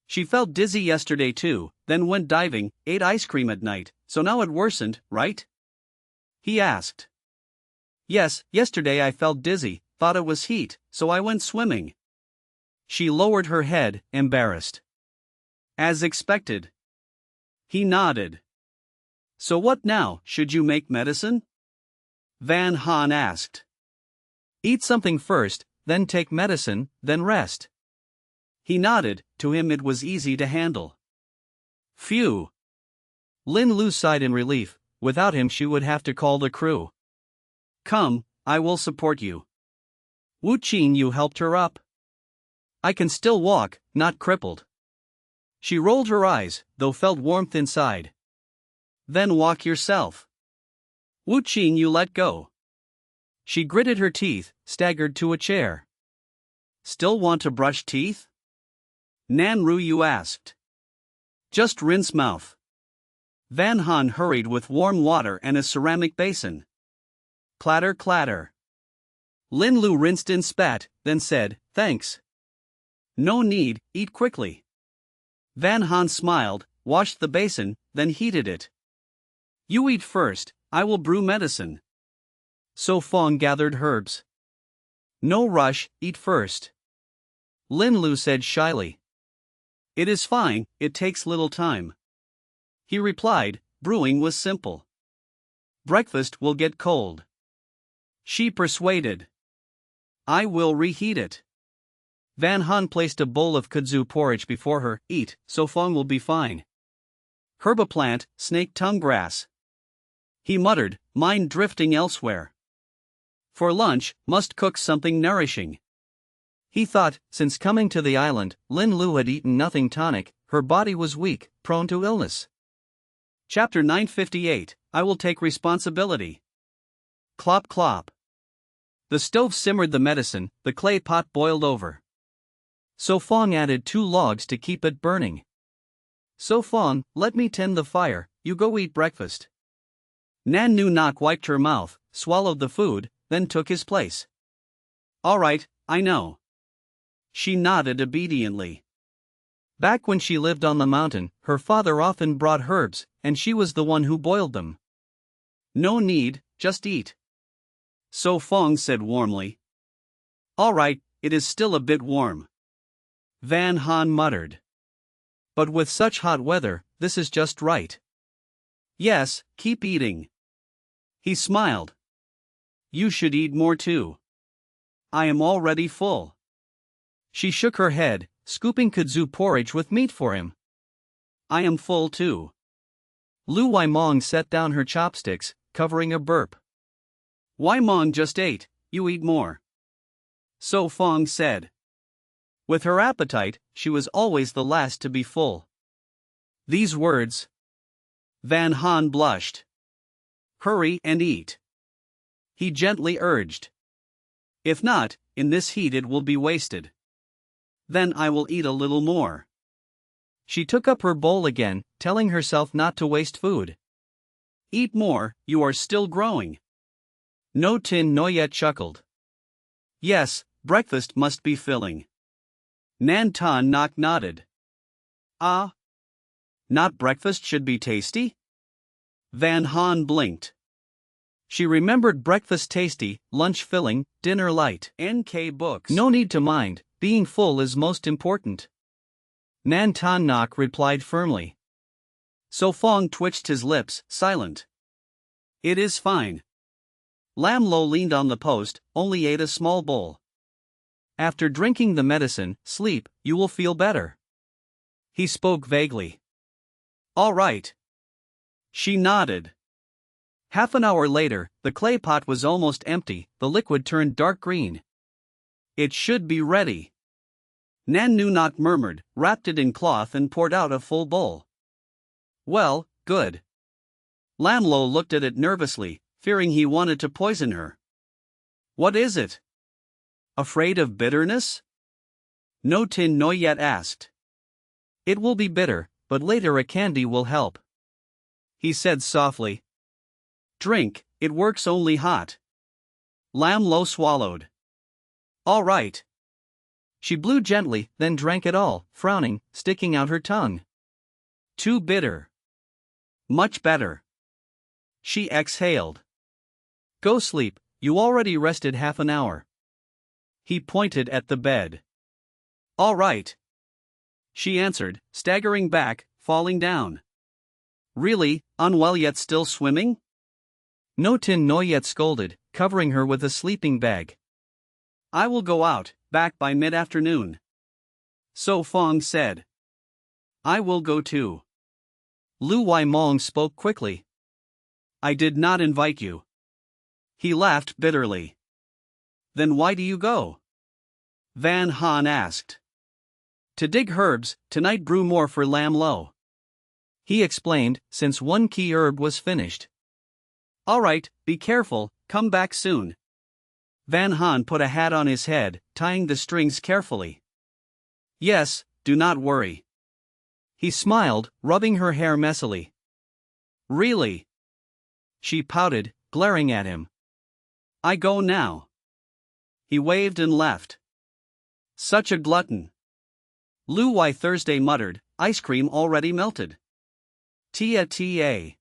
Speaker 1: She felt dizzy yesterday too, then went diving, ate ice cream at night, so now it worsened, right? He asked. Yes, yesterday I felt dizzy, thought it was heat, so I went swimming. She lowered her head, embarrassed. As expected. He nodded. So what now, should you make medicine? Van Han asked.
Speaker 2: Eat something first, then take medicine, then rest.
Speaker 1: He nodded, to him it was easy to handle. Phew.
Speaker 2: Lin Lu sighed in relief, without him she would have to call the crew.
Speaker 1: Come, I will support you. Wu Qingyu helped her up.
Speaker 2: I can still walk, not crippled.
Speaker 1: She rolled her eyes, though felt warmth inside. Then walk yourself. Wu Qingyu let go.
Speaker 2: She gritted her teeth, staggered to a chair.
Speaker 1: Still want to brush teeth? Nan Ruyu asked. Just rinse mouth. Van Han hurried with warm water and a ceramic basin. Clatter clatter. Lin Lu rinsed and spat, then said, thanks. No need, eat quickly. Van Han smiled, washed the basin, then heated it. You eat first, I will brew medicine.
Speaker 2: So Fong gathered herbs.
Speaker 1: No rush, eat first.
Speaker 2: Lin Lu said shyly.
Speaker 1: It is fine, it takes little time. He replied, brewing was simple. Breakfast will get cold. She persuaded. I will reheat it.
Speaker 2: Van Han placed a bowl of kudzu porridge before her.
Speaker 1: Eat, so Fong will be fine. Herba plant, snake tongue grass. He muttered, mind drifting elsewhere. For lunch, must cook something nourishing.
Speaker 2: He thought, since coming to the island, Lin Lu had eaten nothing tonic, her body was weak, prone to illness.
Speaker 1: Chapter 958, I will take responsibility. Clop clop. The stove simmered the medicine, the clay pot boiled over.
Speaker 2: So Fong added 2 logs to keep it burning.
Speaker 1: So Fong, let me tend the fire, you go eat breakfast. Nan Nu Nok wiped her mouth, swallowed the food, then took his place. All right, I know. She nodded obediently.
Speaker 2: Back when she lived on the mountain, her father often brought herbs, and she was the one who boiled them.
Speaker 1: No need, just eat. So Fong said warmly. All right, it is still a bit warm. Van Han muttered.
Speaker 2: But with such hot weather, this is just right.
Speaker 1: Yes, keep eating. He smiled. You should eat more too. I am already full.
Speaker 2: She shook her head, scooping kudzu porridge with meat for him.
Speaker 1: I am full too.
Speaker 2: Lu Waimong set down her chopsticks, covering a burp.
Speaker 1: Waimong just ate, you eat more. So Fong said. With her appetite, she was always the last to be full. These words. Van Han blushed. Hurry and eat. He gently urged. If not, in this heat it will be wasted. Then I will eat a little more.
Speaker 2: She took up her bowl again, telling herself not to waste food.
Speaker 1: Eat more, you are still growing. No Tin Noyet chuckled. Yes, breakfast must be filling. Nan Ton Nok nodded. Ah. Not breakfast should be tasty? Van Han blinked. She remembered breakfast tasty, lunch filling, dinner light. NK books.
Speaker 2: No need to mind, being full is most important. Nan Tan Nok replied firmly.
Speaker 1: So Fong twitched his lips, silent. It is fine. Lam Lo leaned on the post, only ate a small bowl.
Speaker 2: After drinking the medicine, sleep, you will feel better.
Speaker 1: He spoke vaguely. All right. She nodded. Half an hour later, the clay pot was almost empty, the liquid turned dark green. It should be ready. Nan Nu Nok murmured, wrapped it in cloth and poured out a full bowl. Well, good. Lam Lo looked at it nervously, fearing he wanted to poison her. What is it? Afraid of bitterness? No Tin Noyet asked.
Speaker 2: It will be bitter, but later a candy will help.
Speaker 1: He said softly. Drink, it works only hot. Lam Lo swallowed. All right.
Speaker 2: She blew gently, then drank it all, frowning, sticking out her tongue.
Speaker 1: Too bitter. Much better. She exhaled.
Speaker 2: Go sleep, you already rested half an hour.
Speaker 1: He pointed at the bed. All right. She answered, staggering back, falling down. Really, unwell yet still swimming?
Speaker 2: No Tin Noyet scolded, covering her with a sleeping bag.
Speaker 1: I will go out, back by mid-afternoon. So Fong said. I will go too.
Speaker 2: Lu Wai Mong spoke quickly.
Speaker 1: I did not invite you. He laughed bitterly. Then why do you go? Van Han asked. To dig herbs, tonight brew more for Lam Lo.
Speaker 2: He explained, since one key herb was finished.
Speaker 1: All right, be careful, come back soon. Van Han put a hat on his head, tying the strings carefully. Yes, do not worry.
Speaker 2: He smiled, rubbing her hair messily.
Speaker 1: Really? She pouted, glaring at him. I go now. He waved and left. Such a glutton. Lu Wai Thursday muttered, ice cream already melted. Tia ta.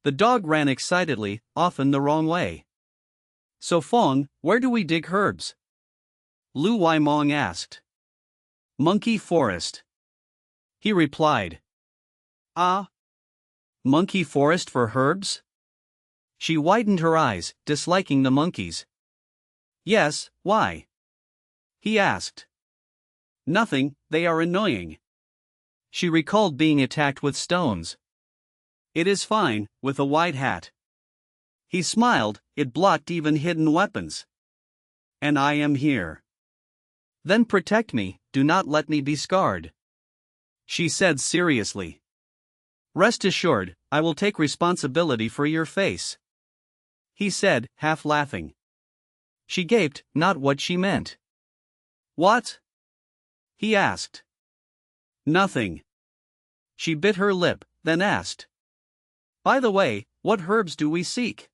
Speaker 1: The dog ran excitedly, often the wrong way. So Fong, where do we dig herbs? Lu Wai Mong asked. Monkey forest. He replied. Ah. Monkey forest for herbs? She widened her eyes, disliking the monkeys. Yes, why? He asked. Nothing, they are annoying. She recalled being attacked with stones. It is fine, with a white hat. He smiled, it blocked even hidden weapons. And I am here. Then protect me, do not let me be scarred. She said seriously. Rest assured, I will take responsibility for your face. He said, half laughing. She gaped, not what she meant. What? He asked. Nothing. She bit her lip, then asked. By the way, what herbs do we seek?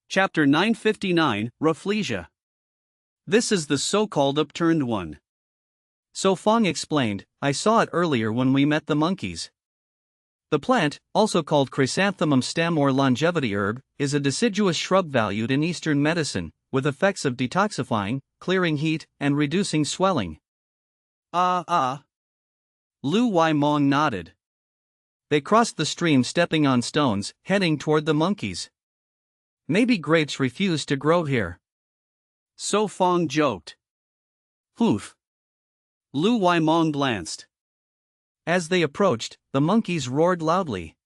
Speaker 1: Chapter 959, Rafflesia. This is the so-called upturned one. So Fong explained, I saw it earlier when we met the monkeys. The plant, also called chrysanthemum stem or longevity herb, is a deciduous shrub valued in Eastern medicine, with effects of detoxifying, clearing heat, and reducing swelling. Lu Wai Mong nodded. They crossed the stream stepping on stones, heading toward the monkeys. Maybe grapes refuse to grow here. So Fong joked. Poof. Lu Wai Mong glanced. As they approached, the monkeys roared loudly.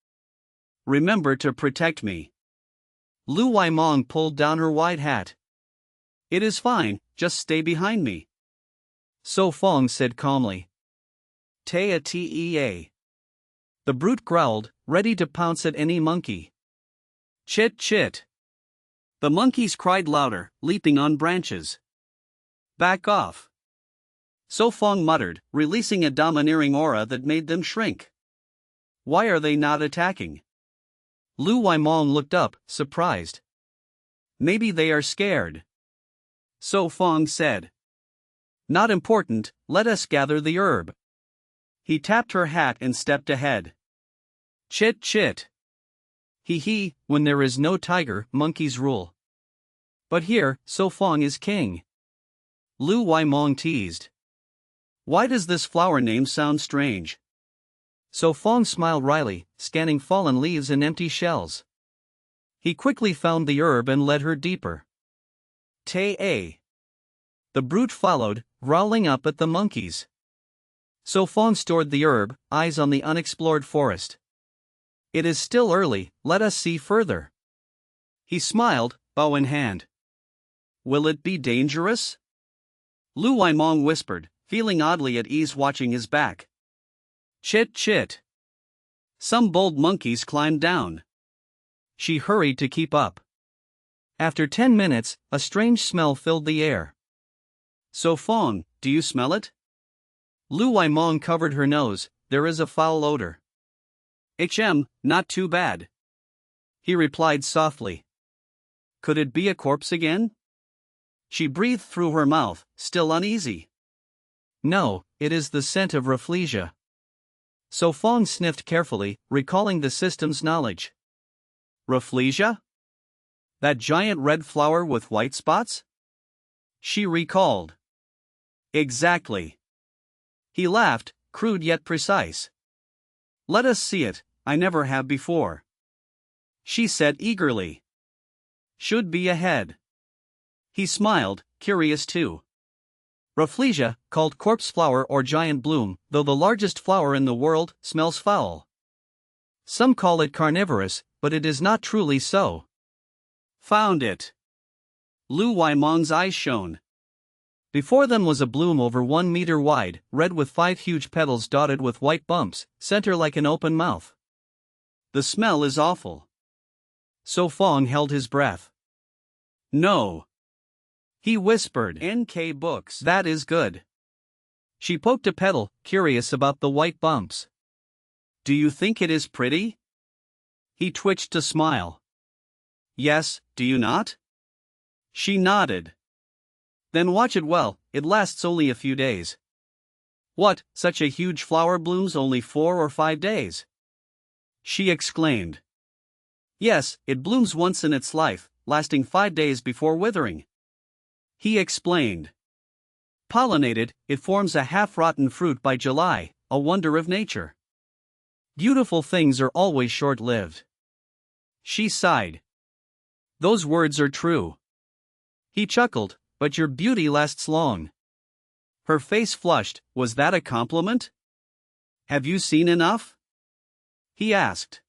Speaker 1: Remember to protect me. Lu Wai Mong pulled down her wide hat. It is fine, just stay behind me. So Fong said calmly. Tea tea. The brute growled, ready to pounce at any monkey. Chit chit. The monkeys cried louder, leaping on branches. Back off. So Fong muttered, releasing a domineering aura that made them shrink. Why are they not attacking? Lu Wai Mong looked up, surprised. Maybe they are scared. So Fong said. Not important, let us gather the herb. He tapped her hat and stepped ahead. Chit chit.
Speaker 2: Hee, when there is no tiger, monkeys rule. But here, So Fong is king.
Speaker 1: Lu Mong teased. Why does this flower name sound strange?
Speaker 2: So Fong smiled wryly, scanning fallen leaves and empty shells. He quickly found the herb and led her deeper.
Speaker 1: Te-a.
Speaker 2: The brute followed, growling up at the monkeys. So Fong stored the herb, eyes on the unexplored forest. It is still early, let us see further.
Speaker 1: He smiled, bow in hand. Will it be dangerous? Lu Mong whispered, feeling oddly at ease watching his back. Chit chit. Some bold monkeys climbed down.
Speaker 2: She hurried to keep up. After 10 minutes, a strange smell filled the air.
Speaker 1: So Fong, do you smell it?
Speaker 2: Lu Mong covered her nose, there is a foul odor.
Speaker 1: Not too bad. He replied softly. Could it be a corpse again? She breathed through her mouth, still uneasy.
Speaker 2: No, it is the scent of Rafflesia. So Fong sniffed carefully, recalling the system's knowledge.
Speaker 1: Rafflesia? That giant red flower with white spots? She recalled. Exactly. He laughed, crude yet precise. Let us see it, I never have before. She said eagerly. Should be ahead. He smiled, curious too.
Speaker 2: Rafflesia, called corpse flower or giant bloom, though the largest flower in the world, smells foul. Some call it carnivorous, but it is not truly so.
Speaker 1: Found it. Lu Mong's eyes shone.
Speaker 2: Before them was a bloom over 1 meter wide, red with 5 huge petals dotted with white bumps, center like an open mouth.
Speaker 1: The smell is awful.
Speaker 2: So Fong held his breath.
Speaker 1: No.
Speaker 2: He whispered,
Speaker 1: NK books.
Speaker 2: That is good. She poked a petal, curious about the white bumps.
Speaker 1: Do you think it is pretty? He twitched to smile. Yes, do you not? She nodded. Then watch it well, it lasts only a few days. What, such a huge flower blooms only 4 or 5 days? She exclaimed. Yes, it blooms once in its life, lasting 5 days before withering. He explained. Pollinated, it forms a half-rotten fruit by July, a wonder of nature.
Speaker 2: Beautiful things are always short-lived.
Speaker 1: She sighed. Those words are true.
Speaker 2: He chuckled, but your beauty lasts long.
Speaker 1: Her face flushed, was that a compliment? Have you seen enough? He asked.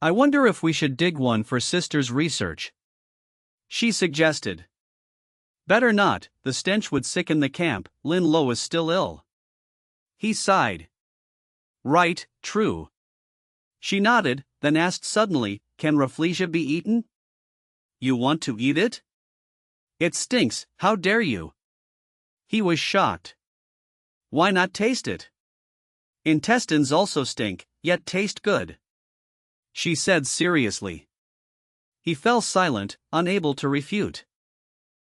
Speaker 2: I wonder if we should dig one for sister's research.
Speaker 1: She suggested. Better not, the stench would sicken the camp, Lin Lo is still ill. He sighed. Right, true. She nodded, then asked suddenly, can Rafflesia be eaten? You want to eat it? It stinks, how dare you? He was shocked. Why not taste it? Intestines also stink, yet taste good. She said seriously. He fell silent, unable to refute.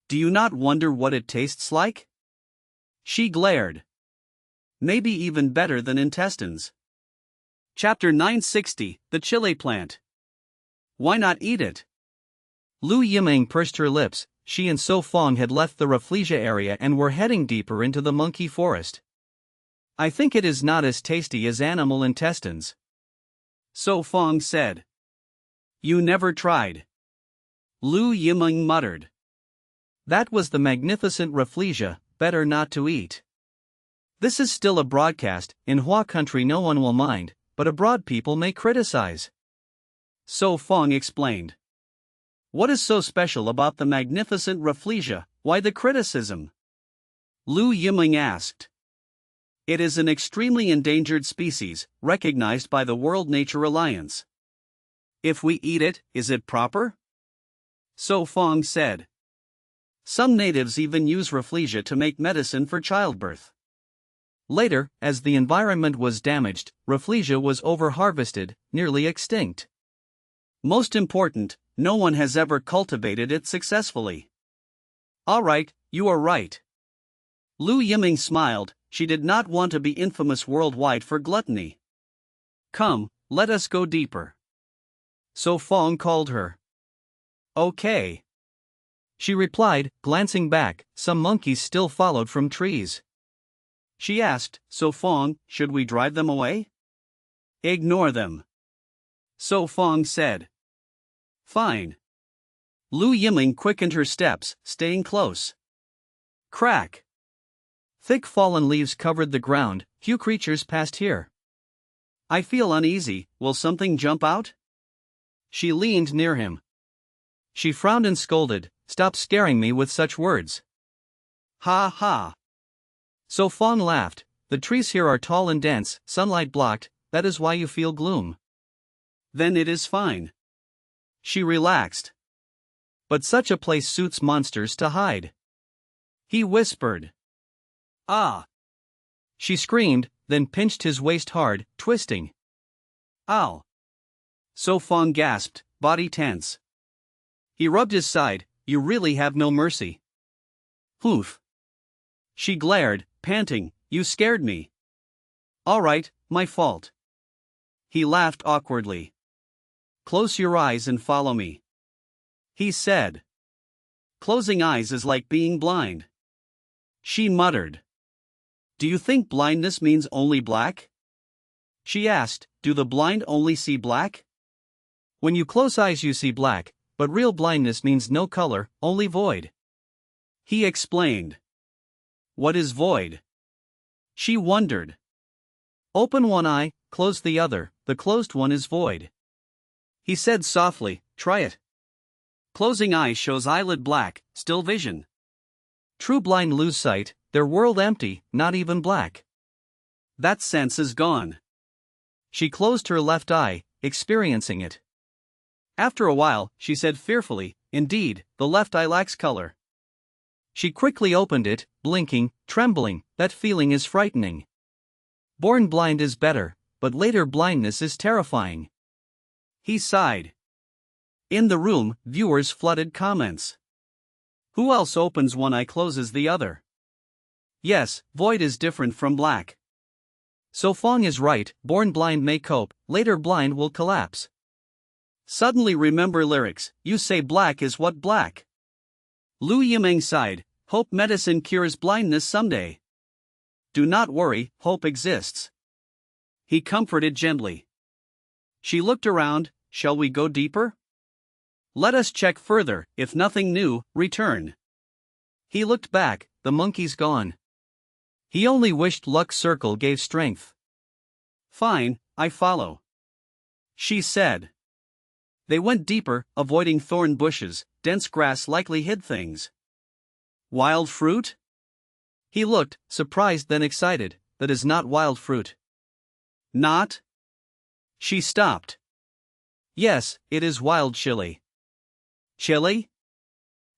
Speaker 1: Do you not wonder what it tastes like? She glared. Maybe even better than intestines. Chapter 960, The Chile Plant. Why not eat it?
Speaker 2: Lu Yiming pursed her lips. She and So Fong had left the Rafflesia area and were heading deeper into the monkey forest. I think it is not as tasty as animal intestines.
Speaker 1: So Fong said. You never tried. Lu Yiming muttered.
Speaker 2: That was the magnificent Rafflesia, better not to eat. This is still a broadcast, in Hua country no one will mind, but abroad people may criticize.
Speaker 1: So Fong explained. What is so special about the magnificent Rafflesia, why the criticism? Lu Yiming asked. It is an extremely endangered species, recognized by the World Nature Alliance. If we eat it, is it proper? So Fong said. Some natives even use Rafflesia to make medicine for childbirth.
Speaker 2: Later, as the environment was damaged, Rafflesia was over-harvested, nearly extinct.
Speaker 1: Most important, no one has ever cultivated it successfully. All right, you are right. Lu Yiming smiled, she did not want to be infamous worldwide for gluttony. Come, let us go deeper. So Fong called her. Okay. She replied, glancing back. Some monkeys still followed from trees. She asked, So Fong, should we drive them away? Ignore them. So Fong said. Fine. Lu Yiming quickened her steps, staying close. Crack. Thick fallen leaves covered the ground. Few creatures passed here. I feel uneasy. Will something jump out? She leaned near him. She frowned and scolded, Stop scaring me with such words. Ha ha. So Fong laughed, The trees here are tall and dense, sunlight blocked, that is why you feel gloom. Then it is fine. She relaxed. But such a place suits monsters to hide. He whispered. Ah. She screamed, then pinched his waist hard, twisting. Ow. So Fong gasped, body tense. He rubbed his side, You really have no mercy. Oof. She glared, panting, You scared me. All right, my fault. He laughed awkwardly. Close your eyes and follow me. He said. Closing eyes is like being blind. She muttered. Do you think blindness means only black? She asked, Do the blind only see black? When you close eyes you see black, but real blindness means no color, only void. He explained. What is void? She wondered. Open one eye, close the other, the closed one is void. He said softly, Try it. Closing eye shows eyelid black, still vision. True blind lose sight, their world empty, not even black. That sense is gone. She closed her left eye, experiencing it. After a while, she said fearfully, Indeed, the left eye lacks color. She quickly opened it, blinking, trembling, That feeling is frightening. Born blind is better, but later blindness is terrifying. He sighed. In the room, viewers flooded comments. Who else opens one eye closes the other? Yes, void is different from black. So Fong is right, born blind may cope, later blind will collapse. Suddenly remember lyrics, you say black is what black. Lu Yiming sighed, Hope medicine cures blindness someday. Do not worry, hope exists. He comforted gently. She looked around, Shall we go deeper? Let us check further, if nothing new, return. He looked back, the monkeys gone. He only wished luck's circle gave strength. Fine, I follow. She said. They went deeper, avoiding thorn bushes, dense grass likely hid things. Wild fruit? He looked, surprised then excited, That is not wild fruit. Not? She stopped. Yes, it is wild chili. Chili?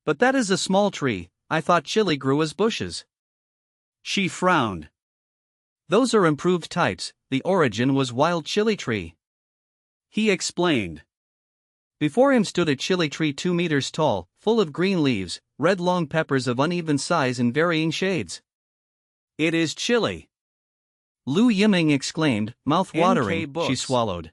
Speaker 1: But that is a small tree, I thought chili grew as bushes. She frowned. Those are improved types, the origin was wild chili tree. He explained. Before him stood a chili tree 2 meters tall, full of green leaves, red long peppers of uneven size and varying shades. It is chili. Lu Yiming exclaimed, mouth watering, she swallowed.